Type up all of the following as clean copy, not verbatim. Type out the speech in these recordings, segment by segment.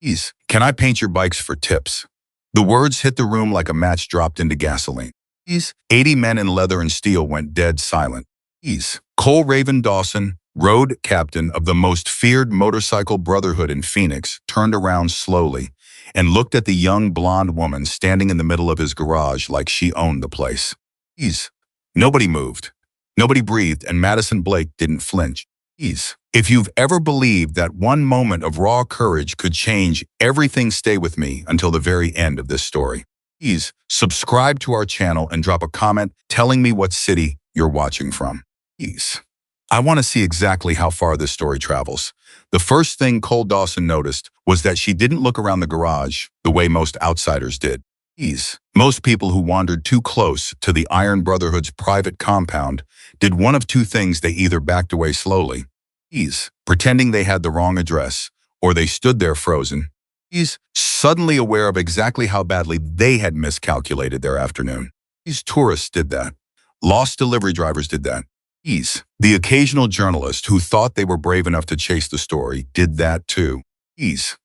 Please, can I paint your bikes for tips? The words hit the room like a match dropped into gasoline. Please. 80 men in leather and steel went dead silent. Please. Cole Raven Dawson, road captain of the most feared motorcycle brotherhood in Phoenix, turned around slowly and looked at the young blonde woman standing in the middle of his garage like she owned the place. Please. Nobody moved. Nobody breathed, and Madison Blake didn't flinch. Please. If you've ever believed that one moment of raw courage could change everything, stay with me until the very end of this story. Please subscribe to our channel and drop a comment telling me what city you're watching from. Please. I want to see exactly how far this story travels. The first thing Cole Dawson noticed was that she didn't look around the garage the way most outsiders did. Most people who wandered too close to the Iron Brotherhood's private compound did one of two things: they either backed away slowly, pretending they had the wrong address, or they stood there frozen, suddenly aware of exactly how badly they had miscalculated their afternoon. These tourists did that. Lost delivery drivers did that. The occasional journalist who thought they were brave enough to chase the story did that too.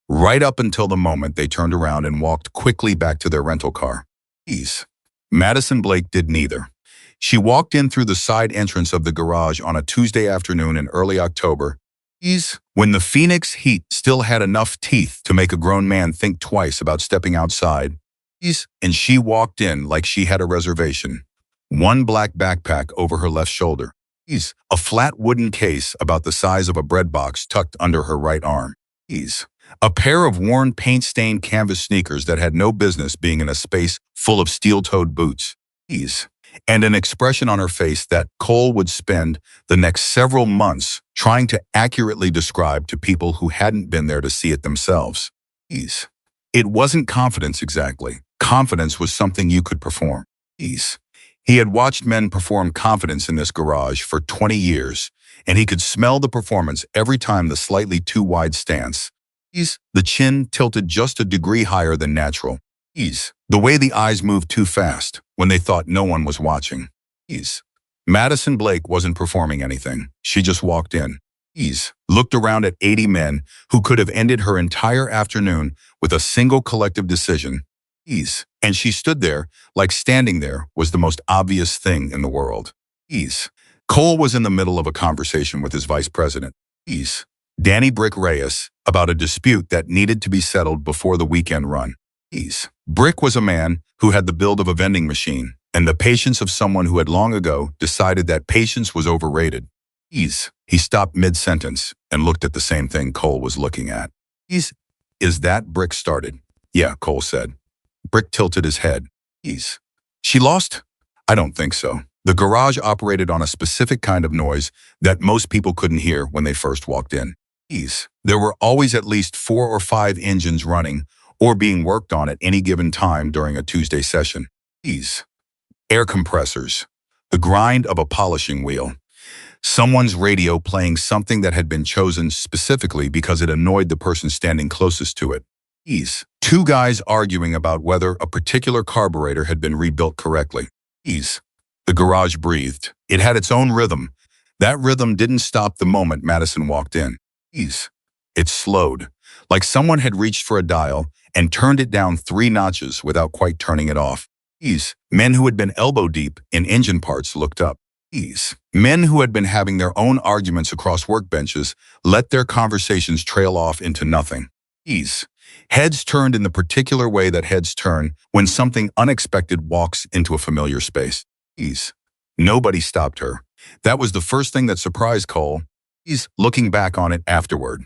Right up until the moment they turned around and walked quickly back to their rental car. Madison Blake did neither. She walked in through the side entrance of the garage on a Tuesday afternoon in early October, when the Phoenix heat still had enough teeth to make a grown man think twice about stepping outside. And she walked in like she had a reservation. One black backpack over her left shoulder. A flat wooden case about the size of a bread box tucked under her right arm. A pair of worn paint-stained canvas sneakers that had no business being in a space full of steel-toed boots. And an expression on her face that Cole would spend the next several months trying to accurately describe to people who hadn't been there to see it themselves. It wasn't confidence exactly. Confidence was something you could perform. He had watched men perform confidence in this garage for 20 years, and he could smell the performance every time: the slightly too wide stance, the chin tilted just a degree higher than natural, the way the eyes moved too fast when they thought no one was watching. Madison Blake wasn't performing anything. She just walked in, looked around at 80 men who could have ended her entire afternoon with a single collective decision. And she stood there like standing there was the most obvious thing in the world. Cole was in the middle of a conversation with his vice president, Danny Brick Reyes, about a dispute that needed to be settled before the weekend run. Brick was a man who had the build of a vending machine and the patience of someone who had long ago decided that patience was overrated. He stopped mid-sentence and looked at the same thing Cole was looking at. Is that Brick started? Yeah, Cole said. Brick tilted his head. She lost? I don't think so. The garage operated on a specific kind of noise that most people couldn't hear when they first walked in. There were always at least 4 or 5 engines running or being worked on at any given time during a Tuesday session. Air compressors, the grind of a polishing wheel, someone's radio playing something that had been chosen specifically because it annoyed the person standing closest to it. 2 guys arguing about whether a particular carburetor had been rebuilt correctly. The garage breathed. It had its own rhythm. That rhythm didn't stop the moment Madison walked in. It slowed, like someone had reached for a dial and turned it down 3 notches without quite turning it off. Men who had been elbow deep in engine parts looked up. Men who had been having their own arguments across workbenches let their conversations trail off into nothing. Heads turned in the particular way that heads turn when something unexpected walks into a familiar space. Nobody stopped her. That was the first thing that surprised Cole. Looking back on it afterward.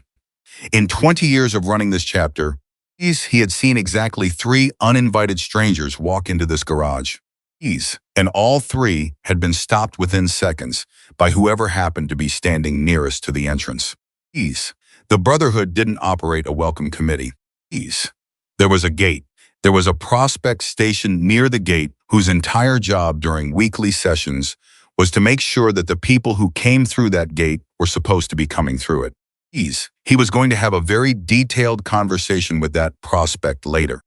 In 20 years of running this chapter, he had seen exactly 3 uninvited strangers walk into this garage. And all 3 had been stopped within seconds by whoever happened to be standing nearest to the entrance. The Brotherhood didn't operate a welcome committee. There was a gate. There was a prospect stationed near the gate whose entire job during weekly sessions was to make sure that the people who came through that gate were supposed to be coming through it. He was going to have a very detailed conversation with that prospect later.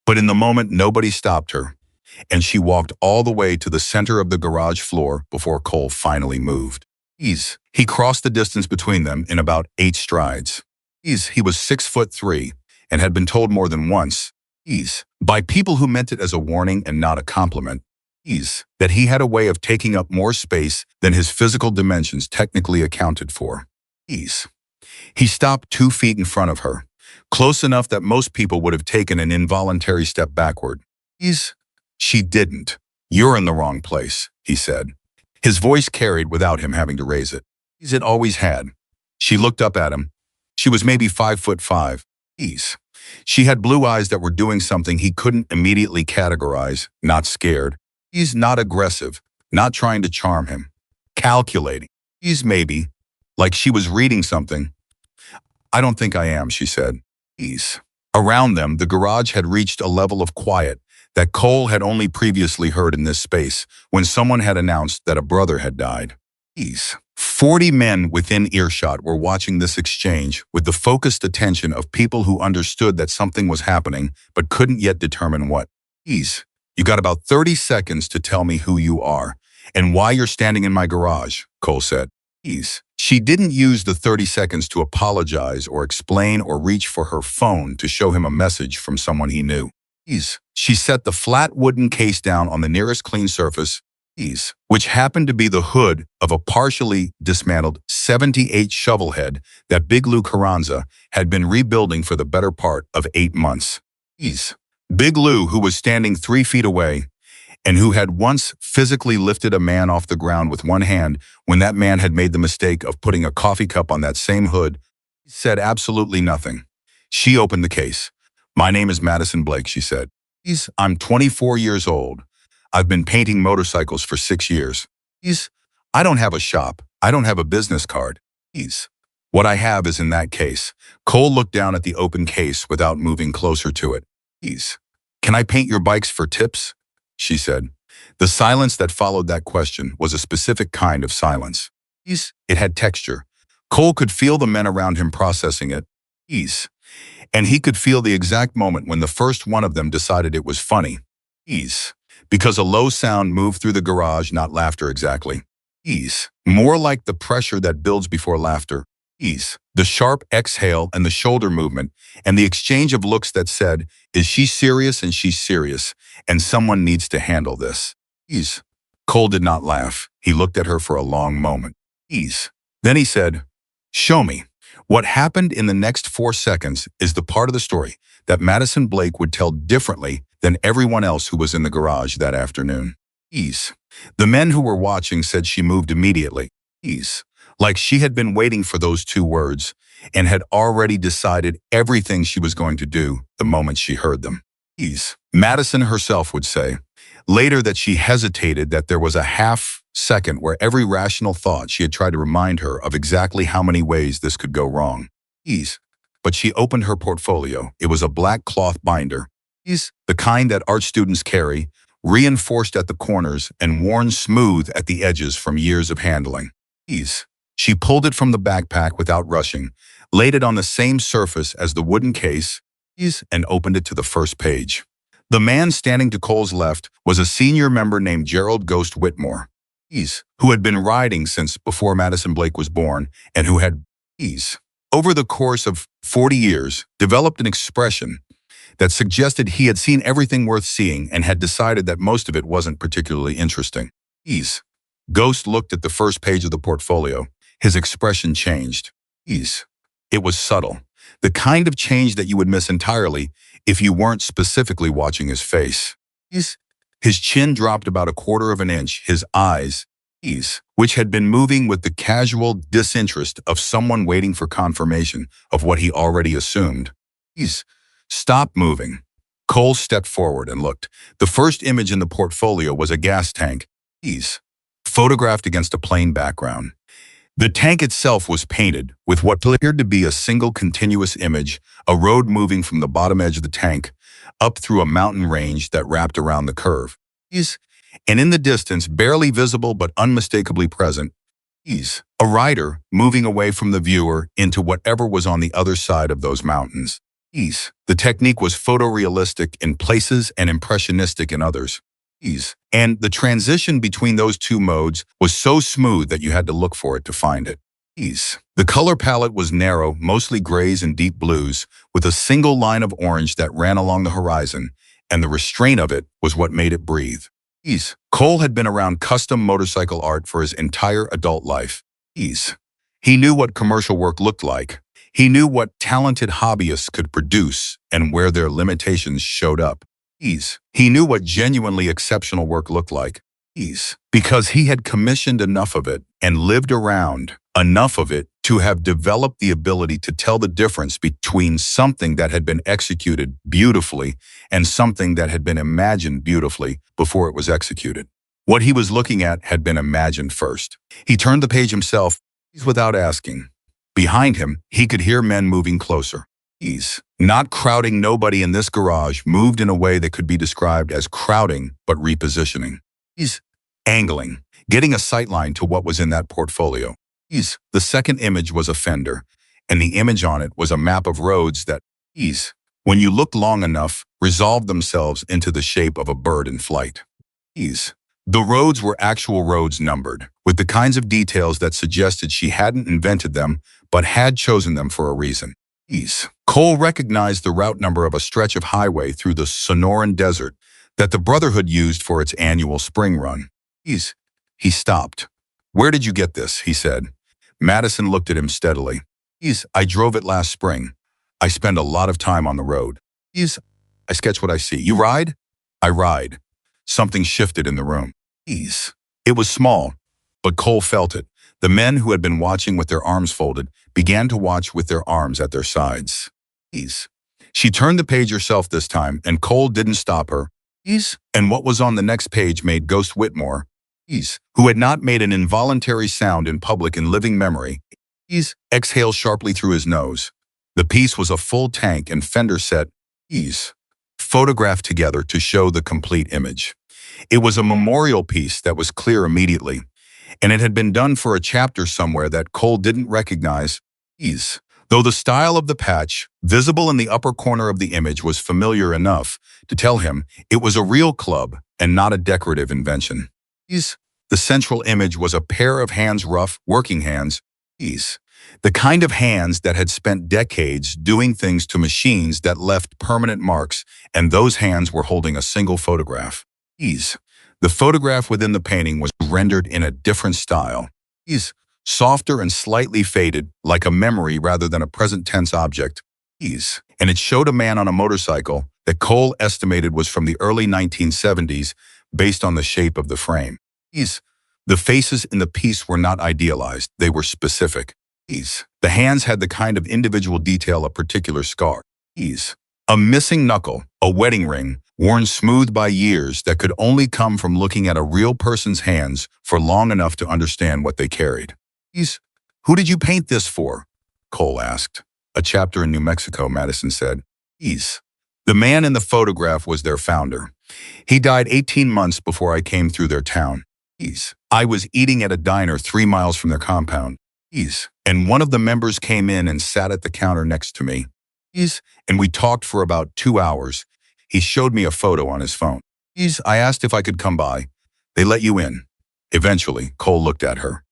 But in the moment, nobody stopped her, and she walked all the way to the center of the garage floor before Cole finally moved. He crossed the distance between them in about 8 strides. He was 6'3" and had been told more than once, by people who meant it as a warning and not a compliment, that he had a way of taking up more space than his physical dimensions technically accounted for. He stopped 2 feet in front of her, close enough that most people would have taken an involuntary step backward. She didn't. You're in the wrong place, he said. His voice carried without him having to raise it. It always had. She looked up at him. She was maybe 5'5". She had blue eyes that were doing something he couldn't immediately categorize, not scared. Not aggressive, not trying to charm him. Calculating. Maybe. Like she was reading something. I don't think I am, she said. Around them, the garage had reached a level of quiet that Cole had only previously heard in this space when someone had announced that a brother had died. 40 men within earshot were watching this exchange with the focused attention of people who understood that something was happening but couldn't yet determine what. You got about 30 seconds to tell me who you are and why you're standing in my garage, Cole said. She didn't use the 30 seconds to apologize or explain or reach for her phone to show him a message from someone he knew. She set the flat wooden case down on the nearest clean surface, which happened to be the hood of a partially dismantled 78 shovelhead that Big Lou Carranza had been rebuilding for the better part of 8 months. Big Lou, who was standing 3 feet away, and who had once physically lifted a man off the ground with one hand when that man had made the mistake of putting a coffee cup on that same hood, said absolutely nothing. She opened the case. My name is Madison Blake, she said. I'm 24 years old. I've been painting motorcycles for 6 years. I don't have a shop. I don't have a business card. What I have is in that case. Cole looked down at the open case without moving closer to it. Can I paint your bikes for tips? She said. The silence that followed that question was a specific kind of silence. It had texture. Cole could feel the men around him processing it. And he could feel the exact moment when the first one of them decided it was funny. Because a low sound moved through the garage, not laughter exactly. More like the pressure that builds before laughter. The sharp exhale and the shoulder movement, and the exchange of looks that said, is she serious and she's serious, and someone needs to handle this. Cole did not laugh. He looked at her for a long moment. Then he said, show me. What happened in the next 4 seconds is the part of the story that Madison Blake would tell differently than everyone else who was in the garage that afternoon. The men who were watching said she moved immediately. Like she had been waiting for those 2 words and had already decided everything she was going to do the moment she heard them. Madison herself would say later that she hesitated, that there was a half second where every rational thought she had tried to remind her of exactly how many ways this could go wrong. But she opened her portfolio. It was a black cloth binder, the kind that art students carry, reinforced at the corners and worn smooth at the edges from years of handling. She pulled it from the backpack without rushing, laid it on the same surface as the wooden case, and opened it to the first page. The man standing to Cole's left was a senior member named Gerald Ghost Whitmore, who had been riding since before Madison Blake was born, and who had, over the course of 40 years, developed an expression that suggested he had seen everything worth seeing and had decided that most of it wasn't particularly interesting. Ghost looked at the first page of the portfolio. His expression changed. It was subtle, the kind of change that you would miss entirely if you weren't specifically watching his face. His chin dropped about 1/4 of an inch. His eyes, which had been moving with the casual disinterest of someone waiting for confirmation of what he already assumed, stopped moving. Cole stepped forward and looked. The first image in the portfolio was a gas tank, photographed against a plain background. The tank itself was painted with what appeared to be a single continuous image, a road moving from the bottom edge of the tank up through a mountain range that wrapped around the curve. And in the distance, barely visible but unmistakably present, a rider moving away from the viewer into whatever was on the other side of those mountains. The technique was photorealistic in places and impressionistic in others. And the transition between those 2 modes was so smooth that you had to look for it to find it. Ease. The color palette was narrow, mostly grays and deep blues, with a single line of orange that ran along the horizon, and the restraint of it was what made it breathe. Ease. Cole had been around custom motorcycle art for his entire adult life. Ease. He knew what commercial work looked like. He knew what talented hobbyists could produce and where their limitations showed up. Ease. He knew what genuinely exceptional work looked like. Ease. Because he had commissioned enough of it and lived around enough of it to have developed the ability to tell the difference between something that had been executed beautifully and something that had been imagined beautifully before it was executed. What he was looking at had been imagined first. He turned the page himself, without asking. Behind him, he could hear men moving closer. Ease. Not crowding. Nobody in this garage moved in a way that could be described as crowding but repositioning. Ease. Angling, getting a sightline to what was in that portfolio. Ease. The second image was a fender, and the image on it was a map of roads that, when you looked long enough, resolved themselves into the shape of a bird in flight. The roads were actual roads numbered, with the kinds of details that suggested she hadn't invented them, but had chosen them for a reason. Cole recognized the route number of a stretch of highway through the Sonoran Desert that the Brotherhood used for its annual spring run. He stopped. "Where did you get this?" he said. Madison looked at him steadily. "I drove it last spring. I spend a lot of time on the road." "I sketch what I see. You ride?" "I ride." Something shifted in the room. It was small, but Cole felt it. The men who had been watching with their arms folded began to watch with their arms at their sides. She turned the page herself this time, and Cole didn't stop her. And what was on the next page made Ghost Whitmore, who had not made an involuntary sound in public in living memory, exhale sharply through his nose. The piece was a full tank and fender set, photographed together to show the complete image. It was a memorial piece that was clear immediately, and it had been done for a chapter somewhere that Cole didn't recognize, though the style of the patch, visible in the upper corner of the image, was familiar enough to tell him it was a real club and not a decorative invention. The central image was a pair of hands, rough, working hands, the kind of hands that had spent decades doing things to machines that left permanent marks, and those hands were holding a single photograph. The photograph within the painting was rendered in a different style, softer and slightly faded, like a memory rather than a present tense object. And it showed a man on a motorcycle that Cole estimated was from the early 1970s based on the shape of the frame. The faces in the piece were not idealized, they were specific. The hands had the kind of individual detail, a particular scar. A missing knuckle, a wedding ring, worn smooth by years that could only come from looking at a real person's hands for long enough to understand what they carried. "Who did you paint this for?" Cole asked. "A chapter in New Mexico," Madison said. The man in the photograph was their founder. He died 18 months before I came through their town. I was eating at a diner 3 miles from their compound. And one of the members came in and sat at the counter next to me. And we talked for about 2 hours. He showed me a photo on his phone. I asked if I could come by. They let you in. Eventually, Cole looked at her.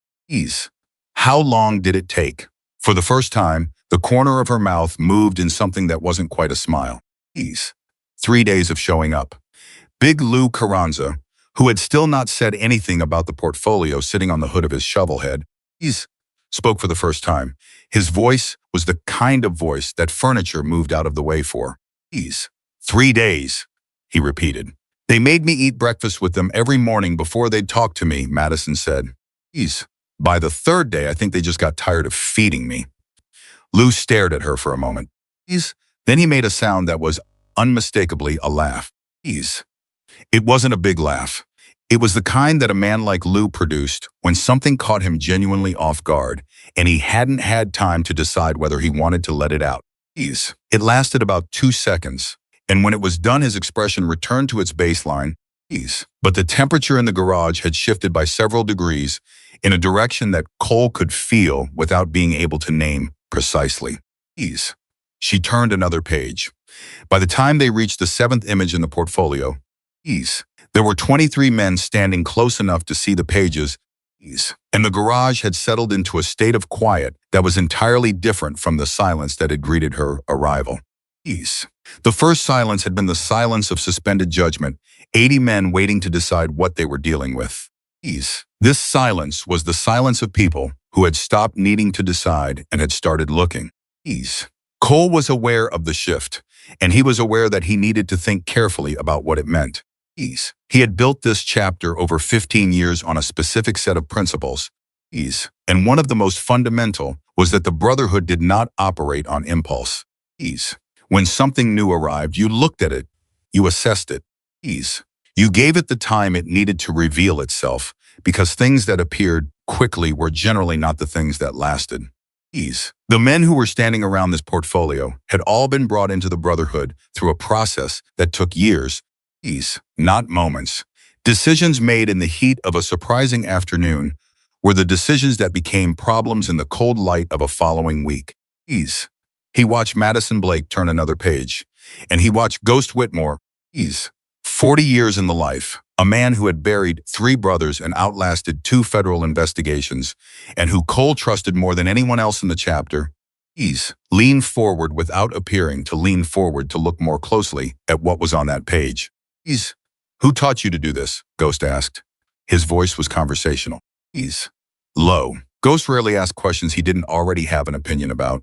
How long did it take? For the first time, the corner of her mouth moved in something that wasn't quite a smile. 3 days of showing up. Big Lou Carranza, who had still not said anything about the portfolio sitting on the hood of his shovelhead, spoke for the first time. His voice was the kind of voice that furniture moved out of the way for. 3 days, he repeated. They made me eat breakfast with them every morning before they'd talk to me, Madison said. By the third day, I think they just got tired of feeding me. Lou stared at her for a moment. Then he made a sound that was unmistakably a laugh. It wasn't a big laugh. It was the kind that a man like Lou produced when something caught him genuinely off guard, and he hadn't had time to decide whether he wanted to let it out. It lasted about 2 seconds, and when it was done, his expression returned to its baseline. But the temperature in the garage had shifted by several degrees in a direction that Cole could feel without being able to name precisely. She turned another page. By the time they reached the 7th image in the portfolio, there were 23 men standing close enough to see the pages, And the garage had settled into a state of quiet that was entirely different from the silence that had greeted her arrival. The first silence had been the silence of suspended judgment, 80 men waiting to decide what they were dealing with. This silence was the silence of people who had stopped needing to decide and had started looking. Cole was aware of the shift, and he was aware that he needed to think carefully about what it meant. He had built this chapter over 15 years on a specific set of principles. And one of the most fundamental was that the Brotherhood did not operate on impulse. When something new arrived, you looked at it, you assessed it. You gave it the time it needed to reveal itself, because things that appeared quickly were generally not the things that lasted. The men who were standing around this portfolio had all been brought into the Brotherhood through a process that took years, not moments. Decisions made in the heat of a surprising afternoon were the decisions that became problems in the cold light of a following week. He watched Madison Blake turn another page, and he watched Ghost Whitmore. 40 years in the life, a man who had buried 3 brothers and outlasted 2 federal investigations, and who Cole trusted more than anyone else in the chapter, leaned forward without appearing to lean forward to look more closely at what was on that page. Who taught you to do this? Ghost asked. His voice was conversational. Low. Ghost rarely asked questions he didn't already have an opinion about.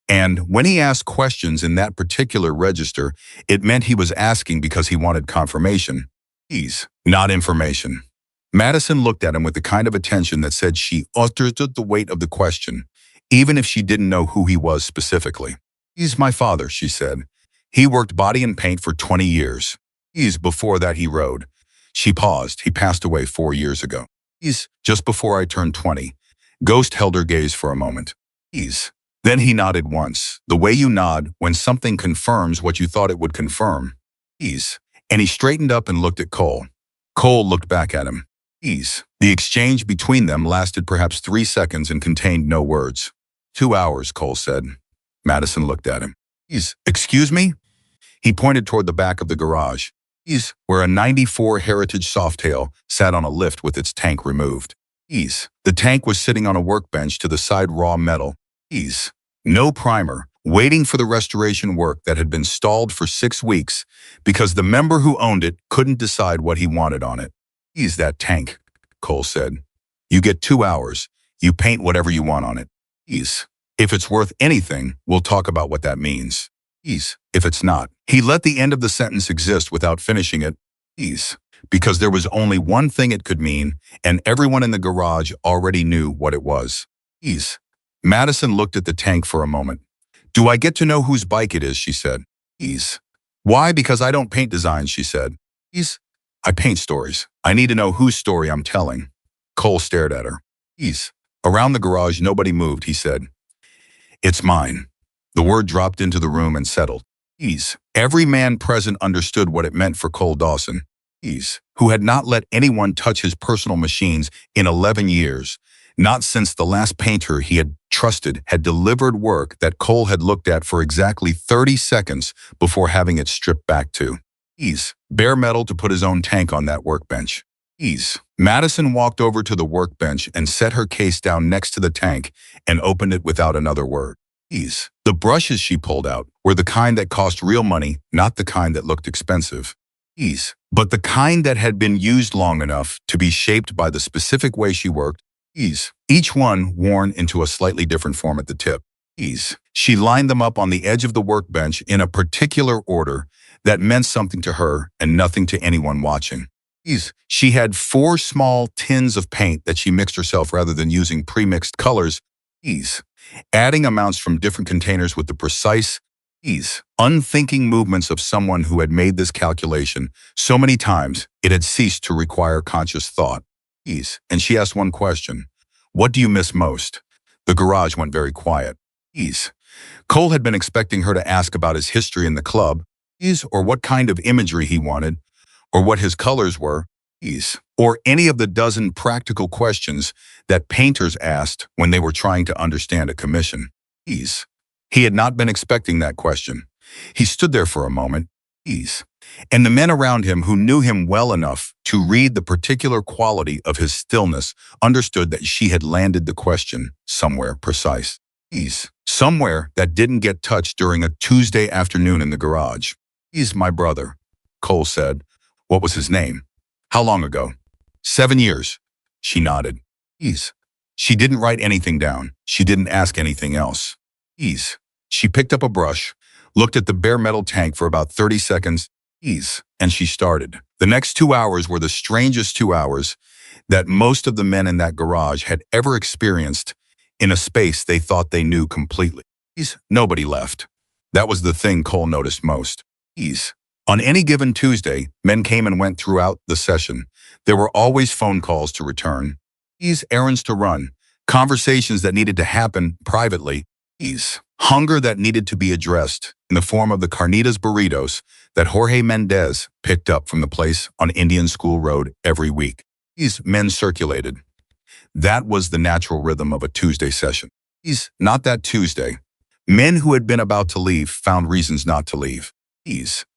And when he asked questions in that particular register, it meant he was asking because he wanted confirmation. Not information. Madison looked at him with the kind of attention that said she understood the weight of the question, even if she didn't know who he was specifically. He's my father, she said. He worked body and paint for 20 years. Before that he rode. She paused. He passed away 4 years ago. Just before I turned 20. Ghost held her gaze for a moment. Then he nodded once, the way you nod when something confirms what you thought it would confirm. And he straightened up and looked at Cole. Cole looked back at him. The exchange between them lasted perhaps 3 seconds and contained no words. 2 hours, Cole said. Madison looked at him. Excuse me? He pointed toward the back of the garage, where a 94 Heritage Softail sat on a lift with its tank removed. The tank was sitting on a workbench to the side raw metal. No primer, waiting for the restoration work that had been stalled for 6 weeks because the member who owned it couldn't decide what he wanted on it. That tank, Cole said. You get 2 hours. You paint whatever you want on it. If it's worth anything, we'll talk about what that means. If it's not. He let the end of the sentence exist without finishing it. Because there was only one thing it could mean, and everyone in the garage already knew what it was. Madison looked at the tank for a moment. Do I get to know whose bike it is, she said. Why? Because I don't paint designs, she said. I paint stories. I need to know whose story I'm telling. Cole stared at her. Around the garage, nobody moved, he said. It's mine. The word dropped into the room and settled. Every man present understood what it meant for Cole Dawson, who had not let anyone touch his personal machines in 11 years, not since the last painter he had trusted had delivered work that Cole had looked at for exactly 30 seconds before having it stripped back to. Bare metal to put his own tank on that workbench. Madison walked over to the workbench and set her case down next to the tank and opened it without another word. The brushes she pulled out were the kind that cost real money, not the kind that looked expensive. But the kind that had been used long enough to be shaped by the specific way she worked. Each one worn into a slightly different form at the tip. She lined them up on the edge of the workbench in a particular order that meant something to her and nothing to anyone watching. She had 4 small tins of paint that she mixed herself rather than using pre-mixed colors. Adding amounts from different containers with the precise, unthinking movements of someone who had made this calculation so many times it had ceased to require conscious thought. And she asked one question. What do you miss most? The garage went very quiet. Cole had been expecting her to ask about his history in the club, or what kind of imagery he wanted, or what his colors were, or any of the dozen practical questions that painters asked when they were trying to understand a commission. He had not been expecting that question. He stood there for a moment, Ease. And the men around him who knew him well enough to read the particular quality of his stillness understood that she had landed the question somewhere precise. Ease. Somewhere that didn't get touched during a Tuesday afternoon in the garage. He's my brother, Cole said. What was his name? How long ago? 7 years. She nodded. Ease. She didn't write anything down. She didn't ask anything else. Ease. She picked up a brush, looked at the bare metal tank for about 30 seconds. Ease. And she started. The next 2 hours were the strangest 2 hours that most of the men in that garage had ever experienced in a space they thought they knew completely. Ease. Nobody left. That was the thing Cole noticed most. Ease. On any given Tuesday, men came and went throughout the session. There were always phone calls to return. Ease. Errands to run. Conversations that needed to happen privately. Ease. Hunger that needed to be addressed in the form of the carnitas burritos that Jorge Mendez picked up from the place on Indian School Road every week. These men circulated. That was the natural rhythm of a Tuesday session. Not that Tuesday. Men who had been about to leave found reasons not to leave.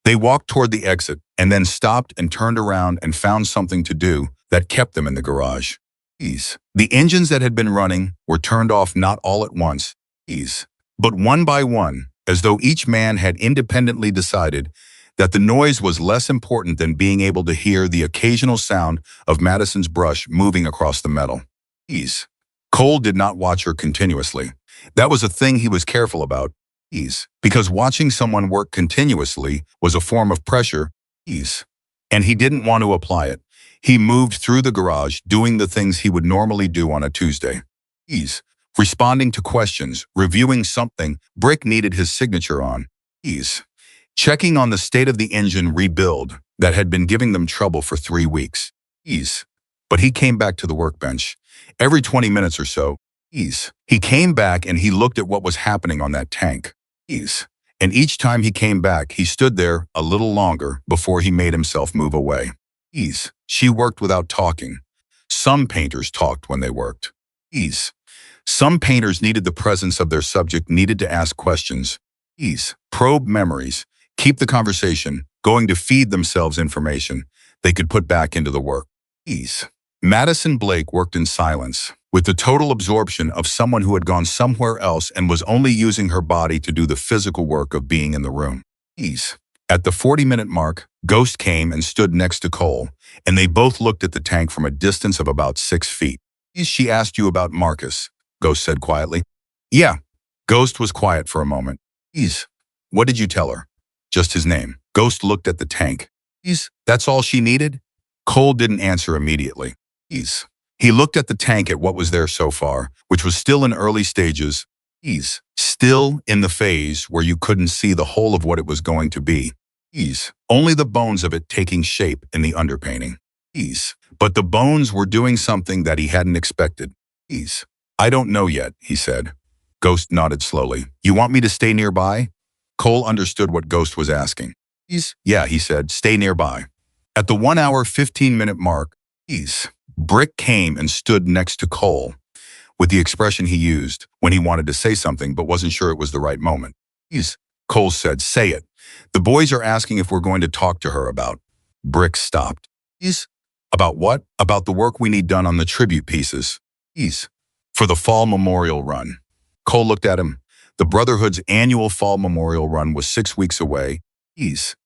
They walked toward the exit and then stopped and turned around and found something to do that kept them in the garage. The engines that had been running were turned off not all at once, but one by one, as though each man had independently decided that the noise was less important than being able to hear the occasional sound of Madison's brush moving across the metal. Cole did not watch her continuously. That was a thing he was careful about. Because watching someone work continuously was a form of pressure, and he didn't want to apply it. He moved through the garage doing the things he would normally do on a Tuesday. Responding to questions, reviewing something Brick needed his signature on. Checking on the state of the engine rebuild that had been giving them trouble for 3 weeks. But he came back to the workbench. Every 20 minutes or so, he came back and he looked at what was happening on that tank. And each time he came back, he stood there a little longer before he made himself move away. She worked without talking. Some painters talked when they worked. Some painters needed the presence of their subject, needed to ask questions. Probe memories, keep the conversation, going to feed themselves information they could put back into the work. Madison Blake worked in silence, with the total absorption of someone who had gone somewhere else and was only using her body to do the physical work of being in the room. At the 40-minute mark, Ghost came and stood next to Cole, and they both looked at the tank from a distance of about 6 feet. She asked you about Marcus, Ghost said quietly. Yeah. Ghost was quiet for a moment. What did you tell her? Just his name. Ghost looked at the tank. That's all she needed? Cole didn't answer immediately. He looked at the tank, at what was there so far, which was still in early stages. Still in the phase where you couldn't see the whole of what it was going to be. Only the bones of it taking shape in the underpainting. But the bones were doing something that he hadn't expected. I don't know yet, he said. Ghost nodded slowly. You want me to stay nearby? Cole understood what Ghost was asking. Yeah, he said, stay nearby. At the 1 hour, 15-minute mark, Brick came and stood next to Cole, with the expression he used when he wanted to say something but wasn't sure it was the right moment. Cole said, say it. The boys are asking if we're going to talk to her about. Brick stopped. About what? About the work we need done on the tribute pieces. For the fall memorial run. Cole looked at him. The Brotherhood's annual fall memorial run was 6 weeks away.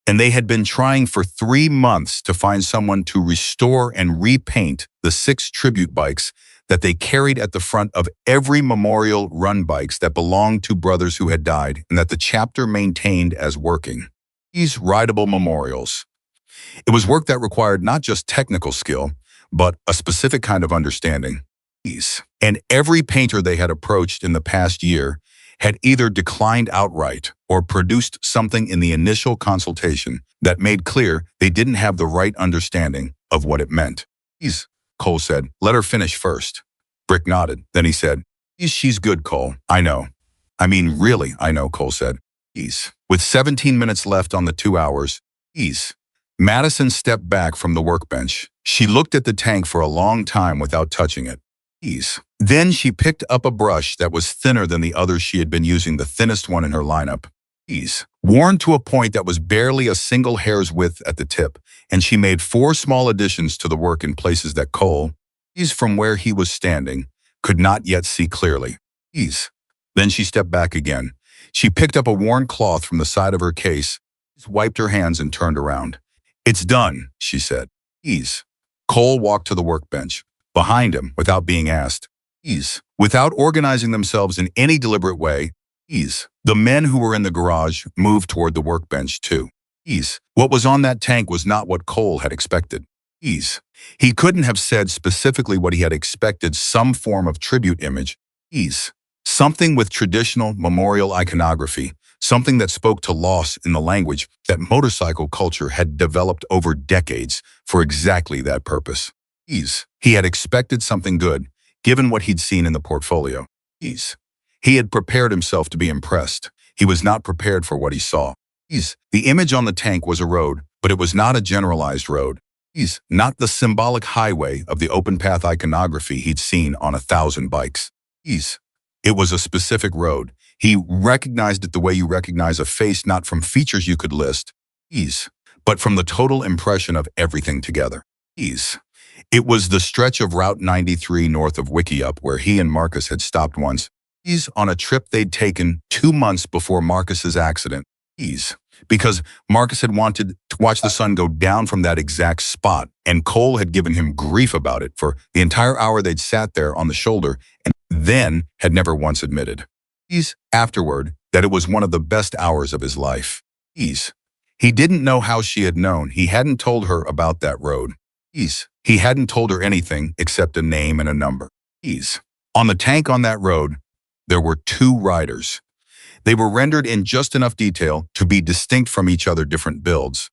And they had been trying for 3 months to find someone to restore and repaint the 6 tribute bikes that they carried at the front of every memorial run, bikes that belonged to brothers who had died and that the chapter maintained as working. These rideable memorials. It was work that required not just technical skill, but a specific kind of understanding. And every painter they had approached in the past year had either declined outright or produced something in the initial consultation that made clear they didn't have the right understanding of what it meant. Cole said, let her finish first. Brick nodded. Then he said, she's good, Cole. I know. I mean, really, I know, Cole said. With 17 minutes left on the 2 hours, Madison stepped back from the workbench. She looked at the tank for a long time without touching it. Then she picked up a brush that was thinner than the others she had been using, the thinnest one in her lineup. worn to a point that was barely a single hair's width at the tip, and she made 4 small additions to the work in places that Cole, from where he was standing, could not yet see clearly. Then she stepped back again. She picked up a worn cloth from the side of her case, wiped her hands and turned around. "It's done," she said. Cole walked to the workbench, behind him without being asked. Without organizing themselves in any deliberate way, the men who were in the garage moved toward the workbench too. What was on that tank was not what Cole had expected. He couldn't have said specifically what he had expected, some form of tribute image. Something with traditional memorial iconography, something that spoke to loss in the language that motorcycle culture had developed over decades for exactly that purpose. He had expected something good, given what he'd seen in the portfolio. He had prepared himself to be impressed. He was not prepared for what he saw. The image on the tank was a road, but it was not a generalized road. Not the symbolic highway of the open path iconography he'd seen on 1,000 bikes. It was a specific road. He recognized it the way you recognize a face, not from features you could list, but from the total impression of everything together. It was the stretch of Route 93 north of Wickiup where he and Marcus had stopped once. On a trip they'd taken 2 months before Marcus's accident. Because Marcus had wanted to watch the sun go down from that exact spot, and Cole had given him grief about it for the entire hour they'd sat there on the shoulder, and then had never once admitted. Afterward, that it was one of the best hours of his life. He didn't know how she had known. He hadn't told her about that road. He hadn't told her anything except a name and a number. On the tank on that road, there were 2 riders. They were rendered in just enough detail to be distinct from each other, different builds.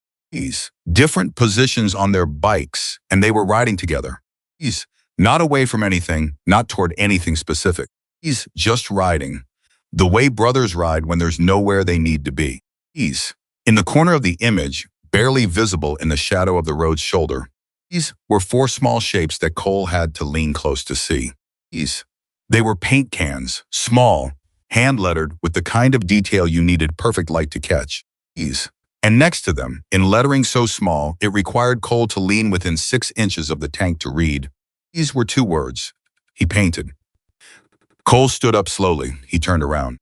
Different positions on their bikes, and they were riding together. Not away from anything, not toward anything specific. Just riding. The way brothers ride when there's nowhere they need to be. In the corner of the image, barely visible in the shadow of the road's shoulder, were 4 small shapes that Cole had to lean close to see. They were paint cans, small, hand-lettered with the kind of detail you needed perfect light to catch. And next to them, in lettering so small, it required Cole to lean within 6 inches of the tank to read. These were 2 words. He painted. Cole stood up slowly. He turned around.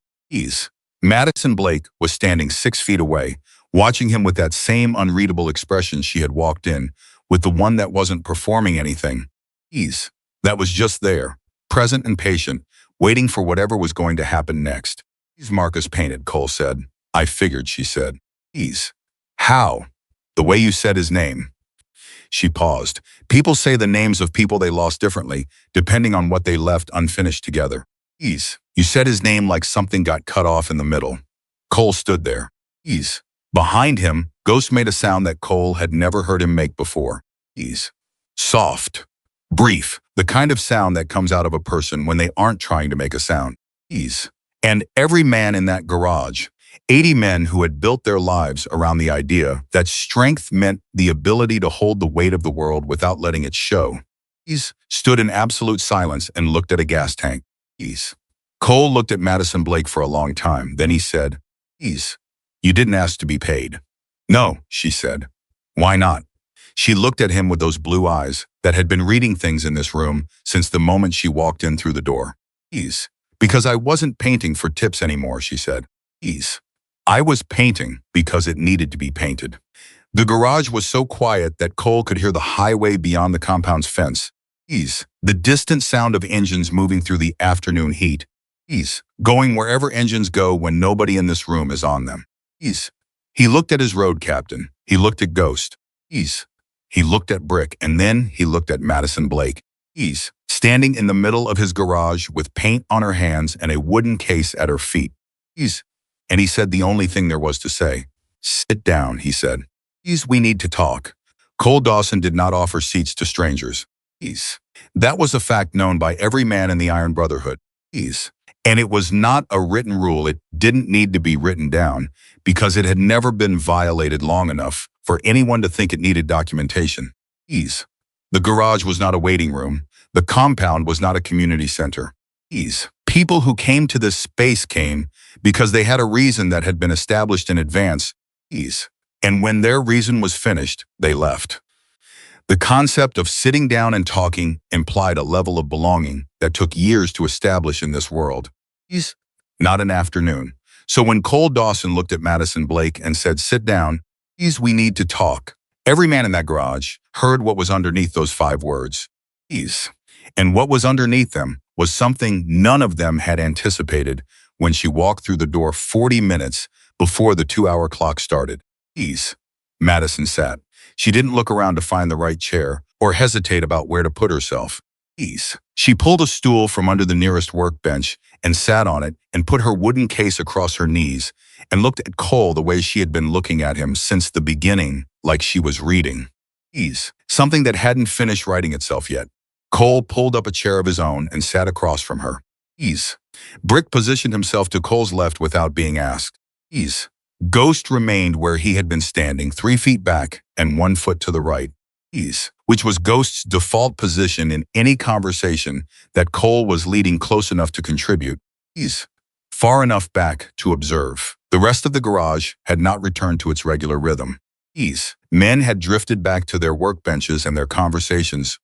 Madison Blake was standing 6 feet away, watching him with that same unreadable expression she had walked in, with the one that wasn't performing anything. That was just there, present and patient, waiting for whatever was going to happen next. Marcus painted, Cole said. I figured, she said. How? The way you said his name. She paused. People say the names of people they lost differently, depending on what they left unfinished together. You said his name like something got cut off in the middle. Cole stood there. Behind him, Ghost made a sound that Cole had never heard him make before. Soft. Brief. The kind of sound that comes out of a person when they aren't trying to make a sound. And every man in that garage, 80 men who had built their lives around the idea that strength meant the ability to hold the weight of the world without letting it show, stood in absolute silence and looked at a gas tank. Cole looked at Madison Blake for a long time. Then he said, you didn't ask to be paid. No, she said. Why not? She looked at him with those blue eyes that had been reading things in this room since the moment she walked in through the door. Because I wasn't painting for tips anymore, she said. I was painting because it needed to be painted. The garage was so quiet that Cole could hear the highway beyond the compound's fence. The distant sound of engines moving through the afternoon heat. Going wherever engines go when nobody in this room is on them. He looked at his road captain. He looked at Ghost. He looked at Brick, and then he looked at Madison Blake. Standing in the middle of his garage with paint on her hands and a wooden case at her feet. And he said the only thing there was to say. Sit down, he said. We need to talk. Cole Dawson did not offer seats to strangers. That was a fact known by every man in the Iron Brotherhood. And it was not a written rule. It didn't need to be written down because it had never been violated long enough for anyone to think it needed documentation. The garage was not a waiting room. The compound was not a community center. people who came to this space came because they had a reason that had been established in advance. And when their reason was finished, they left. The concept of sitting down and talking implied a level of belonging that took years to establish in this world. Not an afternoon. So when Cole Dawson looked at Madison Blake and said, "Sit down, we need to talk," every man in that garage heard what was underneath those 5 words. And what was underneath them was something none of them had anticipated when she walked through the door 40 minutes before the 2-hour clock started. Madison sat. She didn't look around to find the right chair or hesitate about where to put herself. She pulled a stool from under the nearest workbench and sat on it and put her wooden case across her knees and looked at Cole the way she had been looking at him since the beginning, like she was reading. Something that hadn't finished writing itself yet. Cole pulled up a chair of his own and sat across from her. Brick positioned himself to Cole's left without being asked. Ghost remained where he had been standing, 3 feet back and 1 foot to the right. Which was Ghost's default position in any conversation that Cole was leading close enough to contribute. Far enough back to observe. The rest of the garage had not returned to its regular rhythm. Men had drifted back to their workbenches and their conversations.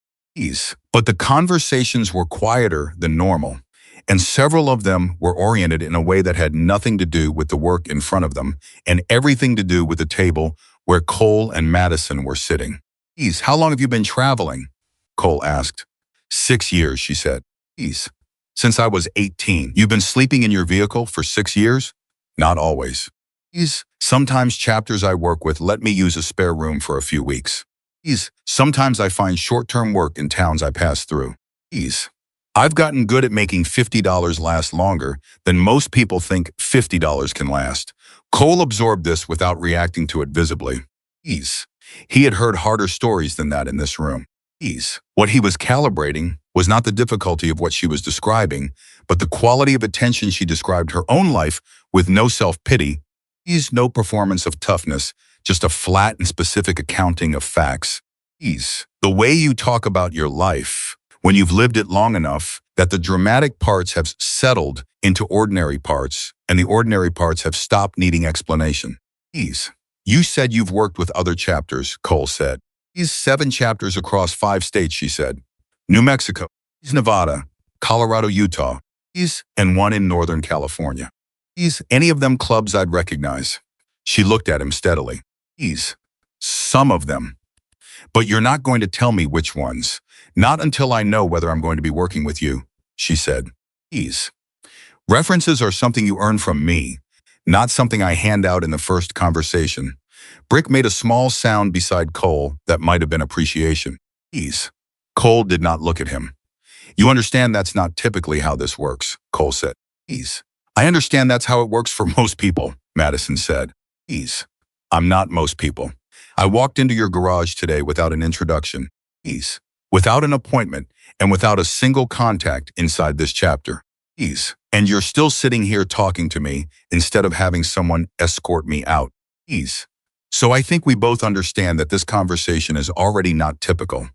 But the conversations were quieter than normal, and several of them were oriented in a way that had nothing to do with the work in front of them and everything to do with the table where Cole and Madison were sitting. How long have you been traveling?" Cole asked. 6 years, she said. Since I was 18. You've been sleeping in your vehicle for 6 years? Not always. Sometimes chapters I work with let me use a spare room for a few weeks. Sometimes I find short-term work in towns I pass through. I've gotten good at making $50 last longer than most people think $50 can last. Cole absorbed this without reacting to it visibly. He had heard harder stories than that in this room. What he was calibrating was not the difficulty of what she was describing, but the quality of attention she described her own life with no self-pity. No performance of toughness, just a flat and specific accounting of facts. The way you talk about your life, when you've lived it long enough that the dramatic parts have settled into ordinary parts, and the ordinary parts have stopped needing explanation. You said you've worked with other chapters, Cole said. 7 chapters across 5 states, she said. New Mexico, Nevada, Colorado, Utah, and 1 in Northern California. Any of them clubs I'd recognize. She looked at him steadily. Some of them. But you're not going to tell me which ones. Not until I know whether I'm going to be working with you, she said. References are something you earn from me, not something I hand out in the first conversation. Brick made a small sound beside Cole that might have been appreciation. Cole did not look at him. You understand that's not typically how this works, Cole said. I understand that's how it works for most people, Madison said. I'm not most people. I walked into your garage today without an introduction. Without an appointment and without a single contact inside this chapter. And you're still sitting here talking to me instead of having someone escort me out. So I think we both understand that this conversation is already not typical.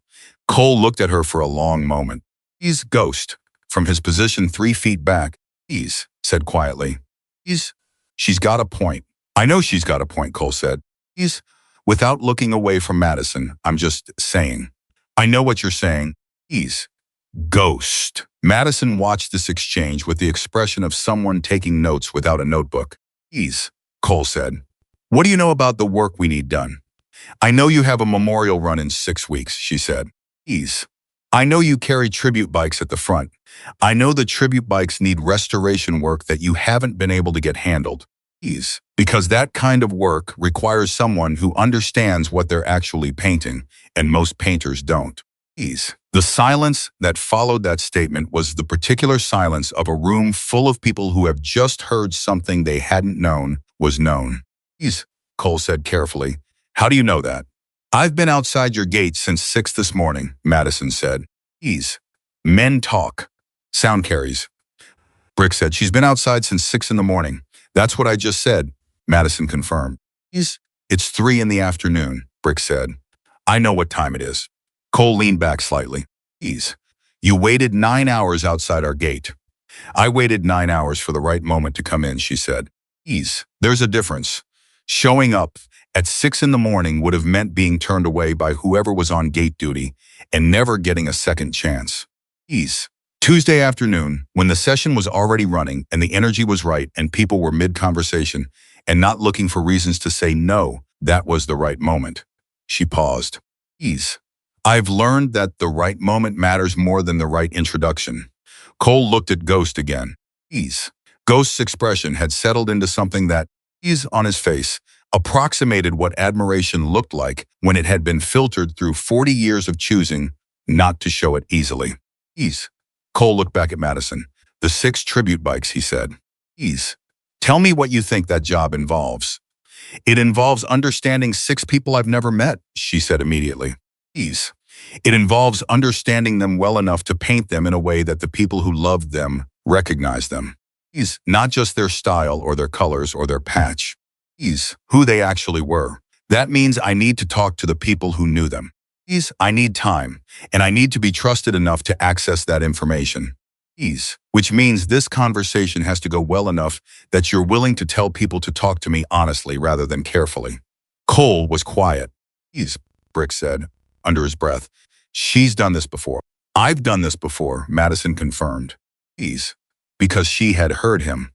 Cole looked at her for a long moment. Ghost, from his position 3 feet back, said quietly. She's got a point. I know she's got a point, Cole said. Without looking away from Madison, I'm just saying. I know what you're saying. Ghost. Madison watched this exchange with the expression of someone taking notes without a notebook. Cole said. What do you know about the work we need done? I know you have a memorial run in 6 weeks, she said. I know you carry tribute bikes at the front. I know the tribute bikes need restoration work that you haven't been able to get handled. Because that kind of work requires someone who understands what they're actually painting, and most painters don't. The silence that followed that statement was the particular silence of a room full of people who have just heard something they hadn't known was known. Cole said carefully. How do you know that? I've been outside your gate since 6 this morning, Madison said. Men talk. Sound carries. Brick said, she's been outside since 6 in the morning. That's what I just said, Madison confirmed. It's 3 in the afternoon, Brick said. I know what time it is. Cole leaned back slightly. You waited 9 hours outside our gate. I waited 9 hours for the right moment to come in, she said. There's a difference. Showing up at 6 in the morning would have meant being turned away by whoever was on gate duty and never getting a second chance. Tuesday afternoon, when the session was already running and the energy was right and people were mid-conversation and not looking for reasons to say no, that was the right moment. She paused. I've learned that the right moment matters more than the right introduction. Cole looked at Ghost again. Ghost's expression had settled into something that, on his face, approximated what admiration looked like when it had been filtered through 40 years of choosing not to show it easily. Cole looked back at Madison. The 6 tribute bikes, he said. Tell me what you think that job involves. It involves understanding 6 people I've never met, she said immediately. It involves understanding them well enough to paint them in a way that the people who loved them recognize them. Not just their style or their colors or their patch. Who they actually were. That means I need to talk to the people who knew them. I need time, and I need to be trusted enough to access that information. Which means this conversation has to go well enough that you're willing to tell people to talk to me honestly rather than carefully. Cole was quiet. Brick said, under his breath. She's done this before. I've done this before, Madison confirmed. Because she had heard him.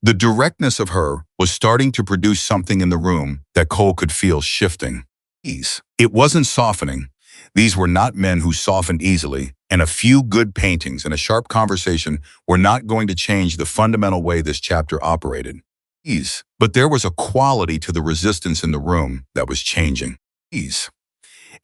The directness of her was starting to produce something in the room that Cole could feel shifting. It wasn't softening. These were not men who softened easily, and a few good paintings and a sharp conversation were not going to change the fundamental way this chapter operated. But there was a quality to the resistance in the room that was changing.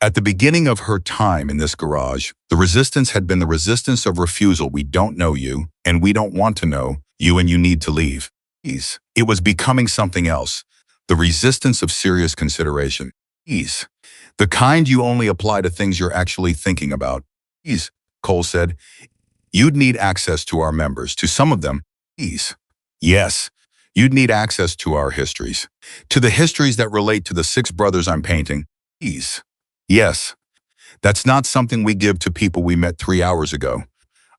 At the beginning of her time in this garage, the resistance had been the resistance of refusal. We don't know you, and we don't want to know you, and you need to leave. It was becoming something else, the resistance of serious consideration. The kind you only apply to things you're actually thinking about. Cole said. You'd need access to our members, to some of them. Yes, you'd need access to our histories, to the histories that relate to the 6 brothers I'm painting. Yes, that's not something we give to people we met 3 hours ago.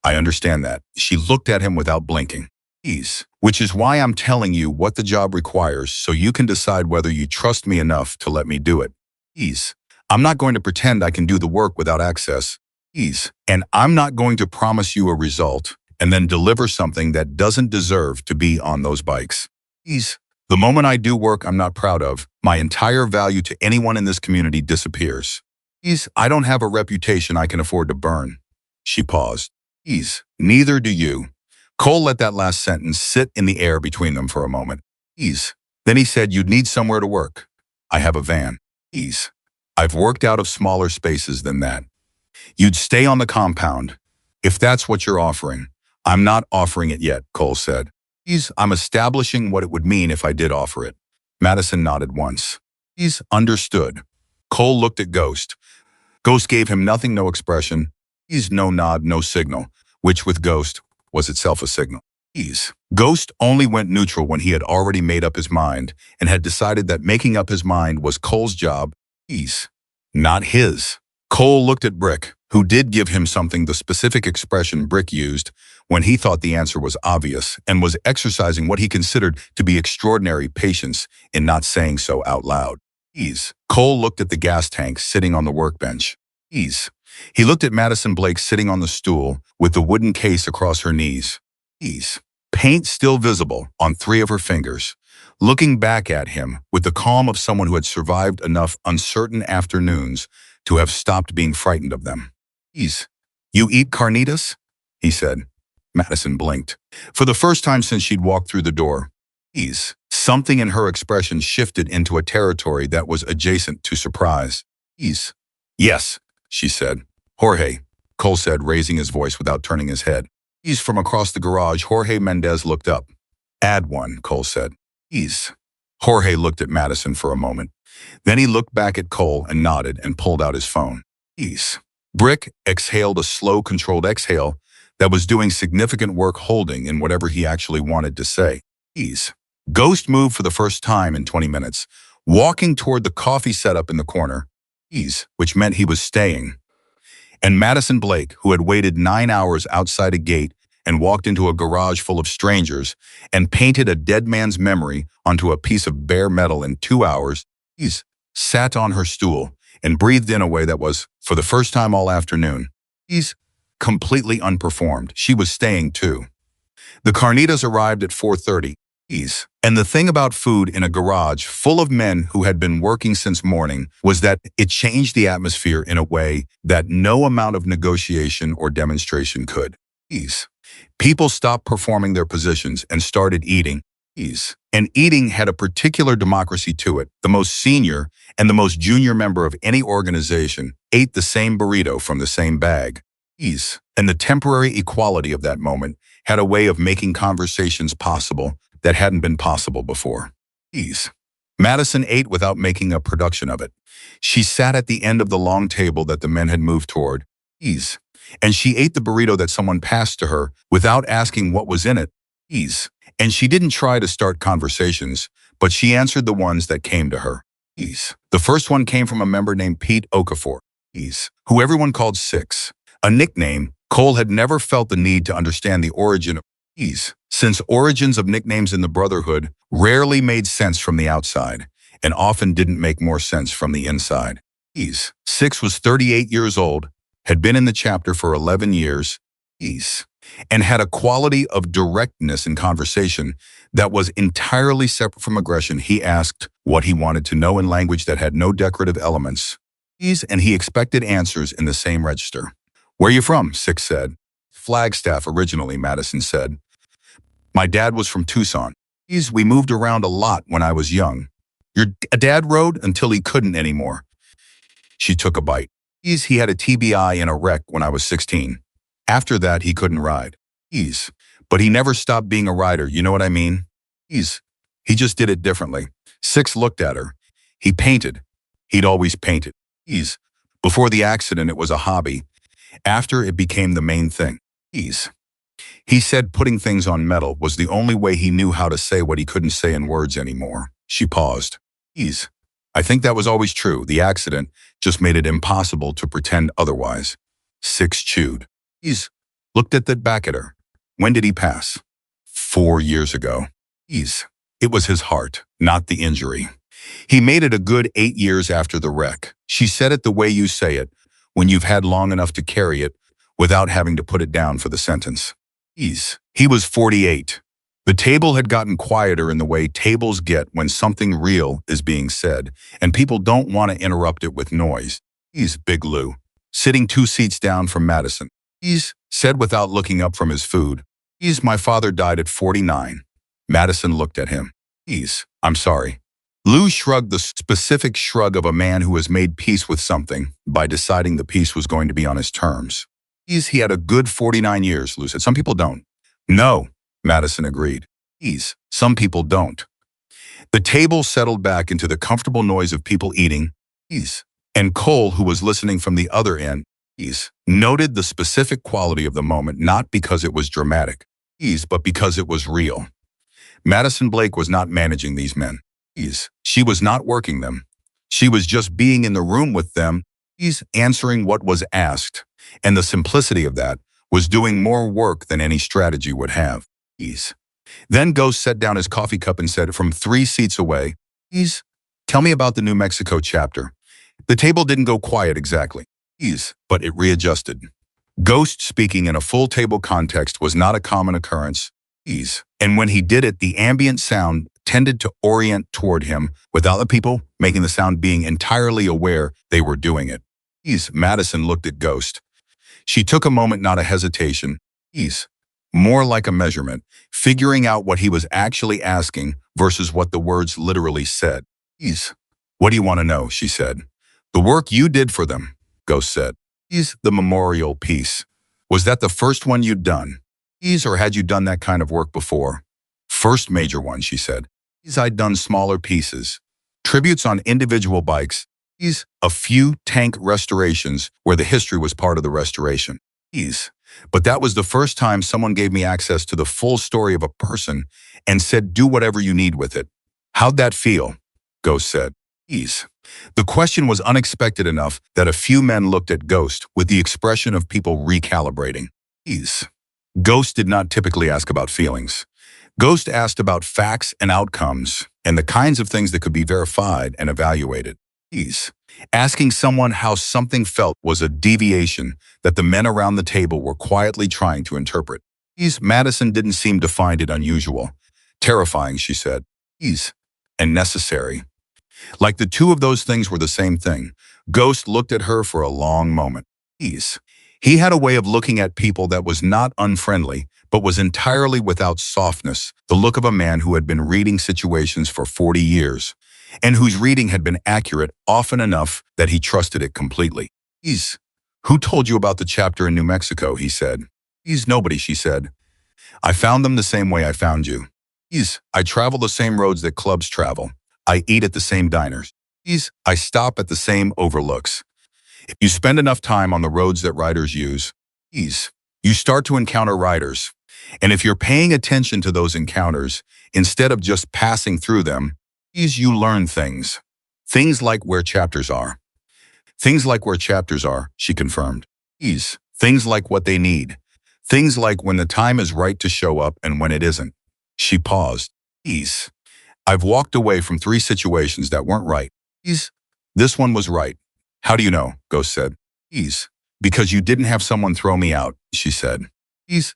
I understand that. She looked at him without blinking. Which is why I'm telling you what the job requires so you can decide whether you trust me enough to let me do it. I'm not going to pretend I can do the work without access. And I'm not going to promise you a result and then deliver something that doesn't deserve to be on those bikes. The moment I do work I'm not proud of, my entire value to anyone in this community disappears. I don't have a reputation I can afford to burn. She paused. Neither do you. Cole let that last sentence sit in the air between them for a moment. Then he said, you'd need somewhere to work. I have a van. I've worked out of smaller spaces than that. You'd stay on the compound. If that's what you're offering. I'm not offering it yet, Cole said. I'm establishing what it would mean if I did offer it. Madison nodded once. Understood. Cole looked at Ghost. Ghost gave him nothing, no expression. No nod, no signal, which with Ghost was itself a signal. Ghost only went neutral when he had already made up his mind and had decided that making up his mind was Cole's job. Not his. Cole looked at Brick, who did give him something, the specific expression Brick used when he thought the answer was obvious and was exercising what he considered to be extraordinary patience in not saying so out loud. Cole looked at the gas tank sitting on the workbench. He looked at Madison Blake sitting on the stool with the wooden case across her knees. Paint still visible on 3 of her fingers, looking back at him with the calm of someone who had survived enough uncertain afternoons to have stopped being frightened of them. You eat carnitas? He said. Madison blinked. For the first time since she'd walked through the door. Something in her expression shifted into a territory that was adjacent to surprise. Yes, she said. Jorge, Cole said, raising his voice without turning his head. From across the garage, Jorge Mendez looked up. Add one, Cole said. Jorge looked at Madison for a moment. Then he looked back at Cole and nodded and pulled out his phone. Brick exhaled a slow, controlled exhale that was doing significant work holding in whatever he actually wanted to say. Ghost moved for the first time in 20 minutes, walking toward the coffee setup in the corner, which meant he was staying. And Madison Blake, who had waited 9 hours outside a gate and walked into a garage full of strangers and painted a dead man's memory onto a piece of bare metal in 2 hours. He's sat on her stool and breathed in a way that was, for the first time all afternoon, he's completely unperformed. She was staying too. The carnitas arrived at 4:30. And the thing about food in a garage full of men who had been working since morning was that it changed the atmosphere in a way that no amount of negotiation or demonstration could. People stopped performing their positions and started eating. And eating had a particular democracy to it. The most senior and the most junior member of any organization ate the same burrito from the same bag. And the temporary equality of that moment had a way of making conversations possible that hadn't been possible before. Madison ate without making a production of it. She sat at the end of the long table that the men had moved toward. And she ate the burrito that someone passed to her without asking what was in it. And she didn't try to start conversations, but she answered the ones that came to her. The first one came from a member named Pete Okafor, who everyone called Six, a nickname Cole had never felt the need to understand the origin of. Since origins of nicknames in the Brotherhood rarely made sense from the outside and often didn't make more sense from the inside. Six was 38 years old, had been in the chapter for 11 years, and had a quality of directness in conversation that was entirely separate from aggression. He asked what he wanted to know in language that had no decorative elements, and he expected answers in the same register. "Where you from?" Six said. "Flagstaff originally," Madison said. "My dad was from Tucson. We moved around a lot when I was young." "Your dad rode until he couldn't anymore." She took a bite. He had a TBI in a wreck when I was 16. After that, he couldn't ride. But he never stopped being a rider, you know what I mean? He just did it differently." Six looked at her. "He painted. He'd always painted. Before the accident, it was a hobby. After, it became the main thing. He said putting things on metal was the only way he knew how to say what he couldn't say in words anymore." She paused. "I think that was always true. The accident just made it impossible to pretend otherwise." Six chewed. Looked at that back at her. "When did he pass?" 4 years ago. It was his heart, not the injury. He made it a good 8 years after the wreck." She said it the way you say it, when you've had long enough to carry it without having to put it down for the sentence. He was 48. The table had gotten quieter in the way tables get when something real is being said, and people don't want to interrupt it with noise. Big Lou, sitting 2 seats down from Madison, said without looking up from his food. My father died at 49. Madison looked at him. I'm sorry." Lou shrugged, the specific shrug of a man who has made peace with something by deciding the peace was going to be on his terms. He had a good 49 years, Lou said. "Some people don't." "No," Madison agreed. Some people don't." The table settled back into the comfortable noise of people eating. And Cole, who was listening from the other end, noted the specific quality of the moment, not because it was dramatic, but because it was real. Madison Blake was not managing these men. She was not working them. She was just being in the room with them, answering what was asked. And the simplicity of that was doing more work than any strategy would have. Then Ghost set down his coffee cup and said from 3 seats away, "Tell me about the New Mexico chapter." The table didn't go quiet exactly, but it readjusted. Ghost speaking in a full table context was not a common occurrence. And when he did it, the ambient sound tended to orient toward him without the people making the sound being entirely aware they were doing it. Madison looked at Ghost. She took a moment, not a hesitation. More like a measurement, figuring out what he was actually asking versus what the words literally said. "What do you want to know?" she said. "The work you did for them," Ghost said. "The memorial piece. Was that the first one you'd done? Or had you done that kind of work before?" "First major one," she said. "I'd done smaller pieces. Tributes on individual bikes. A few tank restorations where the history was part of the restoration. But that was the first time someone gave me access to the full story of a person and said, do whatever you need with it." "How'd that feel?" Ghost said. The question was unexpected enough that a few men looked at Ghost with the expression of people recalibrating. Ghost did not typically ask about feelings. Ghost asked about facts and outcomes and the kinds of things that could be verified and evaluated. Ease. Asking someone how something felt was a deviation that the men around the table were quietly trying to interpret. Madison didn't seem to find it unusual. Terrifying, she said. Ease. And necessary. Like the two of those things were the same thing. Ghost looked at her for a long moment. Ease. He had a way of looking at people that was not unfriendly, but was entirely without softness, the look of a man who had been reading situations for 40 years, and whose reading had been accurate often enough that he trusted it completely. Ease. Who told you about the chapter in New Mexico, he said. Ease. Nobody, she said. I found them the same way I found you. Ease. I travel the same roads that clubs travel. I eat at the same diners. I stop at the same overlooks. If you spend enough time on the roads that riders use, you start to encounter riders. And if you're paying attention to those encounters, instead of just passing through them, you learn things. Things like where chapters are. Things like where chapters are, she confirmed. Things like what they need. Things like when the time is right to show up and when it isn't. She paused. I've walked away from 3 situations that weren't right. This one was right. How do you know? Ghost said. Because you didn't have someone throw me out, she said.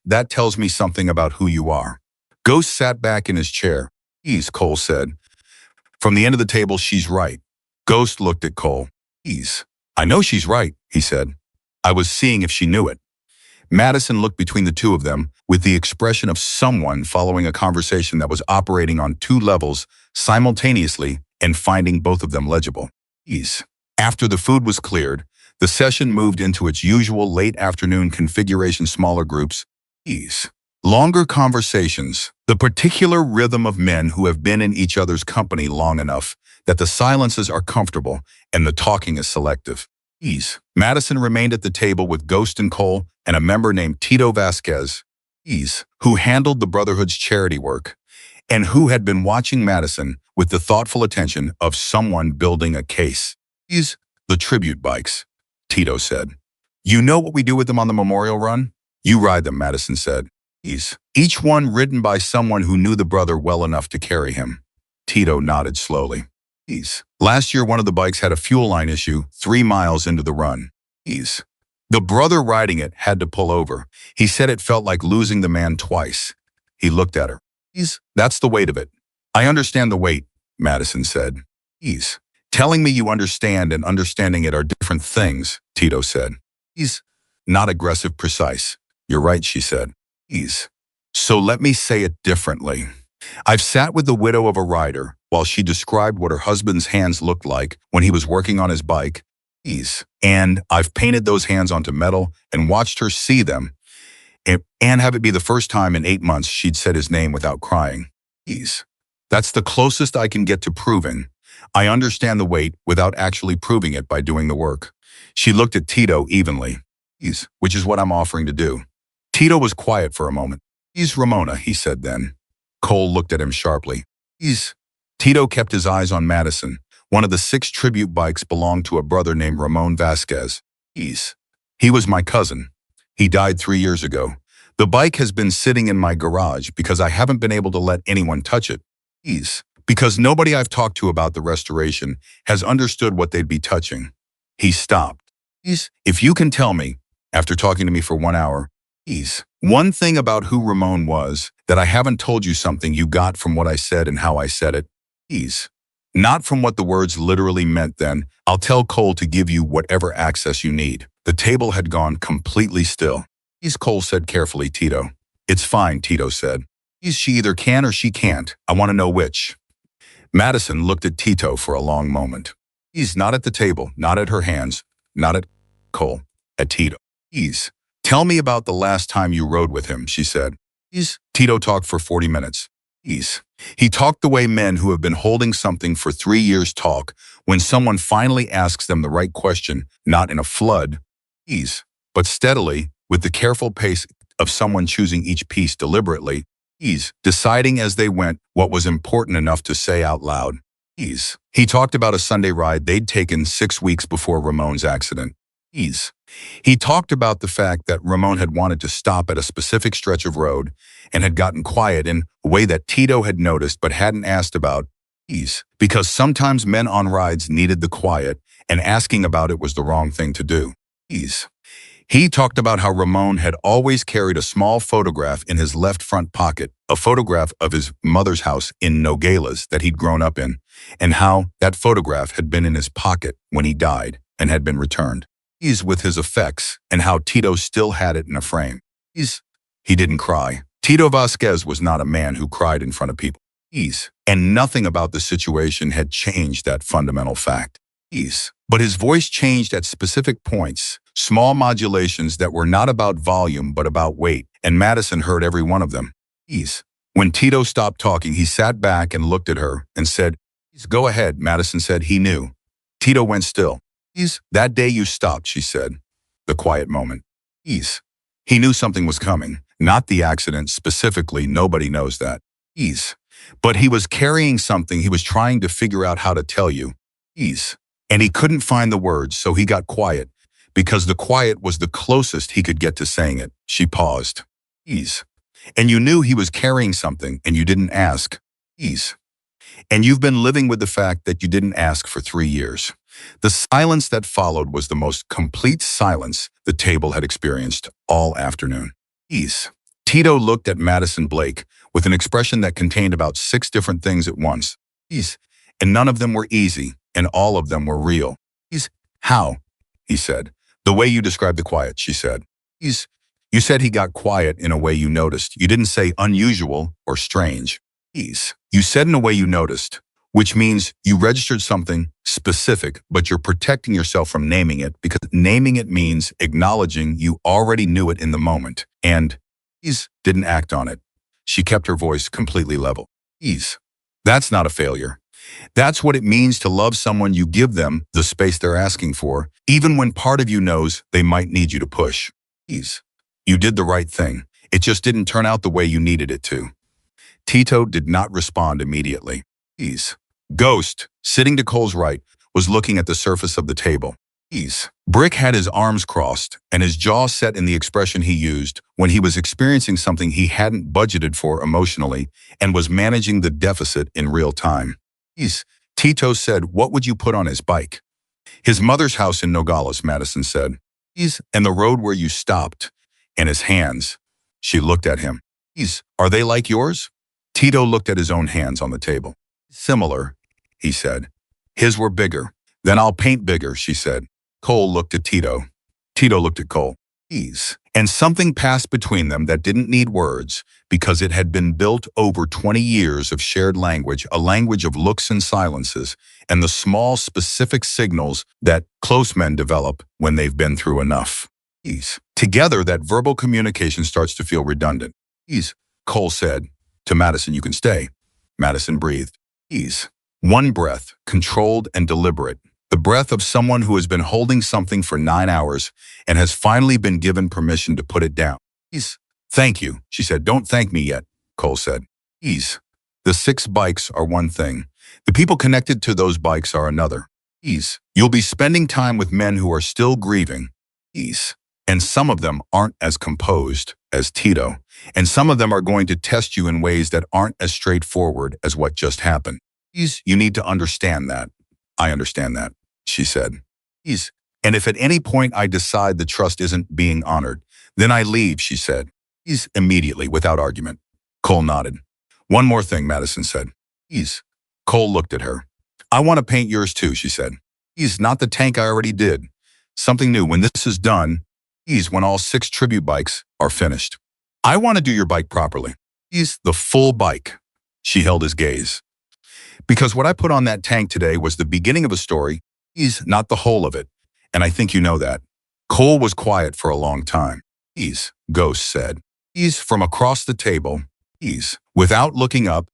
That tells me something about who you are. Ghost sat back in his chair. Cole said. From the end of the table, she's right. Ghost looked at Cole. I know she's right, he said. I was seeing if she knew it. Madison looked between the two of them with the expression of someone following a conversation that was operating on 2 levels simultaneously and finding both of them legible. After the food was cleared, the session moved into its usual late afternoon configuration, smaller groups. Longer conversations, the particular rhythm of men who have been in each other's company long enough that the silences are comfortable and the talking is selective. Madison remained at the table with Ghost and Cole and a member named Tito Vasquez, who handled the Brotherhood's charity work, and who had been watching Madison with the thoughtful attention of someone building a case. The tribute bikes, Tito said. You know what we do with them on the memorial run? You ride them, Madison said. Each one ridden by someone who knew the brother well enough to carry him. Tito nodded slowly. Last year, one of the bikes had a fuel line issue 3 miles into the run. The brother riding it had to pull over. He said it felt like losing the man twice. He looked at her. That's the weight of it. I understand the weight, Madison said. Telling me you understand and understanding it are different things, Tito said. Not aggressive, precise. You're right, she said. So let me say it differently. I've sat with the widow of a rider while she described what her husband's hands looked like when he was working on his bike. And I've painted those hands onto metal and watched her see them and have it be the first time in 8 months she'd said his name without crying. That's the closest I can get to proving. I understand the weight without actually proving it by doing the work. She looked at Tito evenly. Which is what I'm offering to do. Tito was quiet for a moment. Ramona, he said then. Cole looked at him sharply. Tito kept his eyes on Madison. One of the 6 tribute bikes belonged to a brother named Ramon Vasquez. He was my cousin. He died 3 years ago. The bike has been sitting in my garage because I haven't been able to let anyone touch it. Because nobody I've talked to about the restoration has understood what they'd be touching. He stopped. If you can tell me, after talking to me for 1 hour, one thing about who Ramon was that I haven't told you, something you got from what I said and how I said it. Not from what the words literally meant, then I'll tell Cole to give you whatever access you need. The table had gone completely still. Cole said carefully. Tito. It's fine, Tito said. She either can or she can't. I want to know which. Madison looked at Tito for a long moment. Not at the table, not at her hands, not at Cole, at Tito. Tell me about the last time you rode with him, she said. Tito talked for 40 minutes. He talked the way men who have been holding something for 3 years talk when someone finally asks them the right question, not in a flood, but steadily, with the careful pace of someone choosing each piece deliberately, deciding as they went what was important enough to say out loud. He talked about a Sunday ride they'd taken 6 weeks before Ramon's accident. Ease. He talked about the fact that Ramon had wanted to stop at a specific stretch of road and had gotten quiet in a way that Tito had noticed but hadn't asked about. Ease. Because sometimes men on rides needed the quiet, and asking about it was the wrong thing to do. Ease. He talked about how Ramon had always carried a small photograph in his left front pocket, a photograph of his mother's house in Nogales that he'd grown up in, and how that photograph had been in his pocket when he died and had been returned. He's with his effects and how Tito still had it in a frame. He didn't cry. Tito Vasquez was not a man who cried in front of people. And nothing about the situation had changed that fundamental fact. But his voice changed at specific points, small modulations that were not about volume but about weight, and Madison heard every one of them. When Tito stopped talking, he sat back and looked at her and said, "Go ahead," Madison said. He knew. Tito went still. "That day you stopped," she said. The quiet moment. He knew something was coming, not the accident specifically, nobody knows that. But he was carrying something he was trying to figure out how to tell you. And he couldn't find the words, so he got quiet, because the quiet was the closest he could get to saying it. She paused. And you knew he was carrying something, and you didn't ask. And you've been living with the fact that you didn't ask for 3 years. The silence that followed was the most complete silence the table had experienced all afternoon. Tito looked at Madison Blake with an expression that contained about 6 different things at once. And none of them were easy, and all of them were real. How? He said. The way you described the quiet, she said. You said he got quiet in a way you noticed. You didn't say unusual or strange. You said in a way you noticed, which means you registered something specific, but you're protecting yourself from naming it, because naming it means acknowledging you already knew it in the moment, and didn't act on it. She kept her voice completely level. That's not a failure. That's what it means to love someone. You give them the space they're asking for, even when part of you knows they might need you to push. You did the right thing. It just didn't turn out the way you needed it to. Tito did not respond immediately. Ghost, sitting to Cole's right, was looking at the surface of the table. Brick had his arms crossed and his jaw set in the expression he used when he was experiencing something he hadn't budgeted for emotionally and was managing the deficit in real time. Tito said, "What would you put on his bike?" "His mother's house in Nogales," Madison said. "And the road where you stopped." "And his hands." She looked at him. "Are they like yours?" Tito looked at his own hands on the table. "Similar," he said. "His were bigger." "Then I'll paint bigger," she said. Cole looked at Tito. Tito looked at Cole. And something passed between them that didn't need words, because it had been built over 20 years of shared language, a language of looks and silences, and the small specific signals that close men develop when they've been through enough. Together, that verbal communication starts to feel redundant. Cole said. To Madison, "You can stay." Madison breathed. One breath, controlled and deliberate. The breath of someone who has been holding something for 9 hours and has finally been given permission to put it down. "Thank you," she said. "Don't thank me yet," Cole said. The 6 bikes are one thing. The people connected to those bikes are another. You'll be spending time with men who are still grieving. And some of them aren't as composed as Tito. And some of them are going to test you in ways that aren't as straightforward as what just happened. You need to understand that. "I understand that," she said. "And if at any point I decide the trust isn't being honored, then I leave," she said. Immediately, without argument. Cole nodded. "One more thing," Madison said. Cole looked at her. "I want to paint yours too," she said. "Not the tank I already did. Something new. When this is done, when all 6 tribute bikes are finished. I want to do your bike properly. The full bike." She held his gaze. "Because what I put on that tank today was the beginning of a story, not the whole of it. And I think you know that." Cole was quiet for a long time. Ghost said. From across the table. Without looking up.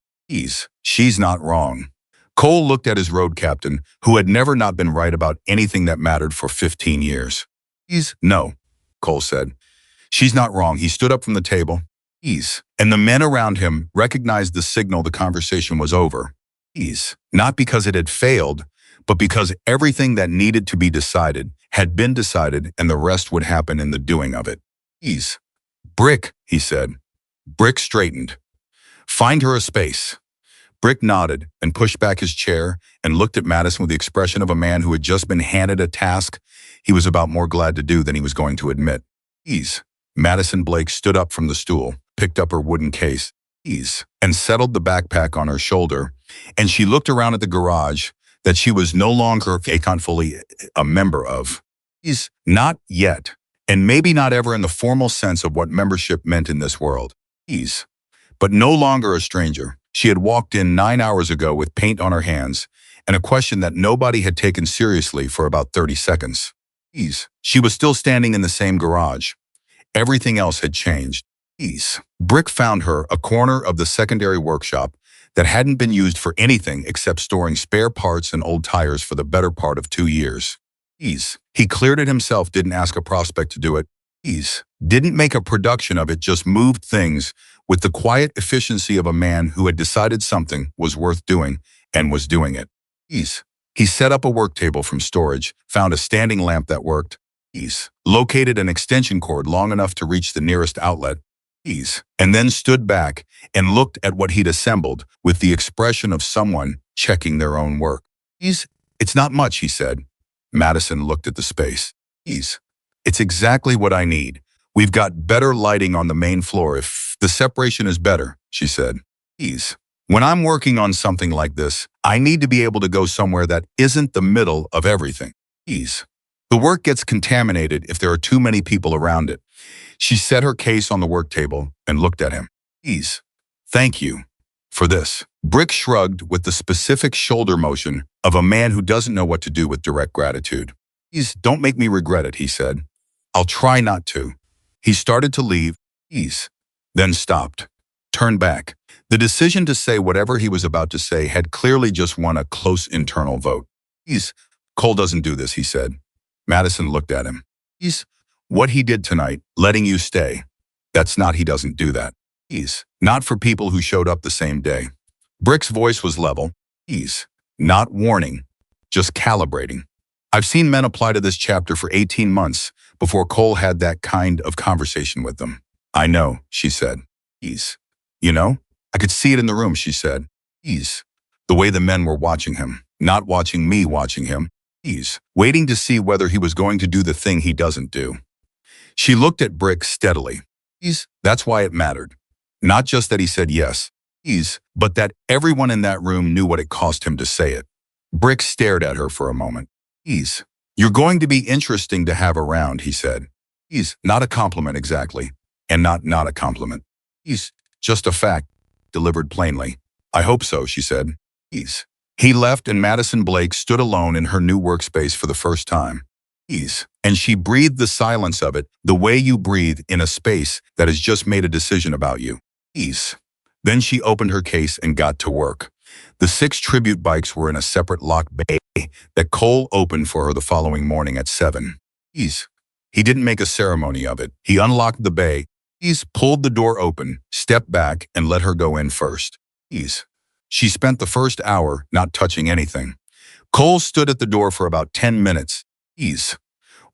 She's not wrong. Cole looked at his road captain, who had never not been right about anything that mattered for 15 years. No, Cole said. "She's not wrong." He stood up from the table. And the men around him recognized the signal the conversation was over. Not because it had failed, but because everything that needed to be decided had been decided and the rest would happen in the doing of it. Ease. Brick, he said. Brick straightened. Find her a space. Brick nodded and pushed back his chair and looked at Madison with the expression of a man who had just been handed a task he was about more glad to do than he was going to admit. Ease. Madison Blake stood up from the stool, picked up her wooden case, ease, and settled the backpack on her shoulder, and she looked around at the garage that she was no longer fully a member of. Ease. Not yet, and maybe not ever in the formal sense of what membership meant in this world. Ease. But no longer a stranger. She had walked in 9 hours ago with paint on her hands and a question that nobody had taken seriously for about 30 seconds. Ease. She was still standing in the same garage. Everything else had changed. Ease. Brick found her a corner of the secondary workshop that hadn't been used for anything except storing spare parts and old tires for the better part of 2 years. Ease. He cleared it himself, didn't ask a prospect to do it. Ease. Didn't make a production of it, just moved things with the quiet efficiency of a man who had decided something was worth doing and was doing it. Ease. He set up a work table from storage, found a standing lamp that worked. Ease. Located an extension cord long enough to reach the nearest outlet. Ease. And then stood back and looked at what he'd assembled with the expression of someone checking their own work. Ease. It's not much, he said. Madison looked at the space. Ease. It's exactly what I need. We've got better lighting on the main floor if the separation is better, she said. Ease. When I'm working on something like this, I need to be able to go somewhere that isn't the middle of everything. Ease. The work gets contaminated if there are too many people around it. She set her case on the work table and looked at him. Ease. Thank you for this. Brick shrugged with the specific shoulder motion of a man who doesn't know what to do with direct gratitude. Ease. Don't make me regret it, he said. I'll try not to. He started to leave. Ease. Then stopped. Turned back. The decision to say whatever he was about to say had clearly just won a close internal vote. Ease. Cole doesn't do this, he said. Madison looked at him. Ease. What he did tonight, letting you stay. That's not he doesn't do that. Ease. Not for people who showed up the same day. Brick's voice was level. Ease. Not warning. Just calibrating. I've seen men apply to this chapter for 18 months before Cole had that kind of conversation with them. I know, she said. Ease. You know? I could see it in the room, she said. Ease. The way the men were watching him. Not watching me, watching him. Ease. Waiting to see whether he was going to do the thing he doesn't do. She looked at Brick steadily. Ease. That's why it mattered. Not just that he said yes. Ease. But that everyone in that room knew what it cost him to say it. Brick stared at her for a moment. Ease. You're going to be interesting to have around, he said. Ease. Not a compliment exactly. And not a compliment. Ease. Just a fact. Delivered plainly. I hope so, she said. Ease. He left and Madison Blake stood alone in her new workspace for the first time. Ease. And she breathed the silence of it, the way you breathe in a space that has just made a decision about you. Ease. Then she opened her case and got to work. The 6 tribute bikes were in a separate locked bay that Cole opened for her the following morning at 7. Ease. He didn't make a ceremony of it. He unlocked the bay. Ease pulled the door open, stepped back, and let her go in first. Ease. She spent the first hour not touching anything. Cole stood at the door for about 10 minutes. Ease.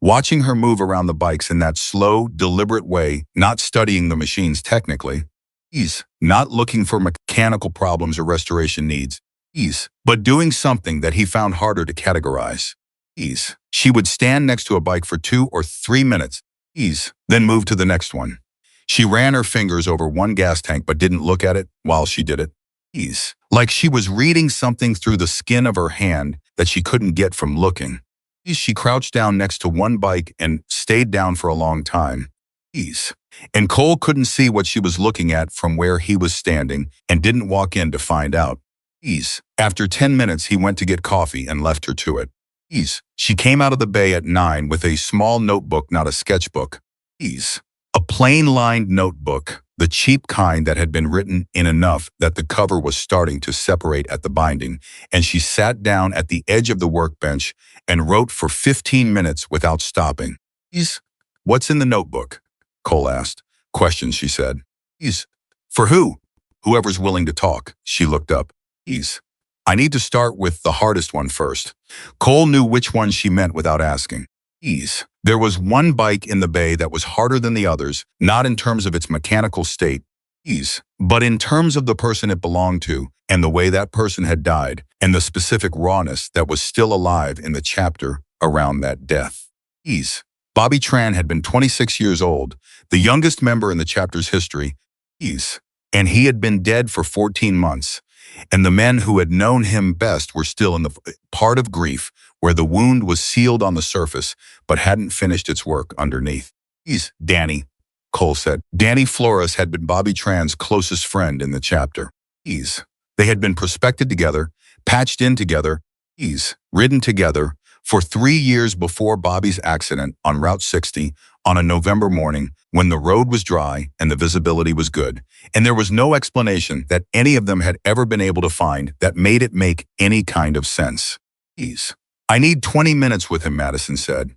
Watching her move around the bikes in that slow, deliberate way, not studying the machines technically. Ease. Not looking for mechanical problems or restoration needs. Ease. But doing something that he found harder to categorize. Ease. She would stand next to a bike for 2 or 3 minutes. Ease. Then move to the next one. She ran her fingers over one gas tank but didn't look at it while she did it. Ease. Like she was reading something through the skin of her hand that she couldn't get from looking. Ease. She crouched down next to one bike and stayed down for a long time. Ease. And Cole couldn't see what she was looking at from where he was standing and didn't walk in to find out. Ease. After 10 minutes, he went to get coffee and left her to it. Ease. She came out of the bay at 9 with a small notebook, not a sketchbook. Ease. A plain-lined notebook, the cheap kind that had been written in enough that the cover was starting to separate at the binding, and she sat down at the edge of the workbench and wrote for 15 minutes without stopping. Ease. What's in the notebook? Cole asked. Questions, she said. Ease. For who? Whoever's willing to talk. She looked up. Ease. I need to start with the hardest one first. Cole knew which one she meant without asking. Ease. There was one bike in the bay that was harder than the others, not in terms of its mechanical state, ease, but in terms of the person it belonged to and the way that person had died and the specific rawness that was still alive in the chapter around that death. Ease. Bobby Tran had been 26 years old, the youngest member in the chapter's history, ease, and he had been dead for 14 months, and the men who had known him best were still in the part of grief where the wound was sealed on the surface but hadn't finished its work underneath. Ease, Danny, Cole said. Danny Flores had been Bobby Tran's closest friend in the chapter. Ease. They had been prospected together, patched in together, ease, ridden together, for 3 years before Bobby's accident on Route 60 on a November morning when the road was dry and the visibility was good, and there was no explanation that any of them had ever been able to find that made it make any kind of sense. Ease. I need 20 minutes with him, Madison said.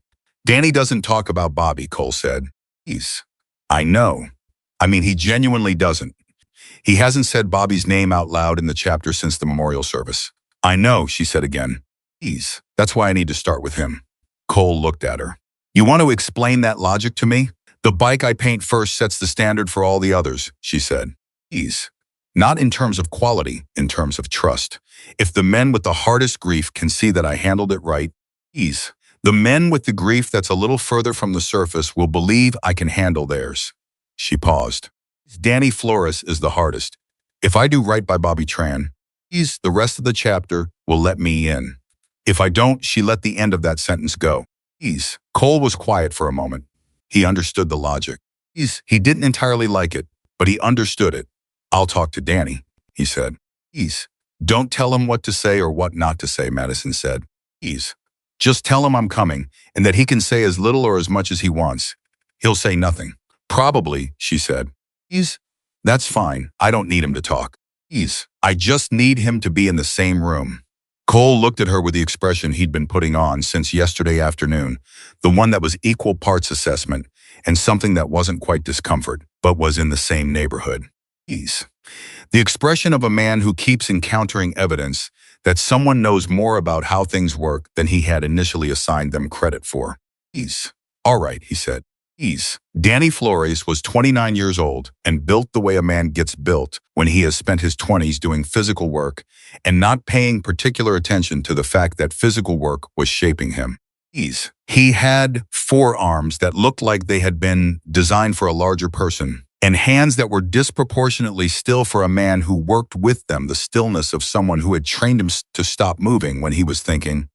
Danny doesn't talk about Bobby, Cole said. Ease. I know. I mean, he genuinely doesn't. He hasn't said Bobby's name out loud in the chapter since the memorial service. I know, she said again. Ease. That's why I need to start with him. Cole looked at her. You want to explain that logic to me? The bike I paint first sets the standard for all the others, she said. Ease. Not in terms of quality, in terms of trust. If the men with the hardest grief can see that I handled it right, ease. The men with the grief that's a little further from the surface will believe I can handle theirs. She paused. Danny Flores is the hardest. If I do right by Bobby Tran, the rest of the chapter will let me in. If I don't, she let the end of that sentence go. Cole was quiet for a moment. He understood the logic. He didn't entirely like it, but he understood it. I'll talk to Danny, he said. Don't tell him what to say or what not to say, Madison said. Just tell him I'm coming and that he can say as little or as much as he wants. He'll say nothing. Probably, she said. That's fine. I don't need him to talk. I just need him to be in the same room. Cole looked at her with the expression he'd been putting on since yesterday afternoon, the one that was equal parts assessment and something that wasn't quite discomfort, but was in the same neighborhood. The expression of a man who keeps encountering evidence that someone knows more about how things work than he had initially assigned them credit for. All right, he said. Danny Flores was 29 years old and built the way a man gets built when he has spent his 20s doing physical work and not paying particular attention to the fact that physical work was shaping him. He had forearms that looked like they had been designed for a larger person and hands that were disproportionately still for a man who worked with them, the stillness of someone who had trained him to stop moving when he was thinking.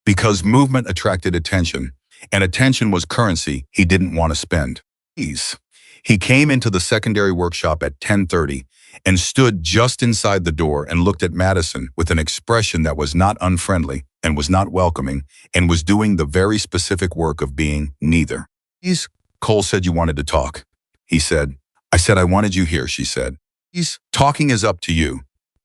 Because movement attracted attention, and attention was currency he didn't want to spend. He came into the secondary workshop at 10:30 and stood just inside the door and looked at Madison with an expression that was not unfriendly and was not welcoming and was doing the very specific work of being neither. Cole said you wanted to talk. He said, I said I wanted you here, she said. Talking is up to you.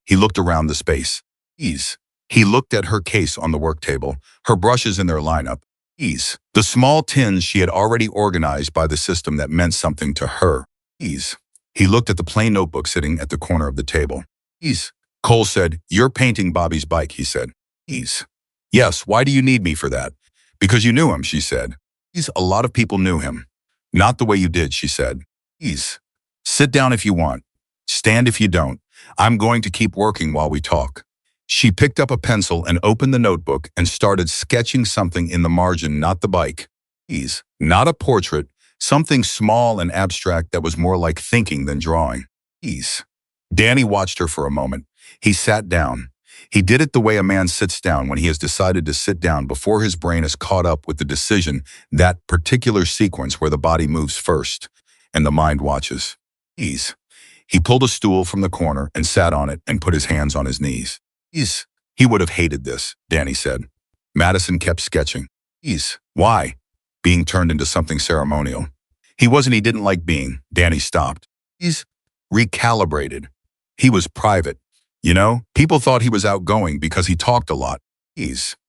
He looked around the space. He looked at her case on the work table, her brushes in their lineup. The small tins she had already organized by the system that meant something to her. He looked at the plain notebook sitting at the corner of the table. Cole said, you're painting Bobby's bike, he said. Yes, why do you need me for that? Because you knew him, she said. A lot of people knew him. Not the way you did, she said. Sit down if you want. Stand if you don't. I'm going to keep working while we talk. She picked up a pencil and opened the notebook and started sketching something in the margin, not the bike. Not a portrait, something small and abstract that was more like thinking than drawing. Danny watched her for a moment. He sat down. He did it the way a man sits down when he has decided to sit down before his brain is caught up with the decision, that particular sequence where the body moves first and the mind watches. He pulled a stool from the corner and sat on it and put his hands on his knees. He would have hated this, Danny said. Madison kept sketching. Why? Being turned into something ceremonial. He didn't like being. Danny stopped. Recalibrated. He was private. You know, people thought he was outgoing because he talked a lot.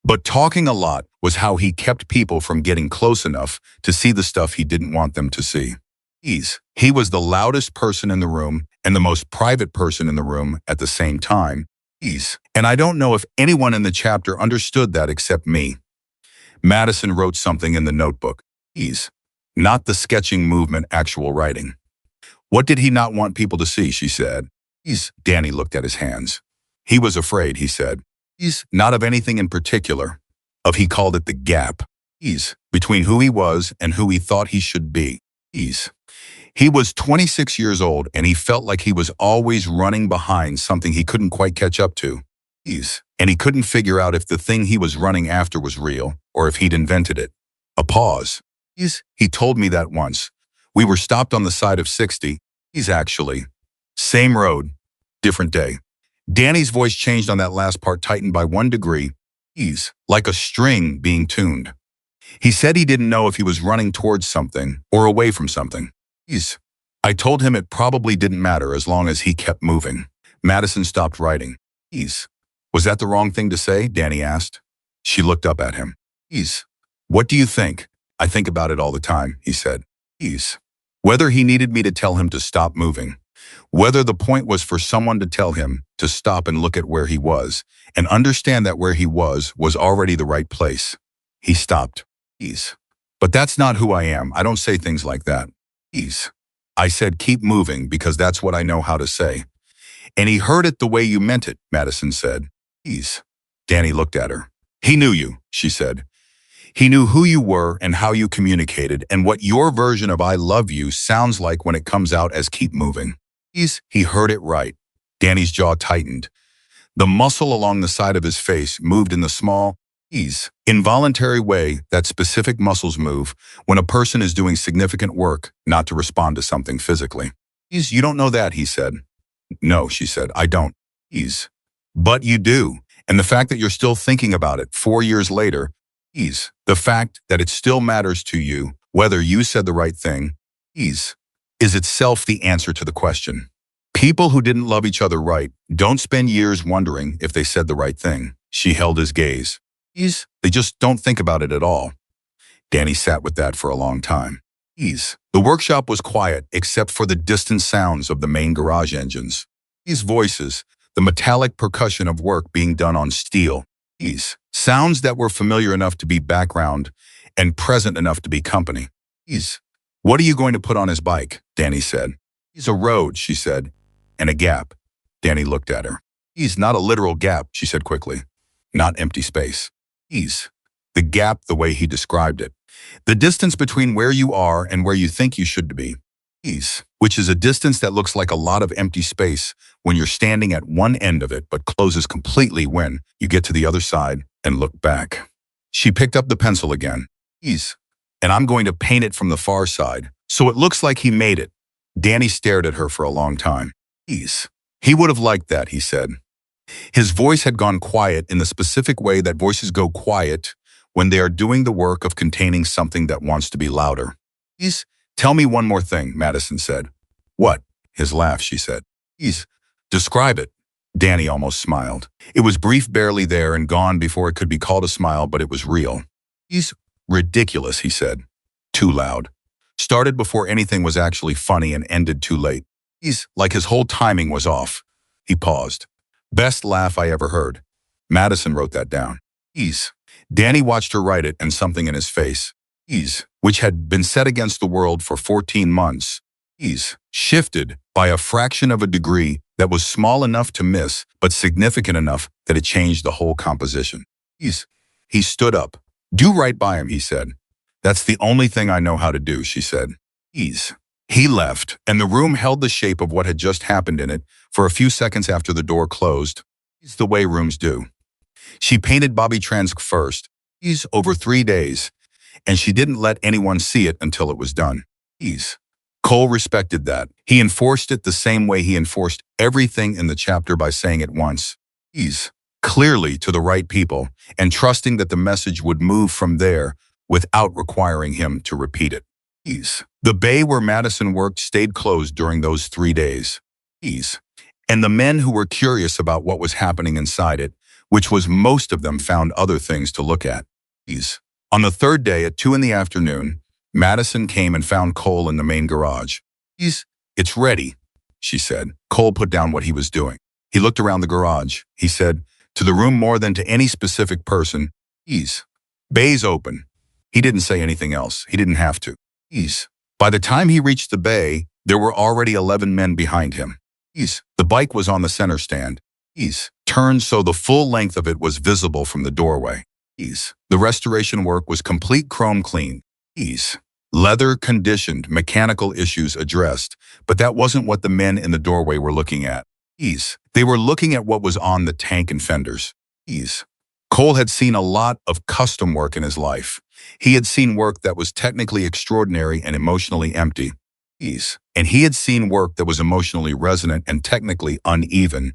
But talking a lot was how he kept people from getting close enough to see the stuff he didn't want them to see. He was the loudest person in the room and the most private person in the room at the same time. And I don't know if anyone in the chapter understood that except me. Madison wrote something in the notebook. Ease. Not the sketching movement, actual writing. What did he not want people to see, she said. Danny looked at his hands. He was afraid, he said. Not of anything in particular. He called it the gap. Between who he was and who he thought he should be. He was 26 years old and he felt like he was always running behind something he couldn't quite catch up to. And he couldn't figure out if the thing he was running after was real or if he'd invented it. A pause. He told me that once. We were stopped on the side of 60. Actually. Same road, different day. Danny's voice changed on that last part, tightened by 1 degree. Like a string being tuned. He said he didn't know if he was running towards something or away from something. I told him it probably didn't matter as long as he kept moving. Madison stopped writing. Was that the wrong thing to say? Danny asked. She looked up at him. What do you think? I think about it all the time, he said. Whether he needed me to tell him to stop moving. Whether the point was for someone to tell him to stop and look at where he was and understand that where he was already the right place. He stopped. But that's not who I am. I don't say things like that. I said keep moving because that's what I know how to say. And he heard it the way you meant it, Madison said. Danny looked at her. He knew you, she said. He knew who you were and how you communicated and what your version of I love you sounds like when it comes out as keep moving. He heard it right. Danny's jaw tightened. The muscle along the side of his face moved in the small, involuntary way that specific muscles move when a person is doing significant work, not to respond to something physically. You don't know that, he said. No, she said, I don't. But you do. And the fact that you're still thinking about it 4 years later, the fact that it still matters to you, whether you said the right thing, is itself the answer to the question. People who didn't love each other right don't spend years wondering if they said the right thing. She held his gaze. They just don't think about it at all. Danny sat with that for a long time. The workshop was quiet except for the distant sounds of the main garage engines. These voices, the metallic percussion of work being done on steel. Sounds that were familiar enough to be background and present enough to be company. What are you going to put on his bike? Danny said. A road, she said, and a gap. Danny looked at her. Not a literal gap, she said quickly. Not empty space. The gap the way he described it. The distance between where you are and where you think you should be. Which is a distance that looks like a lot of empty space when you're standing at one end of it but closes completely when you get to the other side and look back. She picked up the pencil again. And I'm going to paint it from the far side, so it looks like he made it. Danny stared at her for a long time. He would have liked that, he said. His voice had gone quiet in the specific way that voices go quiet when they are doing the work of containing something that wants to be louder. Tell me one more thing, Madison said. What? His laugh, she said. Describe it. Danny almost smiled. It was brief, barely there, and gone before it could be called a smile, but it was real. Ridiculous, he said. Too loud. Started before anything was actually funny and ended too late. Like his whole timing was off. He paused. Best laugh I ever heard. Madison wrote that down. Danny watched her write it and something in his face, which had been set against the world for 14 months, shifted by a fraction of a degree that was small enough to miss, but significant enough that it changed the whole composition. He stood up. Do right by him, he said. That's the only thing I know how to do, she said. He left, and the room held the shape of what had just happened in it for a few seconds after the door closed. It's the way rooms do. She painted Bobby Transk first, over 3 days, and she didn't let anyone see it until it was done. Cole respected that. He enforced it the same way he enforced everything in the chapter by saying it once. Clearly to the right people, and trusting that the message would move from there without requiring him to repeat it. The bay where Madison worked stayed closed during those 3 days. And the men who were curious about what was happening inside it, which was most of them, found other things to look at. On the third day at 2 in the afternoon, Madison came and found Cole in the main garage. It's ready, she said. Cole put down what he was doing. He looked around the garage. He said, to the room more than to any specific person, Bay's open. He didn't say anything else. He didn't have to. Ease. By the time he reached the bay, there were already 11 men behind him. Ease. The bike was on the center stand. Ease. Turned so the full length of it was visible from the doorway. Ease. The restoration work was complete, chrome clean. Ease. Leather conditioned, mechanical issues addressed, but that wasn't what the men in the doorway were looking at. Ease. They were looking at what was on the tank and fenders. Ease. Cole had seen a lot of custom work in his life. He had seen work that was technically extraordinary and emotionally empty. Ease. And he had seen work that was emotionally resonant and technically uneven.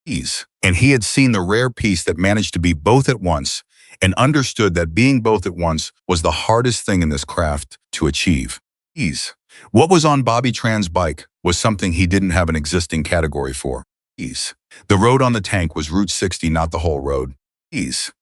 Ease. And he had seen the rare piece that managed to be both at once and understood that being both at once was the hardest thing in this craft to achieve. Ease. What was on Bobby Tran's bike was something he didn't have an existing category for. Ease. The road on the tank was Route 60, not the whole road. Ease.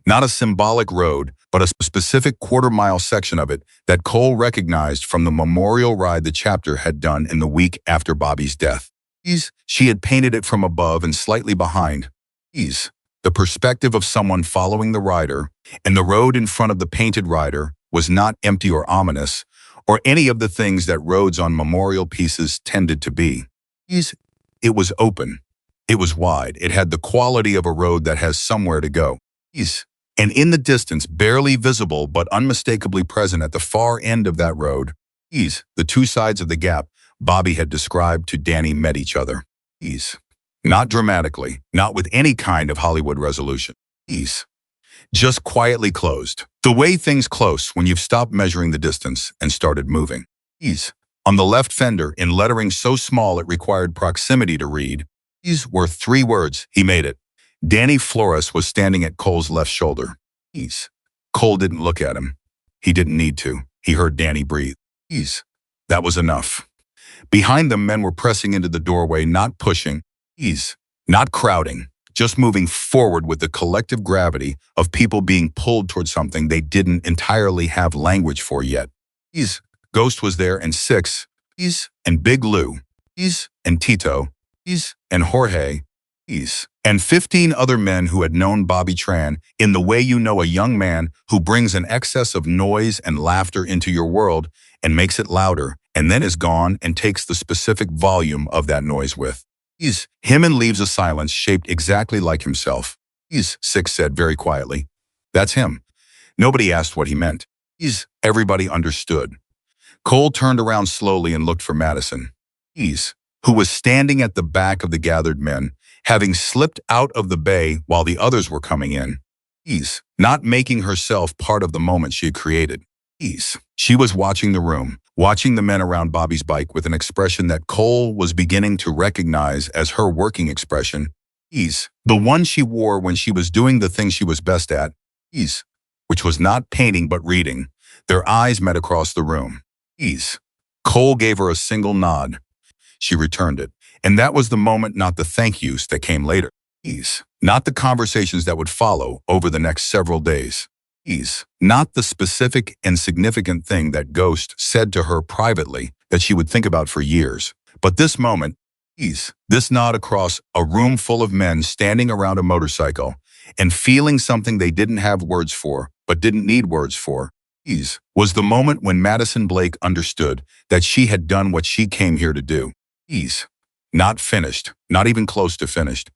Not a symbolic road, but a specific quarter-mile section of it that Cole recognized from the memorial ride the chapter had done in the week after Bobby's death. Ease. She had painted it from above and slightly behind. Ease. The perspective of someone following the rider, and the road in front of the painted rider was not empty or ominous, or any of the things that roads on memorial pieces tended to be. Ease. It was open. It was wide. It had the quality of a road that has somewhere to go. Ease. And in the distance, barely visible but unmistakably present at the far end of that road, Ease, the two sides of the gap Bobby had described to Danny met each other. Ease. Not dramatically, not with any kind of Hollywood resolution. Ease. Just quietly closed. The way things close when you've stopped measuring the distance and started moving. Ease. On the left fender, in lettering so small it required proximity to read, Ease were 3 words. He made it. Danny Flores was standing at Cole's left shoulder. Ease. Cole didn't look at him. He didn't need to. He heard Danny breathe. Ease. That was enough. Behind them, men were pressing into the doorway, not pushing. Ease. Not crowding. Just moving forward with the collective gravity of people being pulled towards something they didn't entirely have language for yet. Ease. Ghost was there, and 6. Ease. And Big Lou. Ease. And Tito. Ease. And Jorge. Ease. And 15 other men who had known Bobby Tran in the way you know a young man who brings an excess of noise and laughter into your world and makes it louder, and then is gone and takes the specific volume of that noise with. Ease. Him and leaves a silence shaped exactly like himself. Ease, 6 said very quietly. That's him. Nobody asked what he meant. Ease. Everybody understood. Cole turned around slowly and looked for Madison. Ease, who was standing at the back of the gathered men, having slipped out of the bay while the others were coming in. Ease, not making herself part of the moment she had created. Ease. She was watching the room, watching the men around Bobby's bike with an expression that Cole was beginning to recognize as her working expression. Ease. The one she wore when she was doing the thing she was best at. Ease. Which was not painting but reading. Their eyes met across the room. Ease. Cole gave her a single nod. She returned it. And that was the moment, not the thank yous that came later. Ease. Not the conversations that would follow over the next several days. Ease. Not the specific and significant thing that Ghost said to her privately that she would think about for years. But this moment, Ease. This nod across a room full of men standing around a motorcycle and feeling something they didn't have words for, but didn't need words for. Ease. Was the moment when Madison Blake understood that she had done what she came here to do. Ease. Not finished, not even close to finished,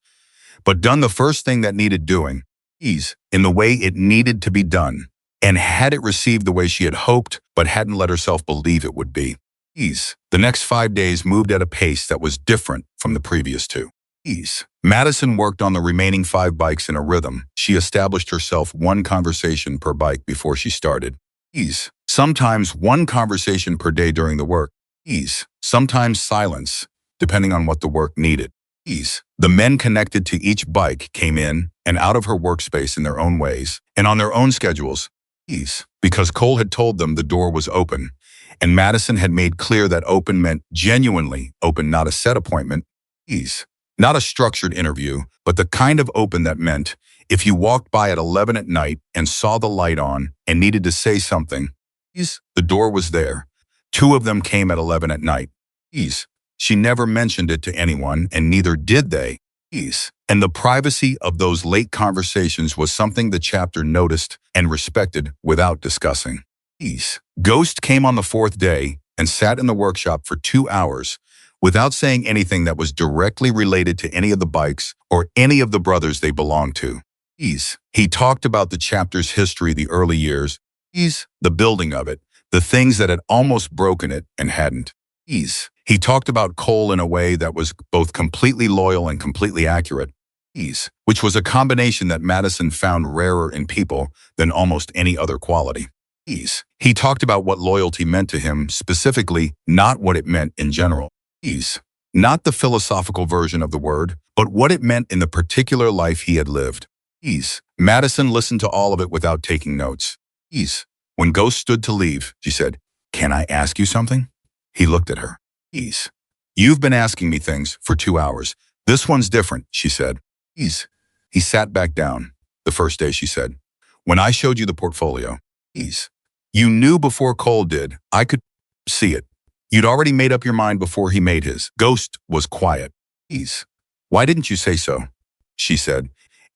but done the first thing that needed doing. Ease. In the way it needed to be done, and had it received the way she had hoped, but hadn't let herself believe it would be. Ease. The next 5 days moved at a pace that was different from the previous 2. Ease. Madison worked on the remaining 5 bikes in a rhythm. She established herself 1 conversation per bike before she started. Ease. Sometimes 1 conversation per day during the work. Ease. Sometimes silence, depending on what the work needed. Ease. The men connected to each bike came in and out of her workspace in their own ways and on their own schedules. Ease. Because Cole had told them the door was open, and Madison had made clear that open meant genuinely open, not a set appointment. Ease. Not a structured interview, but the kind of open that meant if you walked by at 11 at night and saw the light on and needed to say something, Ease. The door was there. 2 of them came at 11 at night. Ease. She never mentioned it to anyone, and neither did they. Ease. And the privacy of those late conversations was something the chapter noticed and respected without discussing. Ease. Ghost came on the fourth day and sat in the workshop for 2 hours without saying anything that was directly related to any of the bikes or any of the brothers they belonged to. Ease. He talked about the chapter's history, the early years, ease, the building of it, the things that had almost broken it and hadn't. Ease. He talked about Cole in a way that was both completely loyal and completely accurate. Ease, which was a combination that Madison found rarer in people than almost any other quality. Ease. He talked about what loyalty meant to him specifically, not what it meant in general. Ease. Not the philosophical version of the word, but what it meant in the particular life he had lived. Ease. Madison listened to all of it without taking notes. Ease. When Ghost stood to leave, she said, "Can I ask you something?" He looked at her. Ease. "You've been asking me things for 2 hours. This one's different," she said. Ease. He sat back down. "The first day," she said, "when I showed you the portfolio." Ease. "You knew before Cole did. I could see it. You'd already made up your mind before he made his." Ghost was quiet. Ease. "Why didn't you say so?" she said.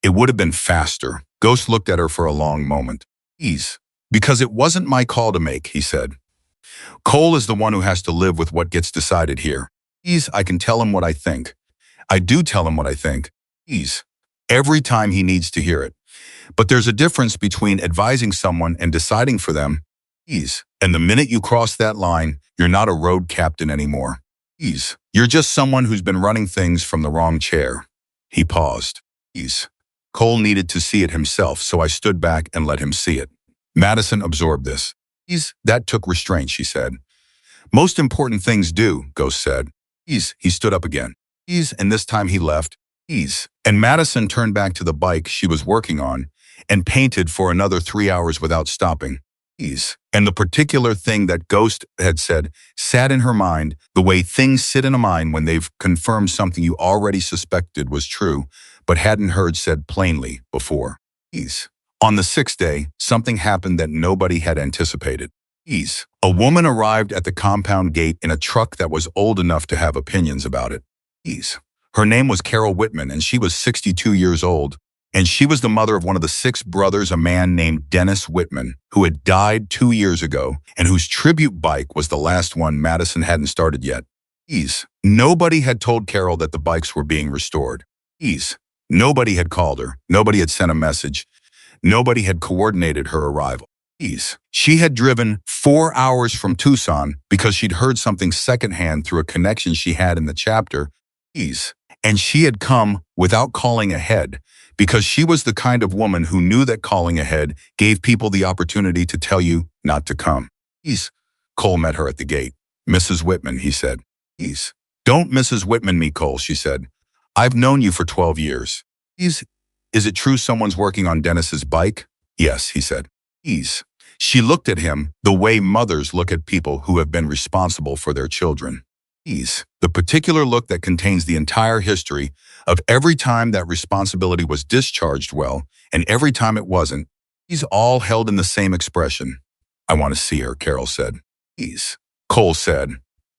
"It would have been faster." Ghost looked at her for a long moment. Ease. "Because it wasn't my call to make," he said. "Cole is the one who has to live with what gets decided here. Ease, I can tell him what I think. I do tell him what I think. Ease. Every time he needs to hear it. But there's a difference between advising someone and deciding for them. Ease. And the minute you cross that line, you're not a road captain anymore. Ease. You're just someone who's been running things from the wrong chair." He paused. Ease. "Cole needed to see it himself, so I stood back and let him see it." Madison absorbed this. Ease. "That took restraint," she said. "Most important things do," Ghost said. Ease. He stood up again. Ease. And this time he left. Ease. And Madison turned back to the bike she was working on and painted for another 3 hours without stopping. Ease. And the particular thing that Ghost had said sat in her mind the way things sit in a mind when they've confirmed something you already suspected was true, but hadn't heard said plainly before. Ease. On the 6th day, something happened that nobody had anticipated. Ease. A woman arrived at the compound gate in a truck that was old enough to have opinions about it. Ease. Her name was Carol Whitman, and she was 62 years old, and she was the mother of one of the 6 brothers, a man named Dennis Whitman, who had died 2 years ago, and whose tribute bike was the last one Madison hadn't started yet. Ease. Nobody had told Carol that the bikes were being restored. Ease. Nobody had called her. Nobody had sent a message. Nobody had coordinated her arrival. Ease. She had driven 4 hours from Tucson because she'd heard something secondhand through a connection she had in the chapter. Ease. And she had come without calling ahead because she was the kind of woman who knew that calling ahead gave people the opportunity to tell you not to come. Ease. Cole met her at the gate. "Mrs. Whitman," he said. Ease. "Don't Mrs. Whitman me, Cole," she said. "I've known you for 12 years. Ease. Is it true someone's working on Dennis's bike?" "Yes," he said. Ease. She looked at him the way mothers look at people who have been responsible for their children. Ease. The particular look that contains the entire history of every time that responsibility was discharged well and every time it wasn't. Ease all held in the same expression. "I want to see her," Carol said. Ease. Cole said,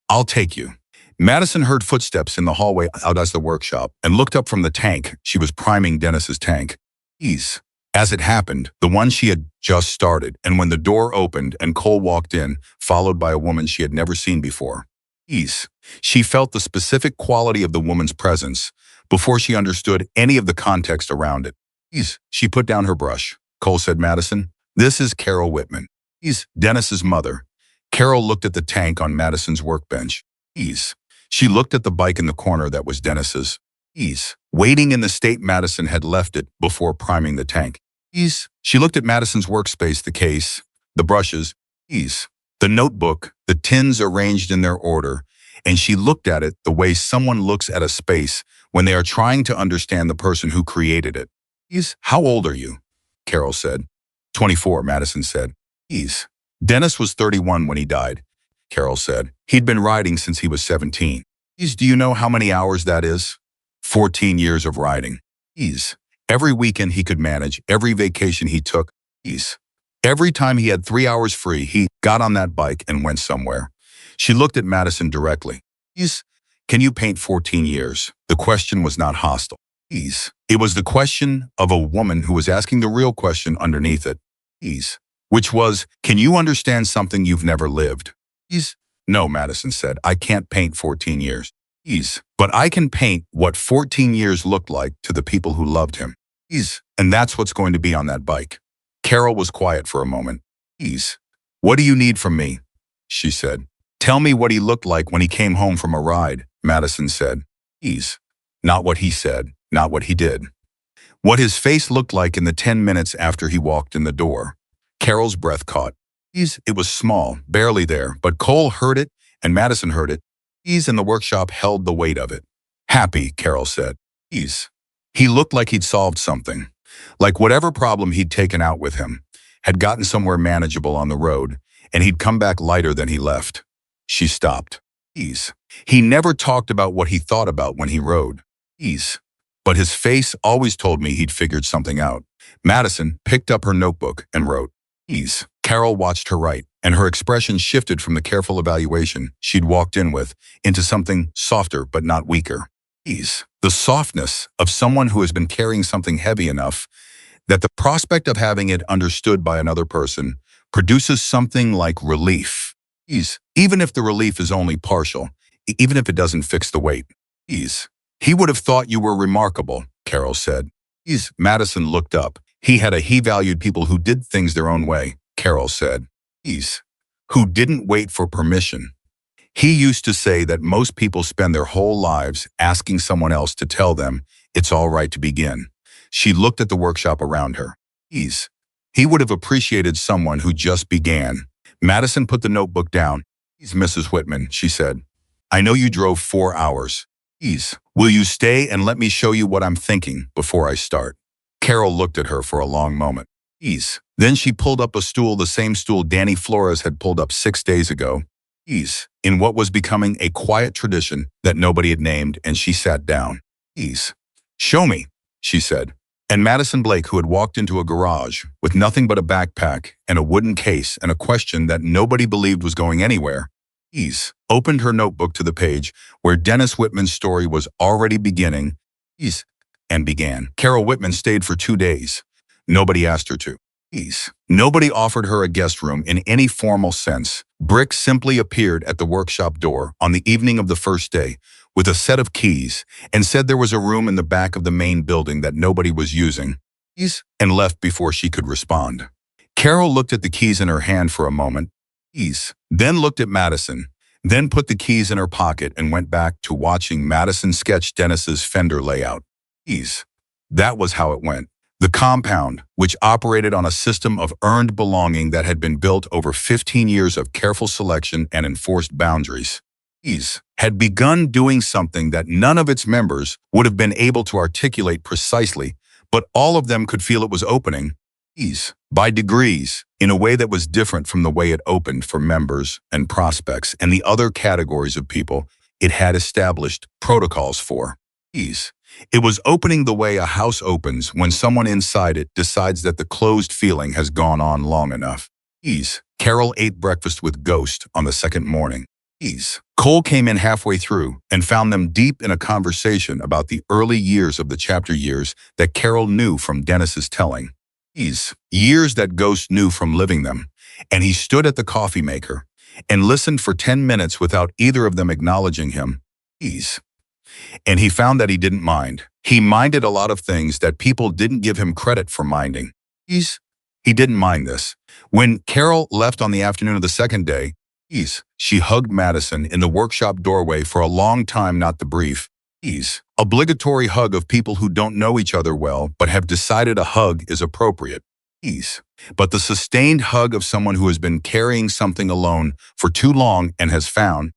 "I'll take you." Madison heard footsteps in the hallway out as the workshop and looked up from the tank. She was priming Dennis's tank. Ease. As it happened, the one she had just started, and when the door opened and Cole walked in, followed by a woman she had never seen before. Ease. She felt the specific quality of the woman's presence before she understood any of the context around it. Ease. She put down her brush. Cole said, "Madison, this is Carol Whitman. Ease. Dennis's mother." Carol looked at the tank on Madison's workbench. Ease. She looked at the bike in the corner that was Dennis's. Ease. Waiting in the state Madison had left it before priming the tank. Ease. She looked at Madison's workspace, the case, the brushes. Ease. The notebook, the tins arranged in their order, and she looked at it the way someone looks at a space when they are trying to understand the person who created it. Ease. "How old are you?" Carol said. 24, Madison said. Ease. "Dennis was 31 when he died," Carol said. "He'd been riding since he was 17. Ease. Do you know how many hours that is? 14 years of riding. Ease. Every weekend he could manage, every vacation he took. Ease. Every time he had 3 hours free, he got on that bike and went somewhere." She looked at Madison directly. Ease. "Can you paint 14 years?" The question was not hostile. Ease. It was the question of a woman who was asking the real question underneath it. Ease. Which was, can you understand something you've never lived? Ease. No, Madison said, I can't paint 14 years. Ease. But I can paint what 14 years looked like to the people who loved him. Ease. And that's what's going to be on that bike. Carol was quiet for a moment. Ease. What do you need from me? She said. Tell me what he looked like when he came home from a ride, Madison said. Ease. Not what he said, not what he did. What his face looked like in the 10 minutes after he walked in the door. Carol's breath caught. Ease. It was small, barely there, but Cole heard it and Madison heard it. Ease in the workshop held the weight of it. Happy, Carol said. Ease. He looked like he'd solved something. Like whatever problem he'd taken out with him had gotten somewhere manageable on the road, and he'd come back lighter than he left. She stopped. Ease. He never talked about what he thought about when he rode. Ease. But his face always told me he'd figured something out. Madison picked up her notebook and wrote. Ease. Carol watched her write, and her expression shifted from the careful evaluation she'd walked in with into something softer but not weaker. Ease. The softness of someone who has been carrying something heavy enough that the prospect of having it understood by another person produces something like relief. Ease. Even if the relief is only partial, even if it doesn't fix the weight. Ease. He would have thought you were remarkable, Carol said. Ease. Madison looked up. He valued people who did things their own way, Carol said. Ease. Who didn't wait for permission. He used to say that most people spend their whole lives asking someone else to tell them it's all right to begin. She looked at the workshop around her. Ease. He would have appreciated someone who just began. Madison put the notebook down. Ease, Mrs. Whitman, she said. I know you drove 4 hours. Ease. Will you stay and let me show you what I'm thinking before I start? Carol looked at her for a long moment. Ease. Then she pulled up a stool, the same stool Danny Flores had pulled up 6 days ago. Ease. In what was becoming a quiet tradition that nobody had named, and she sat down. Ease. Show me, she said. And Madison Blake, who had walked into a garage with nothing but a backpack and a wooden case and a question that nobody believed was going anywhere, Ease opened her notebook to the page where Dennis Whitman's story was already beginning. Ease. And began. Carol Whitman stayed for 2 days. Nobody asked her to. Ease. Nobody offered her a guest room in any formal sense. Brick simply appeared at the workshop door on the evening of the first day with a set of keys and said there was a room in the back of the main building that nobody was using. Ease. And left before she could respond. Carol looked at the keys in her hand for a moment. Ease. Then looked at Madison. Then put the keys in her pocket and went back to watching Madison sketch Dennis's fender layout. Ease. That was how it went. The compound, which operated on a system of earned belonging that had been built over 15 years of careful selection and enforced boundaries, Ease had begun doing something that none of its members would have been able to articulate precisely, but all of them could feel it was opening. Ease, by degrees, in a way that was different from the way it opened for members and prospects and the other categories of people it had established protocols for. Ease. It was opening the way a house opens when someone inside it decides that the closed feeling has gone on long enough. Ease. Carol ate breakfast with Ghost on the second morning. Ease. Cole came in halfway through and found them deep in a conversation about the early years of the chapter years that Carol knew from Dennis's telling. Ease. Years that Ghost knew from living them. And he stood at the coffee maker and listened for 10 minutes without either of them acknowledging him. Ease. And he found that he didn't mind. He minded a lot of things that people didn't give him credit for minding. He didn't mind this. When Carol left on the afternoon of the second day, she hugged Madison in the workshop doorway for a long time, not the brief. Obligatory hug of people who don't know each other well but have decided a hug is appropriate. But the sustained hug of someone who has been carrying something alone for too long and has found,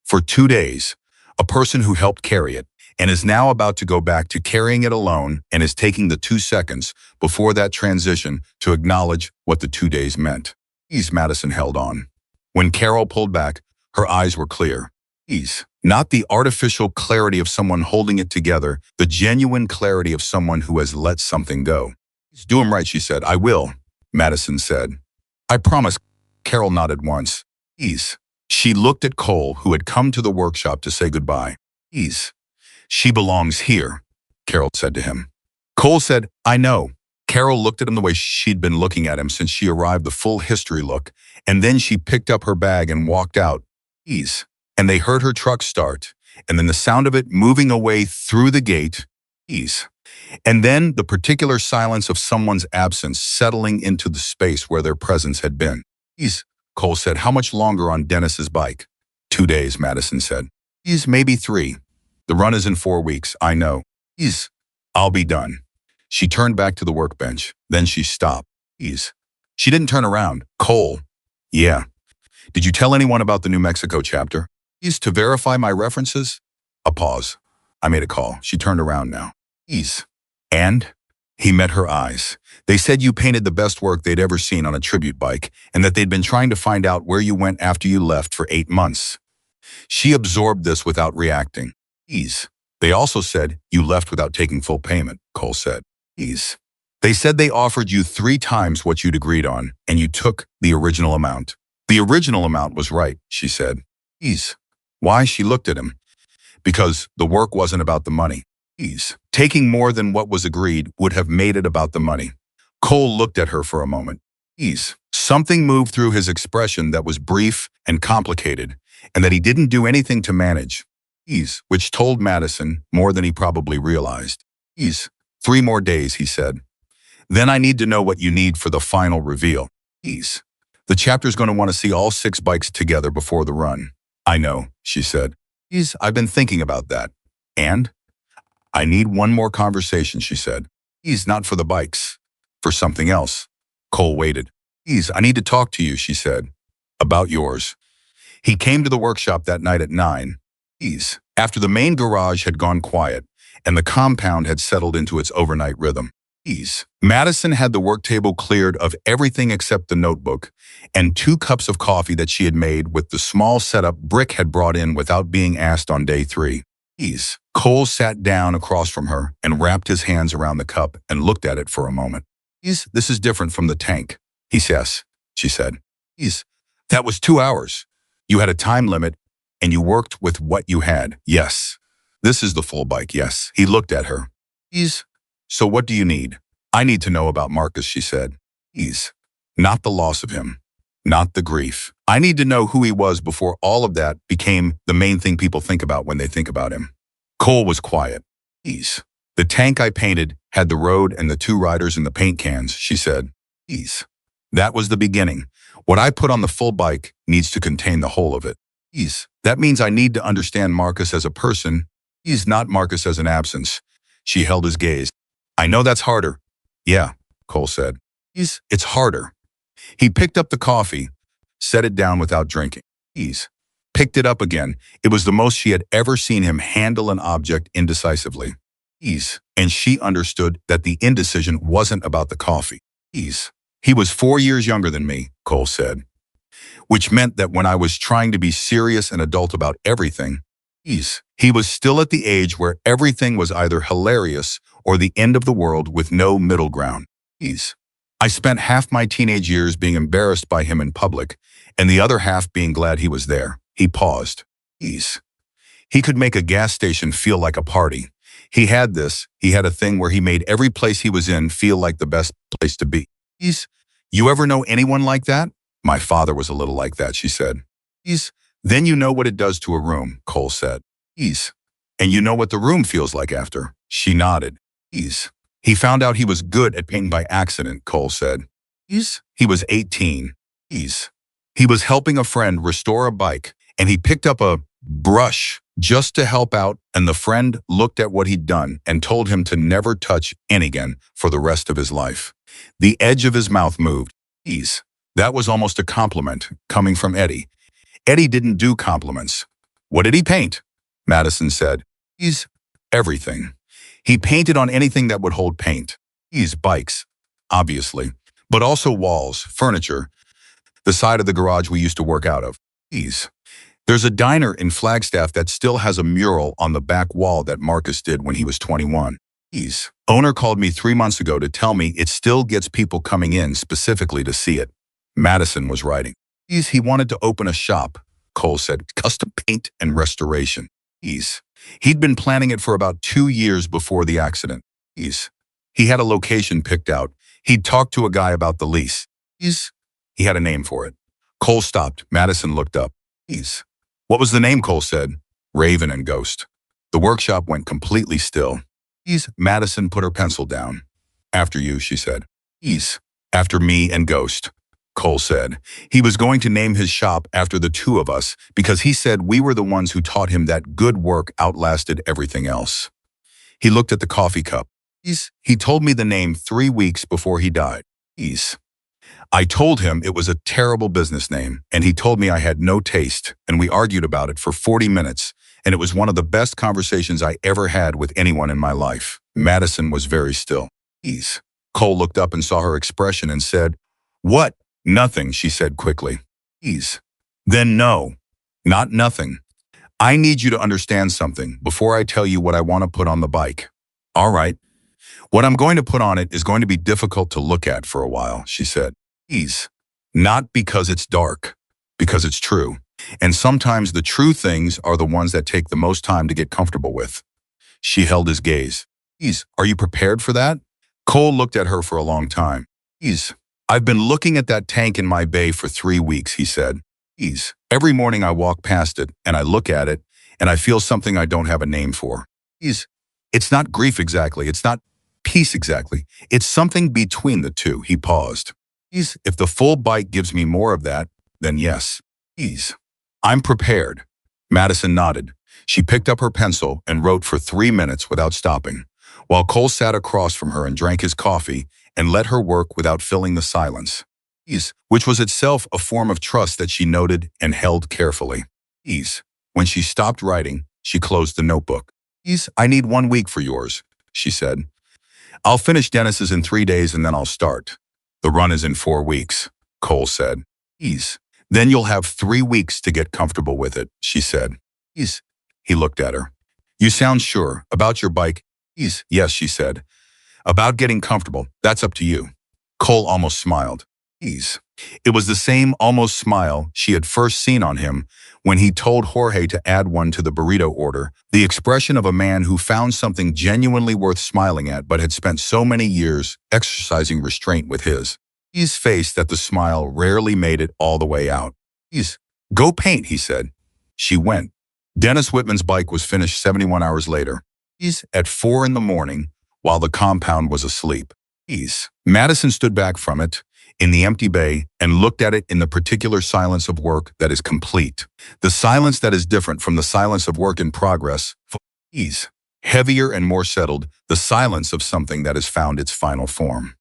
for 2 days, a person who helped carry it, and is now about to go back to carrying it alone and is taking the 2 seconds before that transition to acknowledge what the 2 days meant. Madison held on. When Carol pulled back, her eyes were clear. Not the artificial clarity of someone holding it together, the genuine clarity of someone who has let something go. Do him right, she said. I will, Madison said. I promise. Carol nodded once. She looked at Cole, who had come to the workshop to say goodbye. She belongs here. Carol said to him. Cole said, I know. Carol looked at him the way she'd been looking at him since she arrived, the full history look, and then she picked up her bag and walked out. Ease. And they heard her truck start, and then the sound of it moving away through the gate. Ease. And then the particular silence of someone's absence settling into the space where their presence had been. Ease. Cole said, how much longer on Dennis's bike? 2 days, Madison said. Ease, maybe 3. The run is in 4 weeks, I know. Ease. I'll be done. She turned back to the workbench. Then she stopped. Ease. She didn't turn around. Cole. Yeah. Did you tell anyone about the New Mexico chapter? Ease, to verify my references? A pause. I made a call. She turned around now. Ease. And? He met her eyes. They said you painted the best work they'd ever seen on a tribute bike, and that they'd been trying to find out where you went after you left for 8 months. She absorbed this without reacting. Ease. They also said you left without taking full payment, Cole said. Ease. They said they offered you 3 times what you'd agreed on, and you took the original amount. The original amount was right, she said. Ease. Why? She looked at him. Because the work wasn't about the money. Ease. Taking more than what was agreed would have made it about the money. Cole looked at her for a moment. Ease. Something moved through his expression that was brief and complicated, and that he didn't do anything to manage. Ease, which told Madison more than he probably realized. Ease. 3 more days, he said. Then I need to know what you need for the final reveal. Ease. The chapter's going to want to see all 6 bikes together before the run. I know, she said. Ease, I've been thinking about that. And? I need one more conversation, she said. Ease, not for the bikes. For something else. Cole waited. Ease, I need to talk to you, she said. About yours. He came to the workshop that night at 9. Ease. After the main garage had gone quiet, and the compound had settled into its overnight rhythm. Ease. Madison had the work table cleared of everything except the notebook and 2 cups of coffee that she had made with the small setup Brick had brought in without being asked on day 3. Ease. Cole sat down across from her and wrapped his hands around the cup and looked at it for a moment. Ease, this is different from the tank. Yes, she said. Ease. That was 2 hours. You had a time limit and you worked with what you had. Yes. This is the full bike, yes. He looked at her. Ease. So what do you need? I need to know about Marcus, she said. Ease. Not the loss of him. Not the grief. I need to know who he was before all of that became the main thing people think about when they think about him. Cole was quiet. Ease. The tank I painted had the road and the 2 riders in the paint cans, she said. Ease. That was the beginning. What I put on the full bike needs to contain the whole of it. Ease. That means I need to understand Marcus as a person. He's not Marcus as an absence. She held his gaze. I know that's harder. Yeah, Cole said. It's harder. He picked up the coffee, set it down without drinking. Ease. Picked it up again. It was the most she had ever seen him handle an object indecisively. Ease. And she understood that the indecision wasn't about the coffee. Ease. He was 4 years younger than me, Cole said. Which meant that when I was trying to be serious and adult about everything, he was still at the age where everything was either hilarious or the end of the world with no middle ground. I spent half my teenage years being embarrassed by him in public, and the other half being glad he was there. He paused. He could make a gas station feel like a party. He had a thing where he made every place he was in feel like the best place to be. You ever know anyone like that? My father was a little like that, she said. Then you know what it does to a room, Cole said. And you know what the room feels like after. She nodded. He found out he was good at painting by accident, Cole said. He was 18. He was helping a friend restore a bike, and he picked up a brush just to help out, and the friend looked at what he'd done and told him to never touch any again for the rest of his life. The edge of his mouth moved. That was almost a compliment coming from Eddie. Eddie didn't do compliments. What did he paint? Madison said. Everything. He painted on anything that would hold paint. Bikes, obviously, but also walls, furniture, the side of the garage we used to work out of. There's a diner in Flagstaff that still has a mural on the back wall that Marcus did when he was 21. Owner called me 3 months ago to tell me it still gets people coming in specifically to see it. Madison was writing. He wanted to open a shop, Cole said, custom paint and restoration. Ease. He'd been planning it for about 2 years before the accident. Ease. He had a location picked out. He'd talked to a guy about the lease. Ease. He had a name for it. Cole stopped. Madison looked up. Ease. What was the name? Cole said. Raven and Ghost. The workshop went completely still. Ease. Madison put her pencil down. After you, she said. Ease. After me and Ghost. Cole said. He was going to name his shop after the two of us because he said we were the ones who taught him that good work outlasted everything else. He looked at the coffee cup. He told me the name 3 weeks before he died. I told him it was a terrible business name, and he told me I had no taste, and we argued about it for 40 minutes, and it was one of the best conversations I ever had with anyone in my life. Madison was very still. Cole looked up and saw her expression and said, What? Nothing, she said quickly. Then no, not nothing. I need you to understand something before I tell you what I want to put on the bike. All right. What I'm going to put on it is going to be difficult to look at for a while, she said. Not because it's dark, because it's true. And sometimes the true things are the ones that take the most time to get comfortable with. She held his gaze. Are you prepared for that? Cole looked at her for a long time. I've been looking at that tank in my bay for 3 weeks, he said. Every morning I walk past it and I look at it and I feel something I don't have a name for. It's not grief exactly. It's not peace exactly. It's something between the two. He paused. If the full bike gives me more of that, then yes. I'm prepared. Madison nodded. She picked up her pencil and wrote for 3 minutes without stopping, while Cole sat across from her and drank his coffee and let her work without filling the silence. Which was itself a form of trust that she noted and held carefully. When she stopped writing, she closed the notebook. I need 1 week for yours, she said. I'll finish Dennis's in 3 days and then I'll start. The run is in 4 weeks, Cole said. Then you'll have 3 weeks to get comfortable with it, she said. He looked at her. You sound sure. About your bike? Yes, she said. About getting comfortable, that's up to you. Cole almost smiled. It was the same almost smile she had first seen on him when he told Jorge to add one to the burrito order, the expression of a man who found something genuinely worth smiling at but had spent so many years exercising restraint with his. Face that the smile rarely made it all the way out. Go paint, he said. She went. Dennis Whitman's bike was finished 71 hours later. At 4 in the morning, while the compound was asleep. Madison stood back from it, in the empty bay, and looked at it in the particular silence of work that is complete. The silence that is different from the silence of work in progress. Heavier and more settled, the silence of something that has found its final form.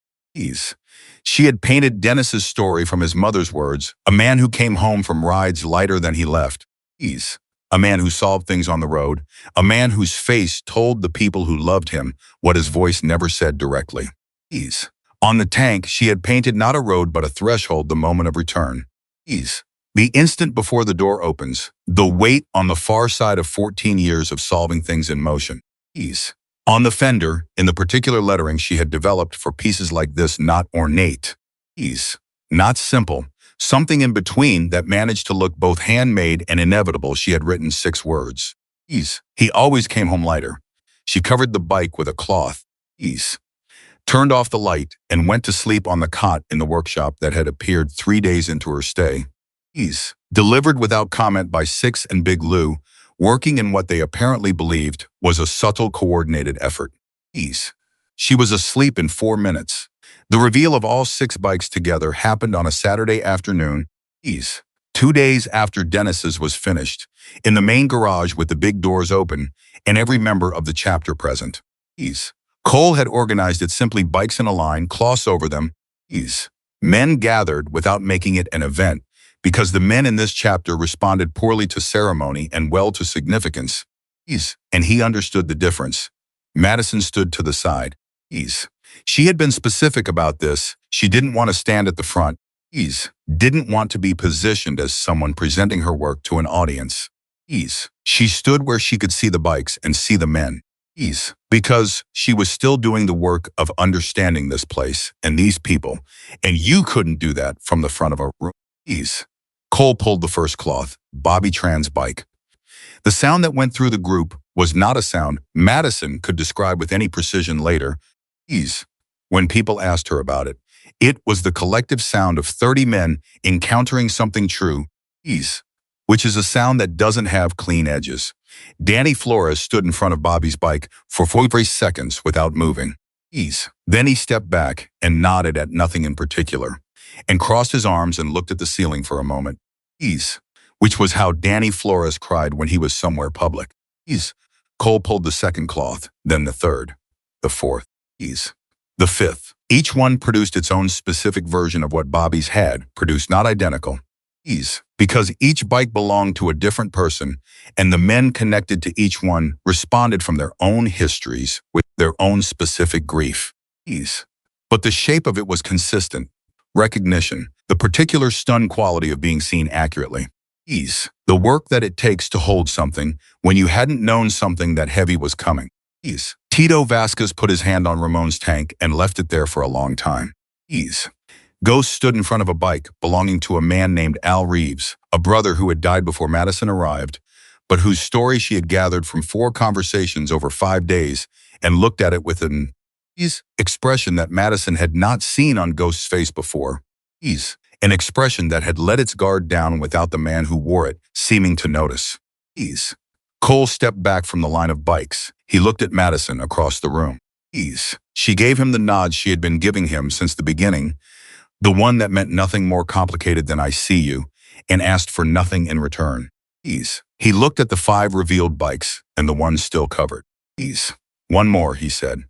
She had painted Dennis's story from his mother's words, a man who came home from rides lighter than he left. A man who solved things on the road, a man whose face told the people who loved him what his voice never said directly. On the tank, she had painted not a road but a threshold, the moment of return. The instant before the door opens, the weight on the far side of 14 years of solving things in motion. On the fender, in the particular lettering she had developed for pieces like this, not ornate. Not simple. Something in between that managed to look both handmade and inevitable. She had written 6 words. He always came home lighter. She covered the bike with a cloth. Turned off the light and went to sleep on the cot in the workshop that had appeared 3 days into her stay. Delivered without comment by Six and Big Lou, working in what they apparently believed was a subtle, coordinated effort. She was asleep in 4 minutes. The reveal of all 6 bikes together happened on a Saturday afternoon, 2 days after Dennis's was finished, in the main garage with the big doors open and every member of the chapter present. Cole had organized it simply: bikes in a line, cloths over them. Men gathered without making it an event, because the men in this chapter responded poorly to ceremony and well to significance. And he understood the difference. Madison stood to the side. She had been specific about this. She didn't want to stand at the front. Didn't want to be positioned as someone presenting her work to an audience. She stood where she could see the bikes and see the men. Because she was still doing the work of understanding this place and these people, and you couldn't do that from the front of a room. Cole pulled the first cloth, Bobby Tran's bike. The sound that went through the group was not a sound Madison could describe with any precision later. Ease. When people asked her about it, it was the collective sound of 30 men encountering something true. Ease. Which is a sound that doesn't have clean edges. Danny Flores stood in front of Bobby's bike for 43 seconds without moving. Ease. Then he stepped back and nodded at nothing in particular, and crossed his arms and looked at the ceiling for a moment. Ease. Which was how Danny Flores cried when he was somewhere public. Ease. Cole pulled the second cloth, then the third, the fourth, ease, the fifth. Each one produced its own specific version of what Bobby's had produced, not identical. Ease. Because each bike belonged to a different person, and the men connected to each one responded from their own histories with their own specific grief. Ease. But the shape of it was consistent. Recognition, the particular stun quality of being seen accurately. Ease. The work that it takes to hold something when you hadn't known something that heavy was coming. Ease. Tito Vasquez put his hand on Ramon's tank and left it there for a long time. Ease. Ghost stood in front of a bike belonging to a man named Al Reeves, a brother who had died before Madison arrived, but whose story she had gathered from 4 conversations over 5 days and looked at it with an ease expression that Madison had not seen on Ghost's face before. Ease. An expression that had let its guard down without the man who wore it seeming to notice. Ease. Cole stepped back from the line of bikes. He looked at Madison across the room. Ease. She gave him the nod she had been giving him since the beginning, the one that meant nothing more complicated than "I see you," and asked for nothing in return. Ease. He looked at the 5 revealed bikes and the one still covered. Ease. One more, he said.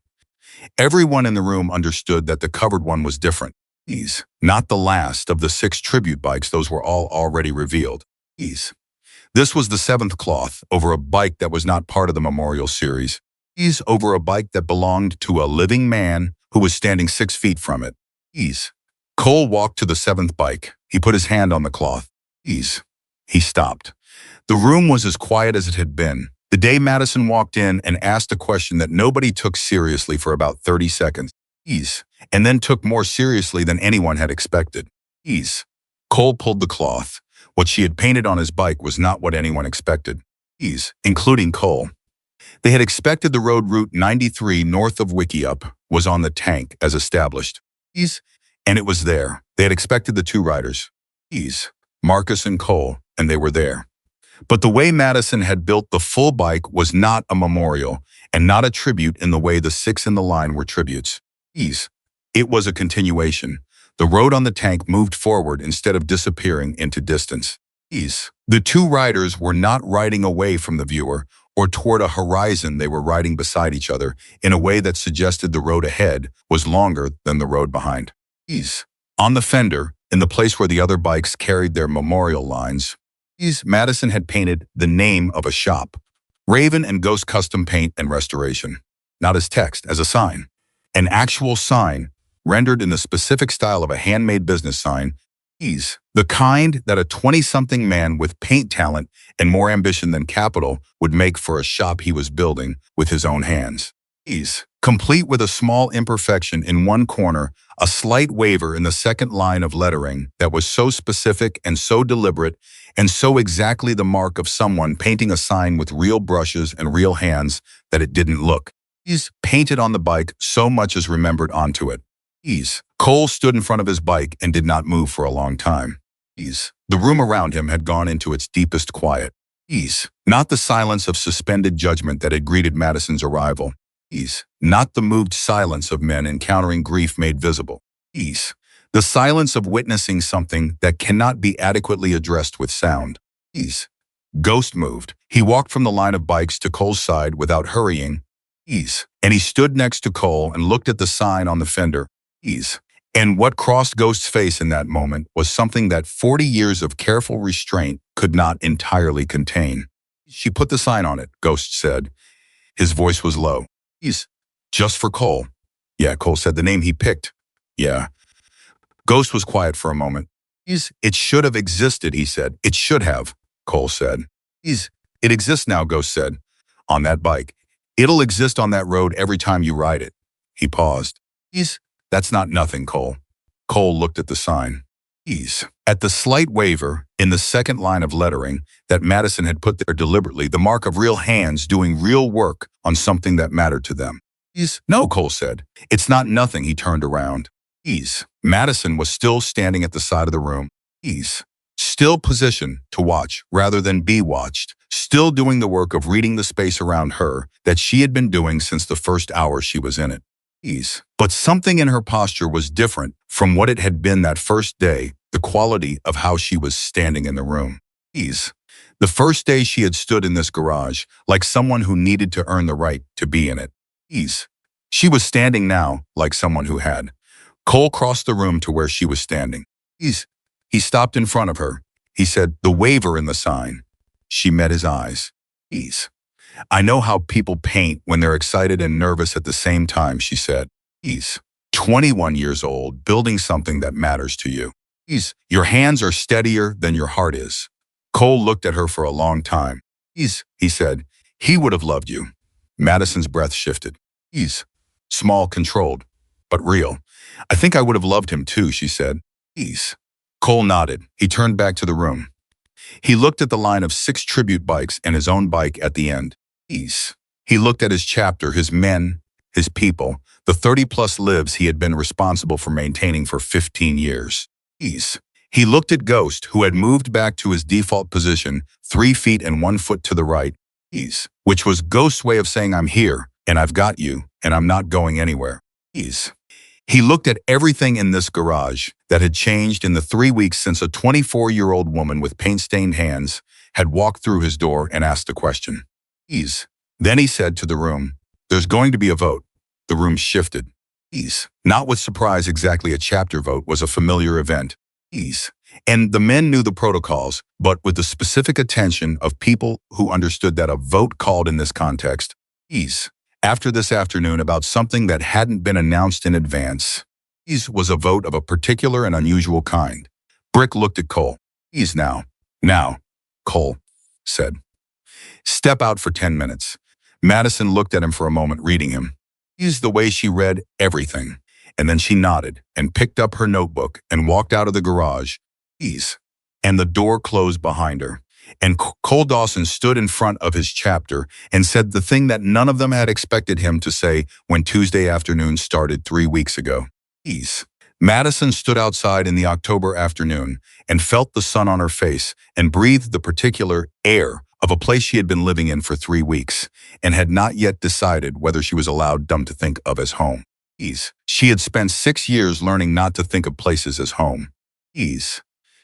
Everyone in the room understood that the covered one was different. Ease. Not the last of the 6 tribute bikes, those were all already revealed. Ease. This was the 7th cloth over a bike that was not part of the memorial series. Ease. Over a bike that belonged to a living man who was standing 6 feet from it. Ease. Cole walked to the 7th bike. He put his hand on the cloth. Ease. He stopped. The room was as quiet as it had been. The day Madison walked in and asked a question that nobody took seriously for about 30 seconds. Ease. And then took more seriously than anyone had expected. Ease. Cole pulled the cloth. What she had painted on his bike was not what anyone expected. Ease. Including Cole. They had expected the road route 93 north of Wickiup was on the tank as established. Ease. And it was there. They had expected the 2 riders. Ease. Marcus and Cole, and they were there. But the way Madison had built the full bike was not a memorial and not a tribute in the way the 6 in the line were tributes. Ease. It was a continuation. The road on the tank moved forward instead of disappearing into distance. Ease. The 2 riders were not riding away from the viewer or toward a horizon. They were riding beside each other in a way that suggested the road ahead was longer than the road behind. Ease. On the fender, in the place where the other bikes carried their memorial lines, Madison had painted the name of a shop, Raven and Ghost Custom Paint and Restoration, not as text, as a sign. An actual sign, rendered in the specific style of a handmade business sign. Ease. The kind that a 20-something man with paint talent and more ambition than capital would make for a shop he was building with his own hands. Ease. Complete with a small imperfection in one corner, a slight waver in the second line of lettering that was so specific and so deliberate and so exactly the mark of someone painting a sign with real brushes and real hands that it didn't look. Ease. Painted on the bike so much as remembered onto it. Ease. Cole stood in front of his bike and did not move for a long time. Ease. The room around him had gone into its deepest quiet. Ease. Not the silence of suspended judgment that had greeted Madison's arrival. Ease. Not the moved silence of men encountering grief made visible. Ease. The silence of witnessing something that cannot be adequately addressed with sound. Ease. Ghost moved. He walked from the line of bikes to Cole's side without hurrying. Ease. And he stood next to Cole and looked at the sign on the fender. Ease. And what crossed Ghost's face in that moment was something that 40 years of careful restraint could not entirely contain. She put the sign on it, Ghost said. His voice was low. Ease. Just for Cole. Yeah, Cole said. The name he picked. Yeah. Ghost was quiet for a moment. Ease. It should have existed, he said. It should have, Cole said. Ease. It exists now, Ghost said. On that bike. It'll exist on that road every time you ride it. He paused. Ease. That's not nothing, Cole. Cole looked at the sign. Ease. At the slight waver, in the second line of lettering that Madison had put there deliberately, the mark of real hands doing real work on something that mattered to them. No, Cole said. It's not nothing. He turned around. Madison was still standing at the side of the room. Still positioned to watch rather than be watched. Still doing the work of reading the space around her that she had been doing since the first hour she was in it. But something in her posture was different from what it had been that first day, the quality of how she was standing in the room. The first day she had stood in this garage, like someone who needed to earn the right to be in it. She was standing now like someone who had. Cole crossed the room to where she was standing. He stopped in front of her. He said, "The waiver in the sign." She met his eyes. "I know how people paint when they're excited and nervous at the same time," she said. 21 years old, building something that matters to you. Your hands are steadier than your heart is." Cole looked at her for a long time. He said, "He would have loved you." Madison's breath shifted. Small, controlled, but real. "I think I would have loved him too," she said. Cole nodded. He turned back to the room. He looked at the line of 6 tribute bikes and his own bike at the end. He looked at his chapter, his men, his people, the 30-plus lives he had been responsible for maintaining for 15 years. He looked at Ghost, who had moved back to his default position, 3 feet and 1 foot to the right, which was Ghost's way of saying, "I'm here, and I've got you, and I'm not going anywhere." He looked at everything in this garage that had changed in the 3 weeks since a 24-year-old woman with paint-stained hands had walked through his door and asked a question. Then he said to the room, "There's going to be a vote." The room shifted. Not with surprise, exactly a chapter vote was a familiar event. And the men knew the protocols, but with the specific attention of people who understood that a vote called in this context. After this afternoon about something that hadn't been announced in advance. Was a vote of a particular and unusual kind. Brick looked at Cole. Now, Cole said. "Step out for 10 minutes. Madison looked at him for a moment, reading him. The way she read everything. And then she nodded and picked up her notebook and walked out of the garage. And the door closed behind her. And Cole Dawson stood in front of his chapter and said the thing that none of them had expected him to say when Tuesday afternoon started 3 weeks ago. Madison stood outside in the October afternoon and felt the sun on her face and breathed the particular air of a place she had been living in for 3 weeks and had not yet decided whether she was allowed to think of as home. She had spent 6 years learning not to think of places as home.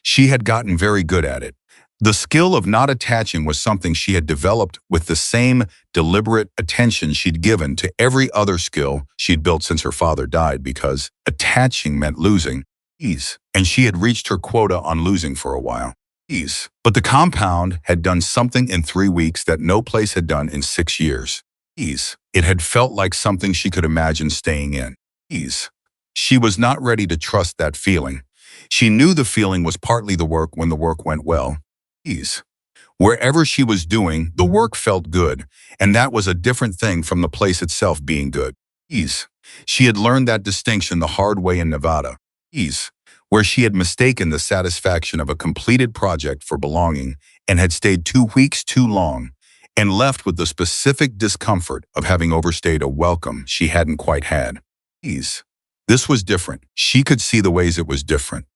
She had gotten very good at it. The skill of not attaching was something she had developed with the same deliberate attention she'd given to every other skill she'd built since her father died, because attaching meant losing. And she had reached her quota on losing for a while. But the compound had done something in 3 weeks that no place had done in 6 years. It had felt like something she could imagine staying in. She was not ready to trust that feeling. She knew the feeling was partly the work when the work went well. Wherever she was doing, the work felt good, and that was a different thing from the place itself being good. She had learned that distinction the hard way in Nevada, where she had mistaken the satisfaction of a completed project for belonging and had stayed 2 weeks too long and left with the specific discomfort of having overstayed a welcome she hadn't quite had. This was different. She could see the ways it was different.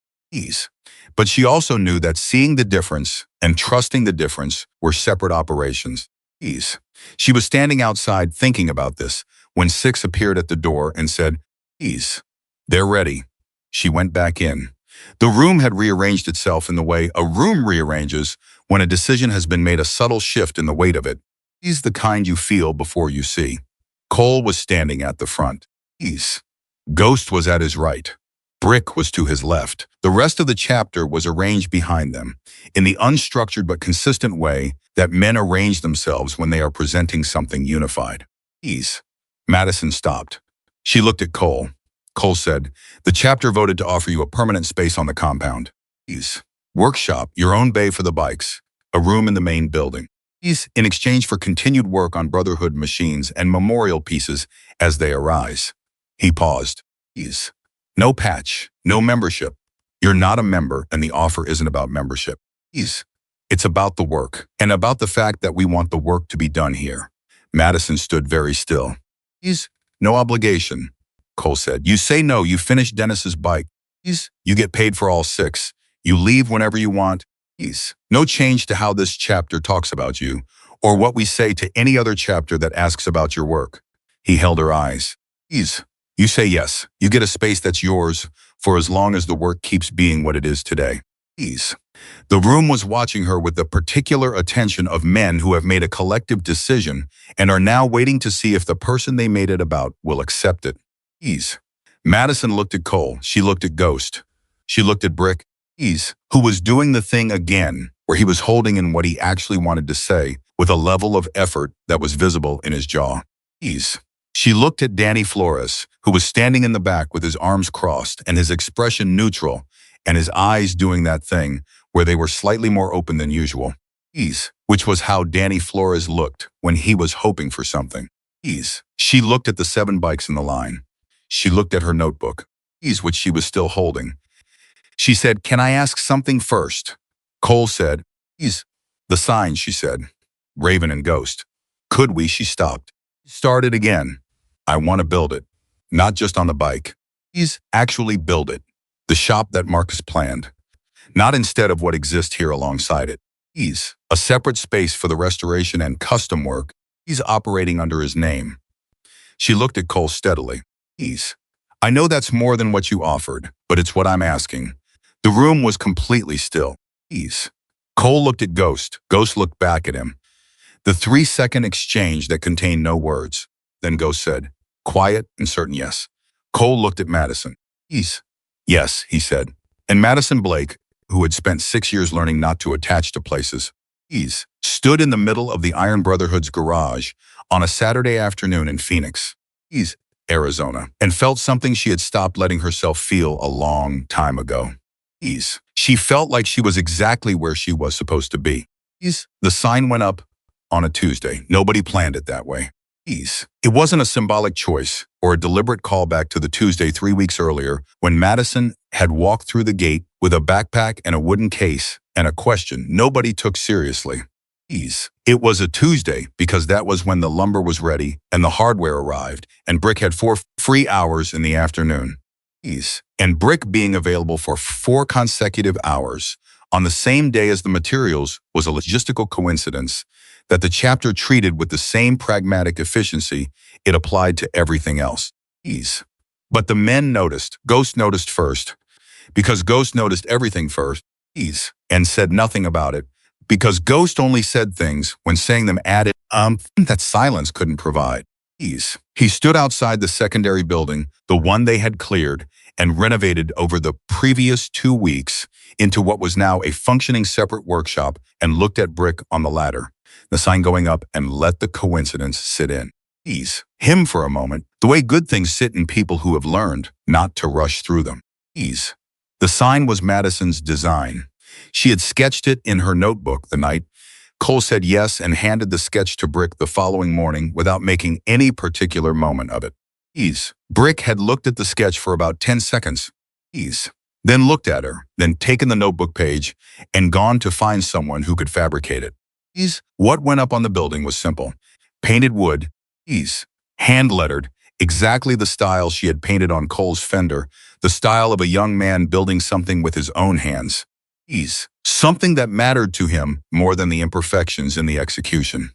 But she also knew that seeing the difference and trusting the difference were separate operations. She was standing outside thinking about this when 6 appeared at the door and said, "They're ready." She went back in. The room had rearranged itself in the way a room rearranges when a decision has been made, a subtle shift in the weight of it. The kind you feel before you see. Cole was standing at the front. Ghost was at his right. Brick was to his left. The rest of the chapter was arranged behind them, in the unstructured but consistent way that men arrange themselves when they are presenting something unified. Madison stopped. She looked at Cole. Cole said, "The chapter voted to offer you a permanent space on the compound. Workshop, your own bay for the bikes, a room in the main building. In exchange for continued work on Brotherhood machines and memorial pieces as they arise." He paused. "No patch, no membership. You're not a member, and the offer isn't about membership. Please. It's about the work, and about the fact that we want the work to be done here. Madison stood very still. Please. No obligation, Cole said. You say no, you finish Dennis's bike. Please. You get paid for all 6. You leave whenever you want. Please. No change to how this chapter talks about you, or what we say to any other chapter that asks about your work. He held her eyes. Please. You say yes. You get a space that's yours for as long as the work keeps being what it is today. Please. The room was watching her with the particular attention of men who have made a collective decision and are now waiting to see if the person they made it about will accept it. Please. Madison looked at Cole. She looked at Ghost. She looked at Brick. Please. Who was doing the thing again, where he was holding in what he actually wanted to say with a level of effort that was visible in his jaw. Please. She looked at Danny Flores, who was standing in the back with his arms crossed and his expression neutral and his eyes doing that thing where they were slightly more open than usual. Ease, which was how Danny Flores looked when he was hoping for something. Ease. She looked at the 7 bikes in the line. She looked at her notebook. Ease, which she was still holding. She said, "Can I ask something first?" Cole said, "Ease." The sign, she said. Raven and Ghost. Could we? She stopped. Started again. I want to build it. Not just on the bike. Ease, actually build it. The shop that Marcus planned. Not instead of what exists here alongside it. He's a separate space for the restoration and custom work. He's operating under his name. She looked at Cole steadily. I know that's more than what you offered, but it's what I'm asking. The room was completely still. Cole looked at Ghost. Ghost looked back at him. The 3-second exchange that contained no words. Then Ghost said, quiet and certain yes. Cole looked at Madison. Yes, he said. And Madison Blake, who had spent 6 years learning not to attach to places, stood in the middle of the Iron Brotherhood's garage on a Saturday afternoon in Phoenix, Arizona, and felt something she had stopped letting herself feel a long time ago. She felt like she was exactly where she was supposed to be. The sign went up on a Tuesday. Nobody planned it that way. It wasn't a symbolic choice or a deliberate callback to the Tuesday 3 weeks earlier when Madison had walked through the gate with a backpack and a wooden case and a question nobody took seriously. It was a Tuesday because that was when the lumber was ready and the hardware arrived and Brick had 4 free hours in the afternoon. And Brick being available for 4 consecutive hours on the same day as the materials was a logistical coincidence that the chapter treated with the same pragmatic efficiency it applied to everything else. But the men noticed. Ghost noticed first, because Ghost noticed everything first, and said nothing about it, because Ghost only said things when saying them added that silence couldn't provide. He stood outside the secondary building, the one they had cleared and renovated over the previous 2 weeks into what was now a functioning separate workshop, and looked at Brick on the ladder, the sign going up, and let the coincidence sit in. Him for a moment, the way good things sit in people who have learned not to rush through them. The sign was Madison's design. She had sketched it in her notebook the night. Cole said yes and handed the sketch to Brick the following morning without making any particular moment of it. Brick had looked at the sketch for about 10 seconds. Then looked at her, then taken the notebook page and gone to find someone who could fabricate it. What went up on the building was simple. Painted wood, hand-lettered, exactly the style she had painted on Cole's fender, the style of a young man building something with his own hands. Something that mattered to him more than the imperfections in the execution.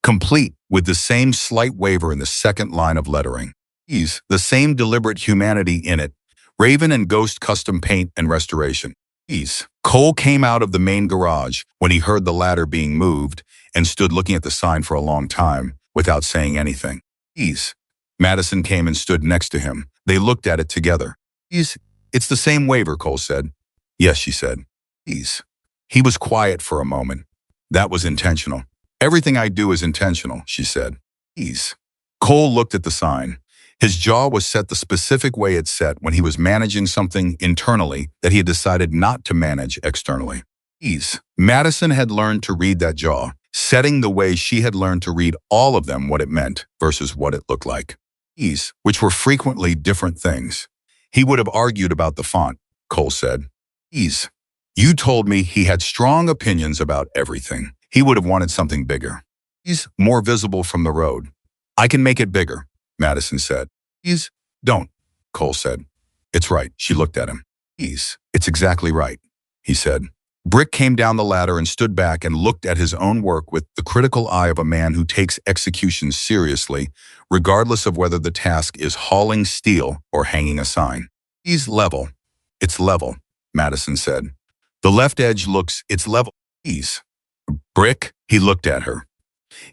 Complete with the same slight waver in the second line of lettering. The same deliberate humanity in it. Raven and Ghost custom paint and restoration. Cole came out of the main garage when he heard the ladder being moved and stood looking at the sign for a long time without saying anything. Madison came and stood next to him. They looked at it together. It's the same waver, Cole said. Yes, she said. He was quiet for a moment. That was intentional. Everything I do is intentional, she said. Cole looked at the sign. His jaw was set the specific way it set when he was managing something internally that he had decided not to manage externally. Madison had learned to read that jaw, setting the way she had learned to read all of them what it meant versus what it looked like. Which were frequently different things. He would have argued about the font, Cole said. You told me he had strong opinions about everything. He would have wanted something bigger. He's more visible from the road. I can make it bigger, Madison said. He's, don't, Cole said. It's right, she looked at him. It's exactly right, he said. Brick came down the ladder and stood back and looked at his own work with the critical eye of a man who takes execution seriously, regardless of whether the task is hauling steel or hanging a sign. He's level. It's level, Madison said. The left edge looks, it's level. He's. Brick, he looked at her.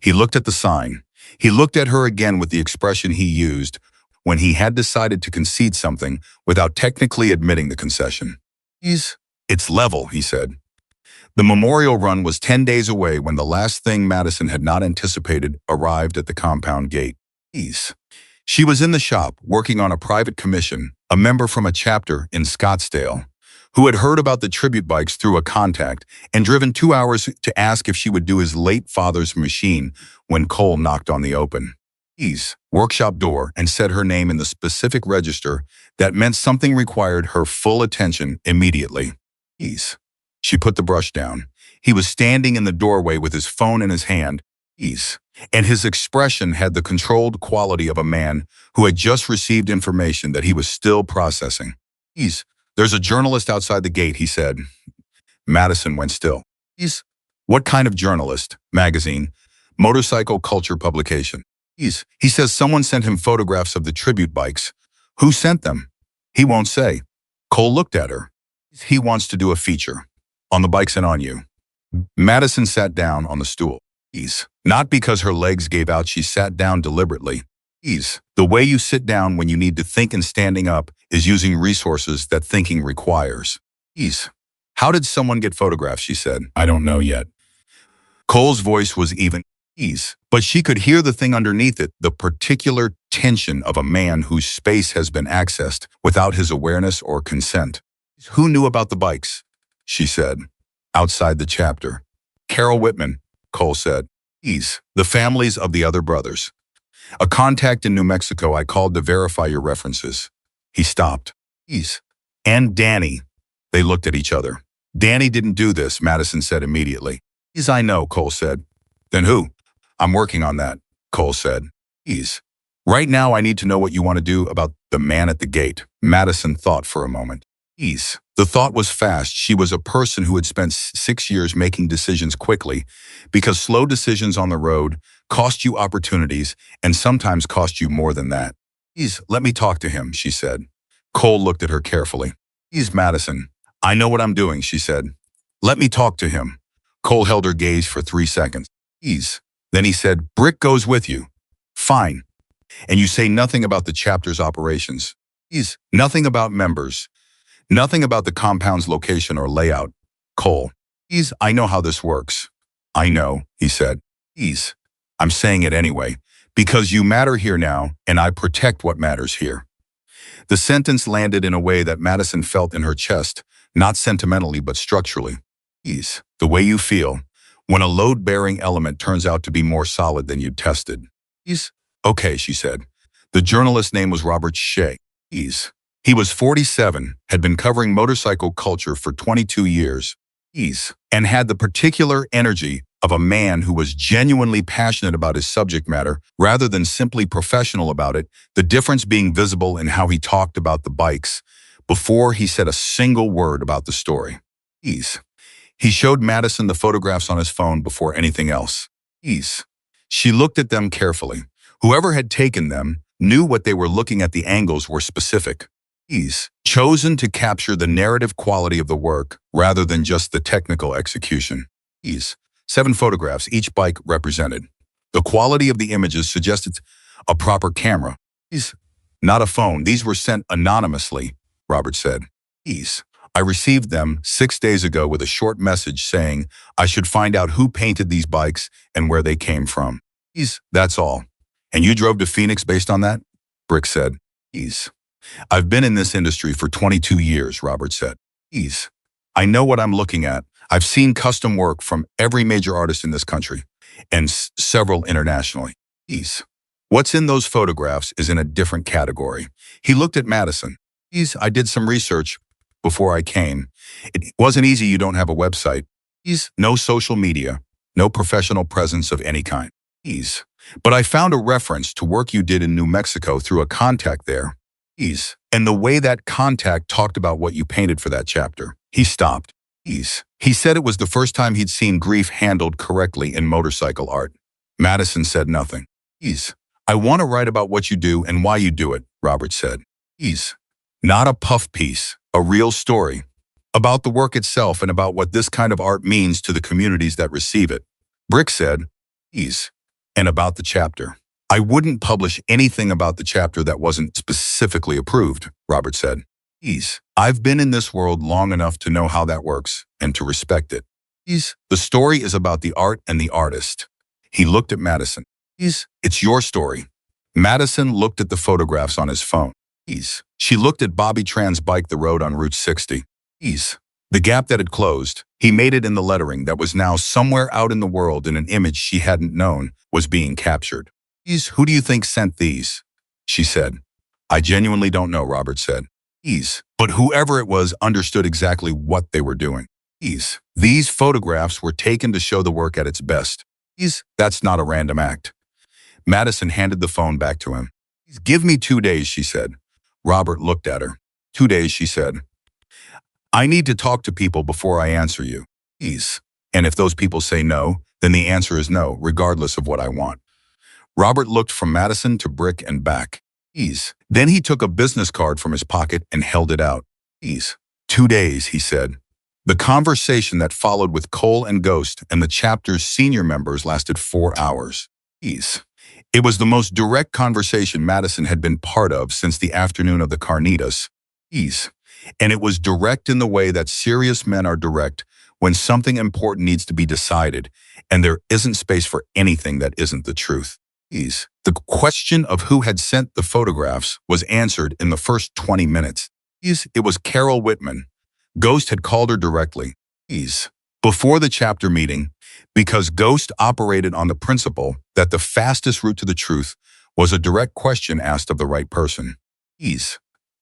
He looked at the sign. He looked at her again with the expression he used when he had decided to concede something without technically admitting the concession. It's level, he said. The memorial run was 10 days away when the last thing Madison had not anticipated arrived at the compound gate. She was in the shop working on a private commission, a member from a chapter in Scottsdale, who had heard about the tribute bikes through a contact and driven 2 hours to ask if she would do his late father's machine when Cole knocked on the open workshop door and said her name in the specific register that meant something required her full attention immediately. She put the brush down. He was standing in the doorway with his phone in his hand, and his expression had the controlled quality of a man who had just received information that he was still processing. There's a journalist outside the gate, he said. Madison went still. What kind of journalist? Magazine? Motorcycle culture publication? He says someone sent him photographs of the tribute bikes. Who sent them? He won't say. Cole looked at her. He wants to do a feature. On the bikes and on you. Madison sat down on the stool. Not because her legs gave out, she sat down deliberately. The way you sit down when you need to think and standing up is using resources that thinking requires. How did someone get photographs, she said. I don't know yet. Cole's voice was even, but she could hear the thing underneath it, the particular tension of a man whose space has been accessed without his awareness or consent. Who knew about the bikes? She said. Outside the chapter. Carol Whitman, Cole said. The families of the other brothers. A contact in New Mexico I called to verify your references. He stopped. And Danny. They looked at each other. Danny didn't do this, Madison said immediately. I know, Cole said. Then who? I'm working on that, Cole said. Right now I need to know what you want to do about the man at the gate. Madison thought for a moment. The thought was fast. She was a person who had spent 6 years making decisions quickly because slow decisions on the road cost you opportunities and sometimes cost you more than that. Let me talk to him, she said. Cole looked at her carefully. Madison. I know what I'm doing, she said. Let me talk to him. Cole held her gaze for 3 seconds. Then he said, Brick goes with you. Fine. And you say nothing about the chapter's operations. Nothing about members. Nothing about the compound's location or layout. Cole. I know how this works. I know, he said. I'm saying it anyway, because you matter here now, and I protect what matters here. The sentence landed in a way that Madison felt in her chest, not sentimentally but structurally. The way you feel, when a load-bearing element turns out to be more solid than you'd tested. Okay, she said. The journalist's name was Robert Shea. He was 47, had been covering motorcycle culture for 22 years, and had the particular energy of a man who was genuinely passionate about his subject matter rather than simply professional about it, the difference being visible in how he talked about the bikes before he said a single word about the story. He showed Madison the photographs on his phone before anything else. She looked at them carefully. Whoever had taken them knew what they were looking at. The angles were specific. Chosen to capture the narrative quality of the work rather than just the technical execution. 7 photographs, each bike represented. The quality of the images suggested a proper camera. Not a phone. These were sent anonymously, Robert said. I received them 6 days ago with a short message saying I should find out who painted these bikes and where they came from. That's all. And you drove to Phoenix based on that? Brick said. I've been in this industry for 22 years, Robert said. I know what I'm looking at. I've seen custom work from every major artist in this country, and several internationally. What's in those photographs is in a different category. He looked at Madison. I did some research. before I came. It wasn't easy. You don't have a website. No social media, no professional presence of any kind. But I found a reference to work you did in New Mexico through a contact there. And the way that contact talked about what you painted for that chapter. He stopped. He said it was the first time he'd seen grief handled correctly in motorcycle art. Madison said nothing. I want to write about what you do and why you do it, Robert said. Not a puff piece, a real story. About the work itself and about what this kind of art means to the communities that receive it. Brick said, and about the chapter. I wouldn't publish anything about the chapter that wasn't specifically approved, Robert said. I've been in this world long enough to know how that works and to respect it. The story is about the art and the artist. He looked at Madison. It's your story. Madison looked at the photographs on his phone. She looked at Bobby Tran's bike the road on Route 60. The gap that had closed, he made it in the lettering that was now somewhere out in the world in an image she hadn't known was being captured. Who do you think sent these? She said. I genuinely don't know, Robert said. But whoever it was understood exactly what they were doing. These photographs were taken to show the work at its best. That's not a random act. Madison handed the phone back to him. Give me 2 days, she said. Robert looked at her. 2 days, she said. I need to talk to people before I answer you. And if those people say no, then the answer is no, regardless of what I want. Robert looked from Madison to Brick and back. Then he took a business card from his pocket and held it out. 2 days, he said. The conversation that followed with Cole and Ghost and the chapter's senior members lasted 4 hours. It was the most direct conversation Madison had been part of since the afternoon of the carnitas. And it was direct in the way that serious men are direct when something important needs to be decided, and there isn't space for anything that isn't the truth. The question of who had sent the photographs was answered in the first 20 minutes. It was Carol Whitman. Ghost had called her directly. Before the chapter meeting, because Ghost operated on the principle that the fastest route to the truth was a direct question asked of the right person.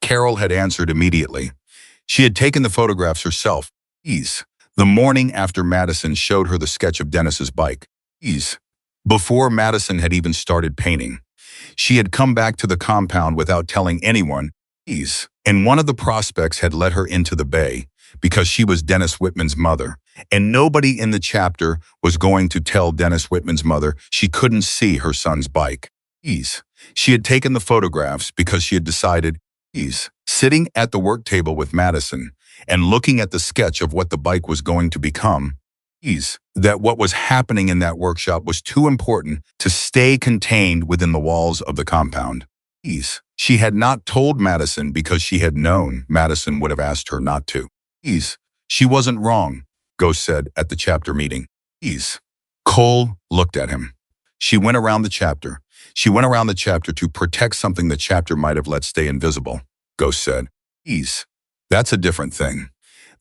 Carol had answered immediately. She had taken the photographs herself. The morning after Madison showed her the sketch of Dennis's bike. Before Madison had even started painting. She had come back to the compound without telling anyone. And one of the prospects had let her into the bay because she was Dennis Whitman's mother. And nobody in the chapter was going to tell Dennis Whitman's mother she couldn't see her son's bike. She had taken the photographs because she had decided, sitting at the work table with Madison and looking at the sketch of what the bike was going to become, that what was happening in that workshop was too important to stay contained within the walls of the compound. She had not told Madison because she had known Madison would have asked her not to. She wasn't wrong, Ghost said at the chapter meeting. Cole looked at him. She went around the chapter. She went around the chapter to protect something the chapter might have let stay invisible, Ghost said. That's a different thing.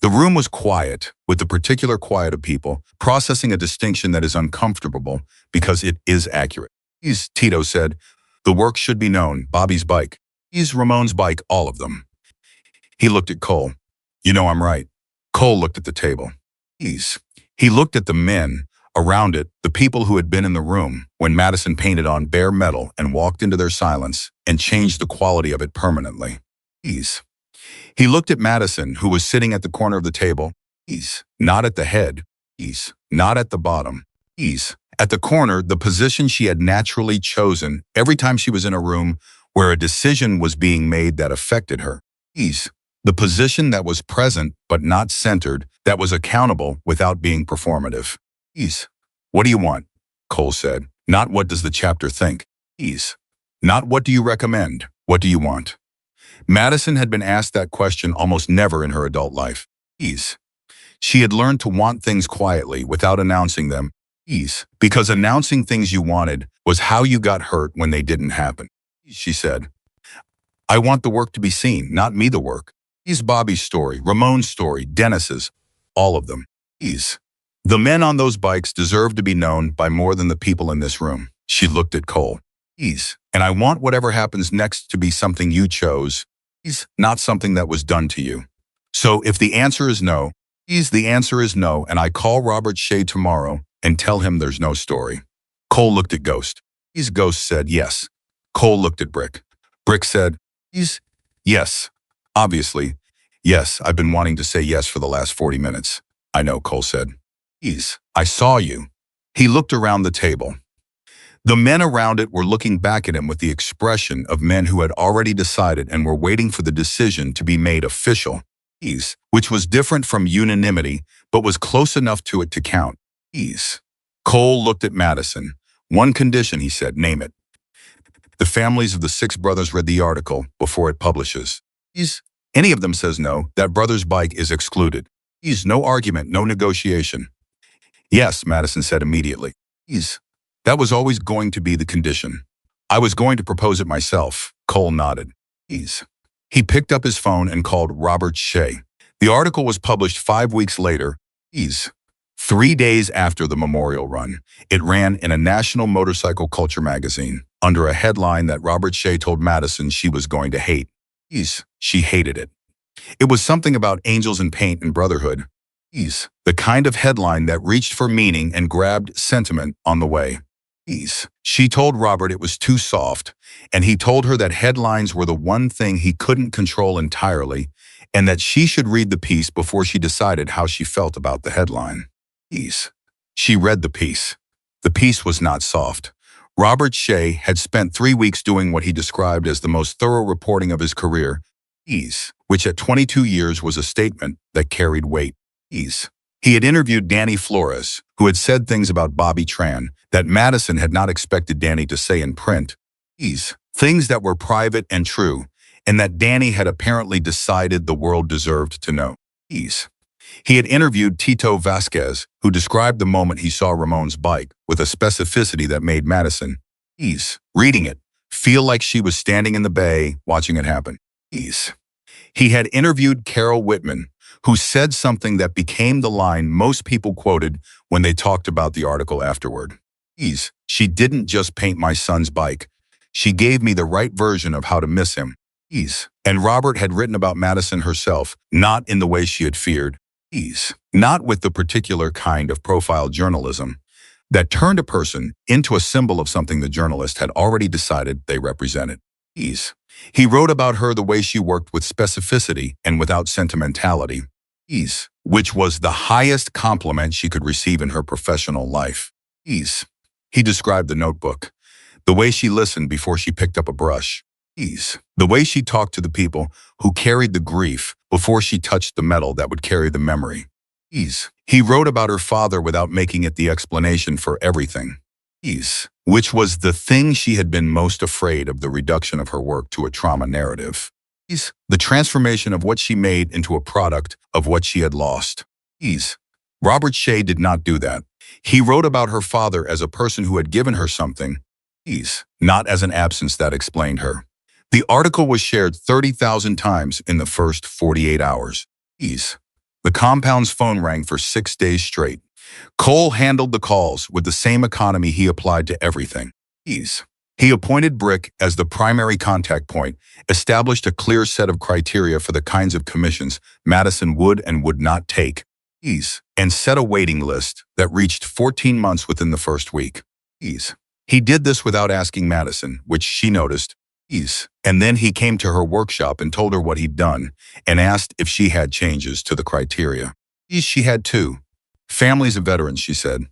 The room was quiet, with the particular quiet of people, processing a distinction that is uncomfortable because it is accurate. Tito said, the work should be known, Bobby's bike. Ramon's bike, all of them. He looked at Cole. You know I'm right. Cole looked at the table. He looked at the men around it, the people who had been in the room when Madison painted on bare metal and walked into their silence and changed the quality of it permanently. He looked at Madison, who was sitting at the corner of the table. Not at the head. Not at the bottom. At the corner, the position she had naturally chosen every time she was in a room where a decision was being made that affected her. The position that was present but not centered, that was accountable without being performative. What do you want? Cole said. Not what does the chapter think. Not what do you recommend? What do you want? Madison had been asked that question almost never in her adult life. She had learned to want things quietly without announcing them. Because announcing things you wanted was how you got hurt when they didn't happen. She said, I want the work to be seen, not me the work. Bobby's story, Ramon's story, Dennis's, all of them. The men on those bikes deserve to be known by more than the people in this room. She looked at Cole. And I want whatever happens next to be something you chose, not something that was done to you. So if the answer is no, the answer is no, and I call Robert Shea tomorrow and tell him there's no story. Cole looked at Ghost. Ghost said yes. Cole looked at Brick. Brick said, yes. Obviously. Yes, I've been wanting to say yes for the last 40 minutes. I know, Cole said. I saw you. He looked around the table. The men around it were looking back at him with the expression of men who had already decided and were waiting for the decision to be made official. Which was different from unanimity, but was close enough to it to count. Cole looked at Madison. One condition, he said, name it. The families of the 6 brothers read the article before it publishes. Any of them says no, that brother's bike is excluded. No argument, no negotiation. Yes, Madison said immediately. That was always going to be the condition. I was going to propose it myself. Cole nodded. He picked up his phone and called Robert Shea. The article was published 5 weeks later. 3 days after the memorial run. It ran in a national motorcycle culture magazine under a headline that Robert Shea told Madison she was going to hate. She hated it. It was something about angels in paint and brotherhood. The kind of headline that reached for meaning and grabbed sentiment on the way. She told Robert it was too soft, and he told her that headlines were the one thing he couldn't control entirely, and that she should read the piece before she decided how she felt about the headline. She read the piece. The piece was not soft. Robert Shea had spent 3 weeks doing what he described as the most thorough reporting of his career, which at 22 years was a statement that carried weight. He had interviewed Danny Flores, who had said things about Bobby Tran that Madison had not expected Danny to say in print. Things that were private and true, and that Danny had apparently decided the world deserved to know. He had interviewed Tito Vasquez, who described the moment he saw Ramon's bike with a specificity that made Madison, reading it, feel like she was standing in the bay watching it happen. He had interviewed Carol Whitman, who said something that became the line most people quoted when they talked about the article afterward. She didn't just paint my son's bike. She gave me the right version of how to miss him. And Robert had written about Madison herself, not in the way she had feared. Not with the particular kind of profile journalism that turned a person into a symbol of something the journalist had already decided they represented. He wrote about her the way she worked with specificity and without sentimentality, which was the highest compliment she could receive in her professional life. He described the notebook, the way she listened before she picked up a brush, the way she talked to the people who carried the grief before she touched the metal that would carry the memory. He wrote about her father without making it the explanation for everything. Which was the thing she had been most afraid of, the reduction of her work to a trauma narrative. The transformation of what she made into a product of what she had lost. Robert Shea did not do that. He wrote about her father as a person who had given her something, not as an absence that explained her. The article was shared 30,000 times in the first 48 hours. The compound's phone rang for 6 days straight. Cole handled the calls with the same economy he applied to everything. He appointed Brick as the primary contact point, established a clear set of criteria for the kinds of commissions Madison would and would not take, and set a waiting list that reached 14 months within the first week. He did this without asking Madison, which she noticed. And then he came to her workshop and told her what he'd done and asked if she had changes to the criteria. She had 2. Families of veterans, she said.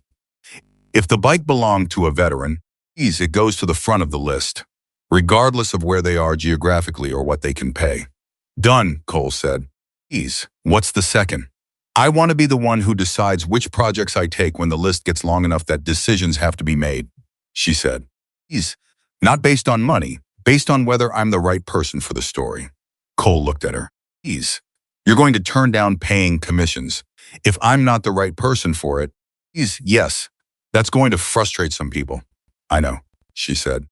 If the bike belonged to a veteran, it goes to the front of the list, regardless of where they are geographically or what they can pay. Done, Cole said. What's the second? I want to be the one who decides which projects I take when the list gets long enough that decisions have to be made, she said. Not based on money, based on whether I'm the right person for the story. Cole looked at her. You're going to turn down paying commissions. If I'm not the right person for it, yes, that's going to frustrate some people. I know, she said.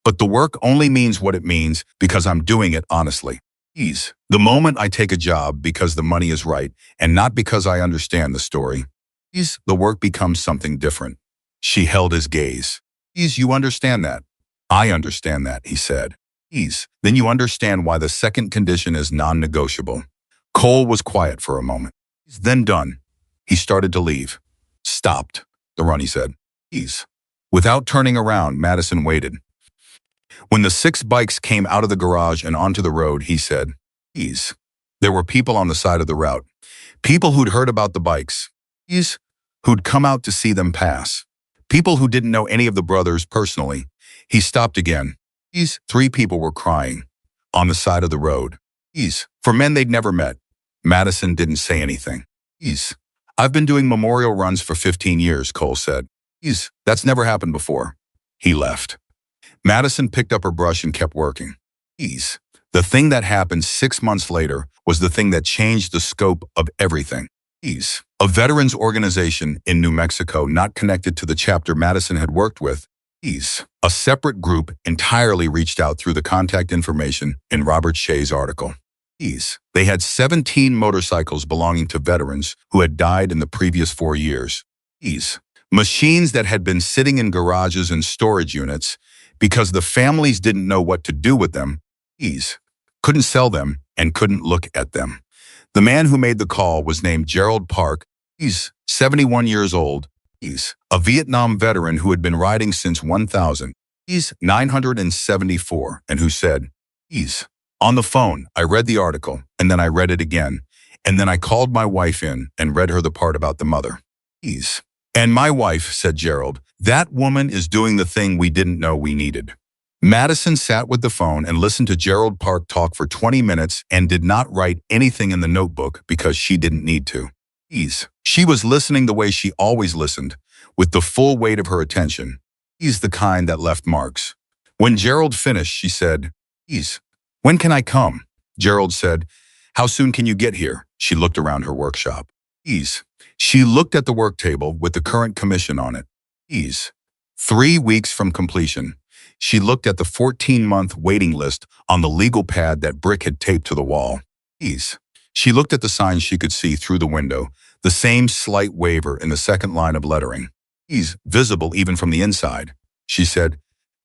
But the work only means what it means because I'm doing it honestly. The moment I take a job because the money is right and not because I understand the story, the work becomes something different. She held his gaze. You understand that? I understand that, he said. Then you understand why the second condition is non-negotiable. Cole was quiet for a moment. Then done. He started to leave. Stopped, the runny said. Please. Without turning around, Madison waited. When the 6 bikes came out of the garage and onto the road, he said, Please. There were people on the side of the route. People who'd heard about the bikes. Please. Who'd come out to see them pass. People who didn't know any of the brothers personally. He stopped again. These 3 people were crying. On the side of the road. Please. For men they'd never met. Madison didn't say anything. Please. I've been doing memorial runs for 15 years, Cole said. Please. That's never happened before. He left. Madison picked up her brush and kept working. Please. The thing that happened 6 months later was the thing that changed the scope of everything. Please. A veterans organization in New Mexico not connected to the chapter Madison had worked with. Please. A separate group entirely reached out through the contact information in Robert Shea's article. Please. They had 17 motorcycles belonging to veterans who had died in the previous 4 years. Please. Machines that had been sitting in garages and storage units because the families didn't know what to do with them. Please. Couldn't sell them and couldn't look at them. The man who made the call was named Gerald Park. He's 71 years old. He's a Vietnam veteran who had been riding since 1000. He's 974 and who said, he's on the phone. I read the article and then I read it again. And then I called my wife in and read her the part about the mother. He's and my wife, said Gerald, that woman is doing the thing we didn't know we needed. Madison sat with the phone and listened to Gerald Park talk for 20 minutes and did not write anything in the notebook because she didn't need to. She was listening the way she always listened, with the full weight of her attention. He's the kind that left marks. When Gerald finished, she said, when can I come? Gerald said, how soon can you get here? She looked around her workshop. She looked at the work table with the current commission on it. 3 weeks from completion. She looked at the 14-month waiting list on the legal pad that Brick had taped to the wall. She looked at the signs she could see through the window, the same slight waiver in the second line of lettering. Visible even from the inside. She said,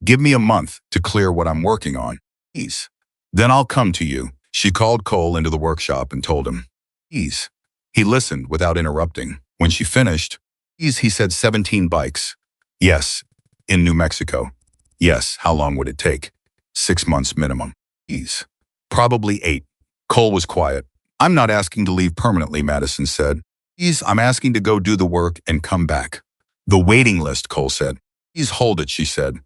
give me a month to clear what I'm working on. Then I'll come to you. She called Cole into the workshop and told him. He listened without interrupting. When she finished, he said 17 bikes. Yes, in New Mexico. Yes, how long would it take? 6 months minimum. Probably 8. Cole was quiet. I'm not asking to leave permanently, Madison said. I'm asking to go do the work and come back. The waiting list, Cole said. Hold it, she said.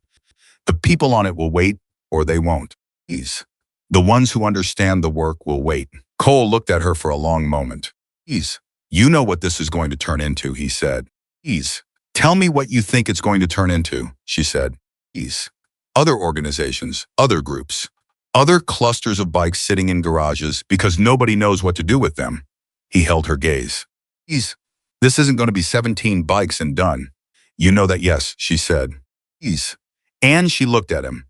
The people on it will wait or they won't. The ones who understand the work will wait. Cole looked at her for a long moment. You know what this is going to turn into, he said. Tell me what you think it's going to turn into, she said. Other organizations, other groups, other clusters of bikes sitting in garages because nobody knows what to do with them. He held her gaze. This isn't going to be 17 bikes and done. You know that, yes, she said. And she looked at him.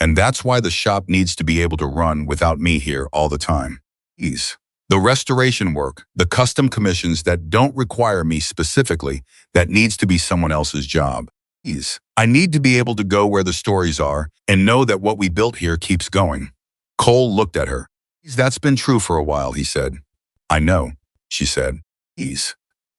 And that's why the shop needs to be able to run without me here all the time. The restoration work, the custom commissions that don't require me specifically, that needs to be someone else's job. I need to be able to go where the stories are and know that what we built here keeps going. Cole looked at her. That's been true for a while, he said. I know, she said.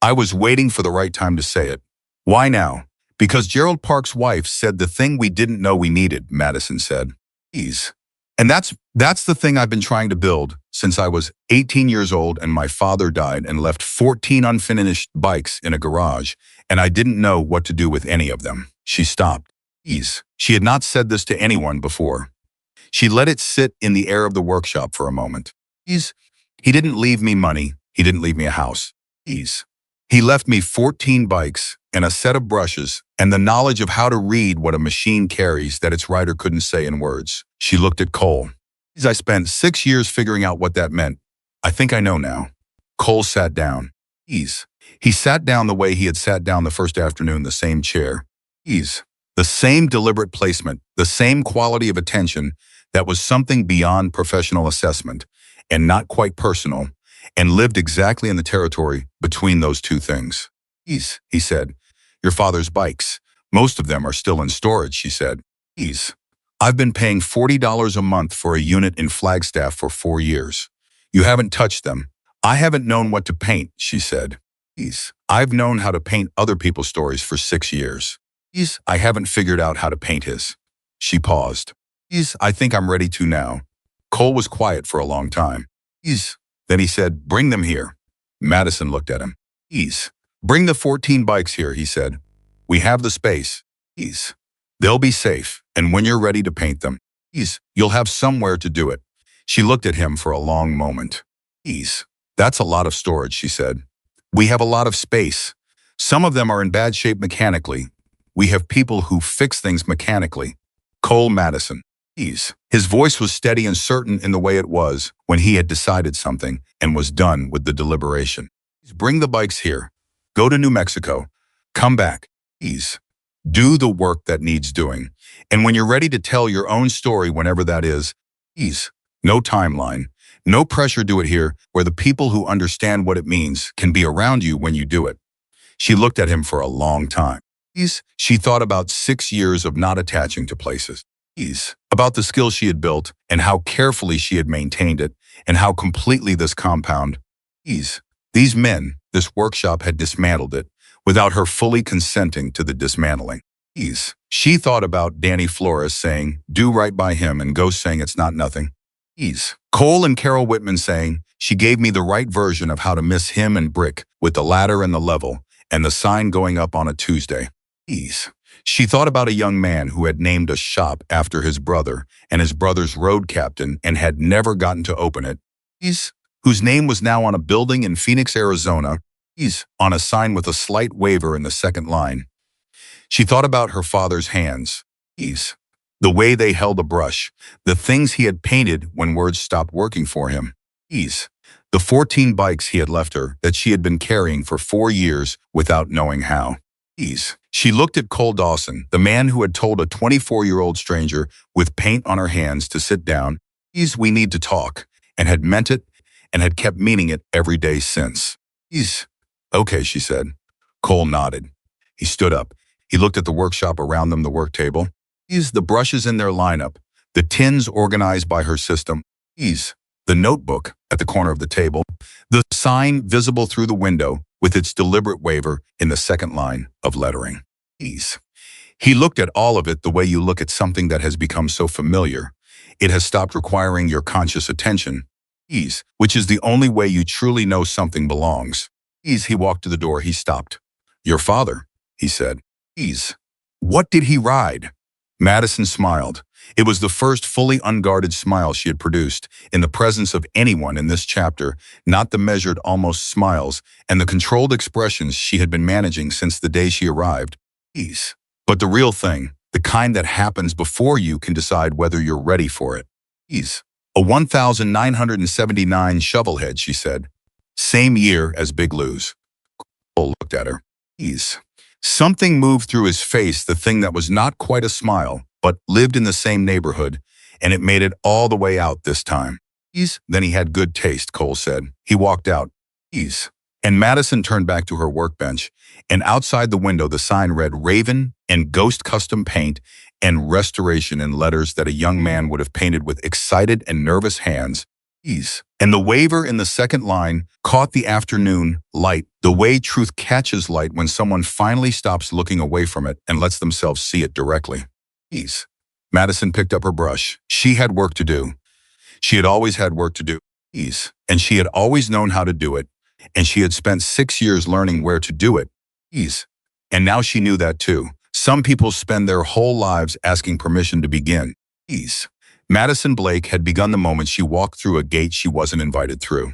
I was waiting for the right time to say it. Why now? Because Gerald Park's wife said the thing we didn't know we needed, Madison said. And that's the thing I've been trying to build since I was 18 years old and my father died and left 14 unfinished bikes in a garage, and I didn't know what to do with any of them. She stopped. She had not said this to anyone before. She let it sit in the air of the workshop for a moment. He didn't leave me money. He didn't leave me a house. He left me 14 bikes and a set of brushes and the knowledge of how to read what a machine carries that its rider couldn't say in words. She looked at Cole. I spent 6 years figuring out what that meant. I think I know now. Cole sat down. He sat down the way he had sat down the first afternoon, the same chair. The same deliberate placement, the same quality of attention that was something beyond professional assessment and not quite personal, and lived exactly in the territory between those two things. He said, your father's bikes. Most of them are still in storage, she said. I've been paying $40 a month for a unit in Flagstaff for 4 years. You haven't touched them. I haven't known what to paint, she said. I've known how to paint other people's stories for 6 years. I haven't figured out how to paint his. She paused. I think I'm ready to now. Cole was quiet for a long time. Then he said, bring them here. Madison looked at him. Bring the 14 bikes here, he said. We have the space. They'll be safe, and when you're ready to paint them, you'll have somewhere to do it. She looked at him for a long moment. That's a lot of storage, she said. We have a lot of space. Some of them are in bad shape mechanically. We have people who fix things mechanically. Cole Madison. His voice was steady and certain in the way it was when he had decided something and was done with the deliberation. Bring the bikes here. Go to New Mexico. Come back. Do the work that needs doing. And when you're ready to tell your own story whenever that is, no timeline. No pressure, do it here, where the people who understand what it means can be around you when you do it. She looked at him for a long time. She thought about 6 years of not attaching to places. About the skill she had built and how carefully she had maintained it and how completely this compound, these men, this workshop had dismantled it without her fully consenting to the dismantling. She thought about Danny Flores saying, do right by him, and Ghost saying it's not nothing. Cole and Carol Whitman saying, she gave me the right version of how to miss him and Brick with the ladder and the level and the sign going up on a Tuesday. She thought about a young man who had named a shop after his brother and his brother's road captain and had never gotten to open it. Whose name was now on a building in Phoenix, Arizona, on a sign with a slight waiver in the second line. She thought about her father's hands, the way they held a brush, the things he had painted when words stopped working for him, the 14 bikes he had left her that she had been carrying for 4 years without knowing how. She looked at Cole Dawson, the man who had told a 24-year-old stranger with paint on her hands to sit down, we need to talk, and had meant it and had kept meaning it every day since. Okay, she said. Cole nodded. He stood up. He looked at the workshop around them, the work table. The brushes in their lineup, the tins organized by her system, the notebook at the corner of the table, the sign visible through the window with its deliberate waiver in the second line of lettering. He looked at all of it the way you look at something that has become so familiar. It has stopped requiring your conscious attention, which is the only way you truly know something belongs. He walked to the door. He stopped. Your father, he said. What did he ride? Madison smiled. It was the first fully unguarded smile she had produced in the presence of anyone in this chapter, not the measured almost smiles and the controlled expressions she had been managing since the day she arrived. But the real thing, the kind that happens before you can decide whether you're ready for it. A 1979 shovelhead, she said. Same year as Big Lou's. Cole looked at her. Something moved through his face, the thing that was not quite a smile, but lived in the same neighborhood, and it made it all the way out this time. Then he had good taste, Cole said. He walked out. And Madison turned back to her workbench, and outside the window the sign read Raven and Ghost Custom Paint and Restoration in letters that a young man would have painted with excited and nervous hands. And the waiver in the second line caught the afternoon light, the way truth catches light when someone finally stops looking away from it and lets themselves see it directly. Madison picked up her brush. She had work to do. She had always had work to do. And she had always known how to do it. And she had spent 6 years learning where to do it. And now she knew that too. Some people spend their whole lives asking permission to begin. Madison Blake had begun the moment she walked through a gate she wasn't invited through.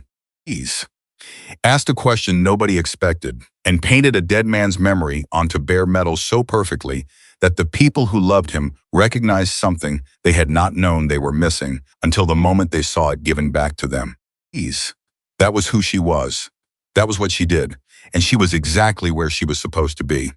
Asked a question nobody expected, and painted a dead man's memory onto bare metal so perfectly that the people who loved him recognized something they had not known they were missing until the moment they saw it given back to them. That was who she was. That was what she did, and she was exactly where she was supposed to be.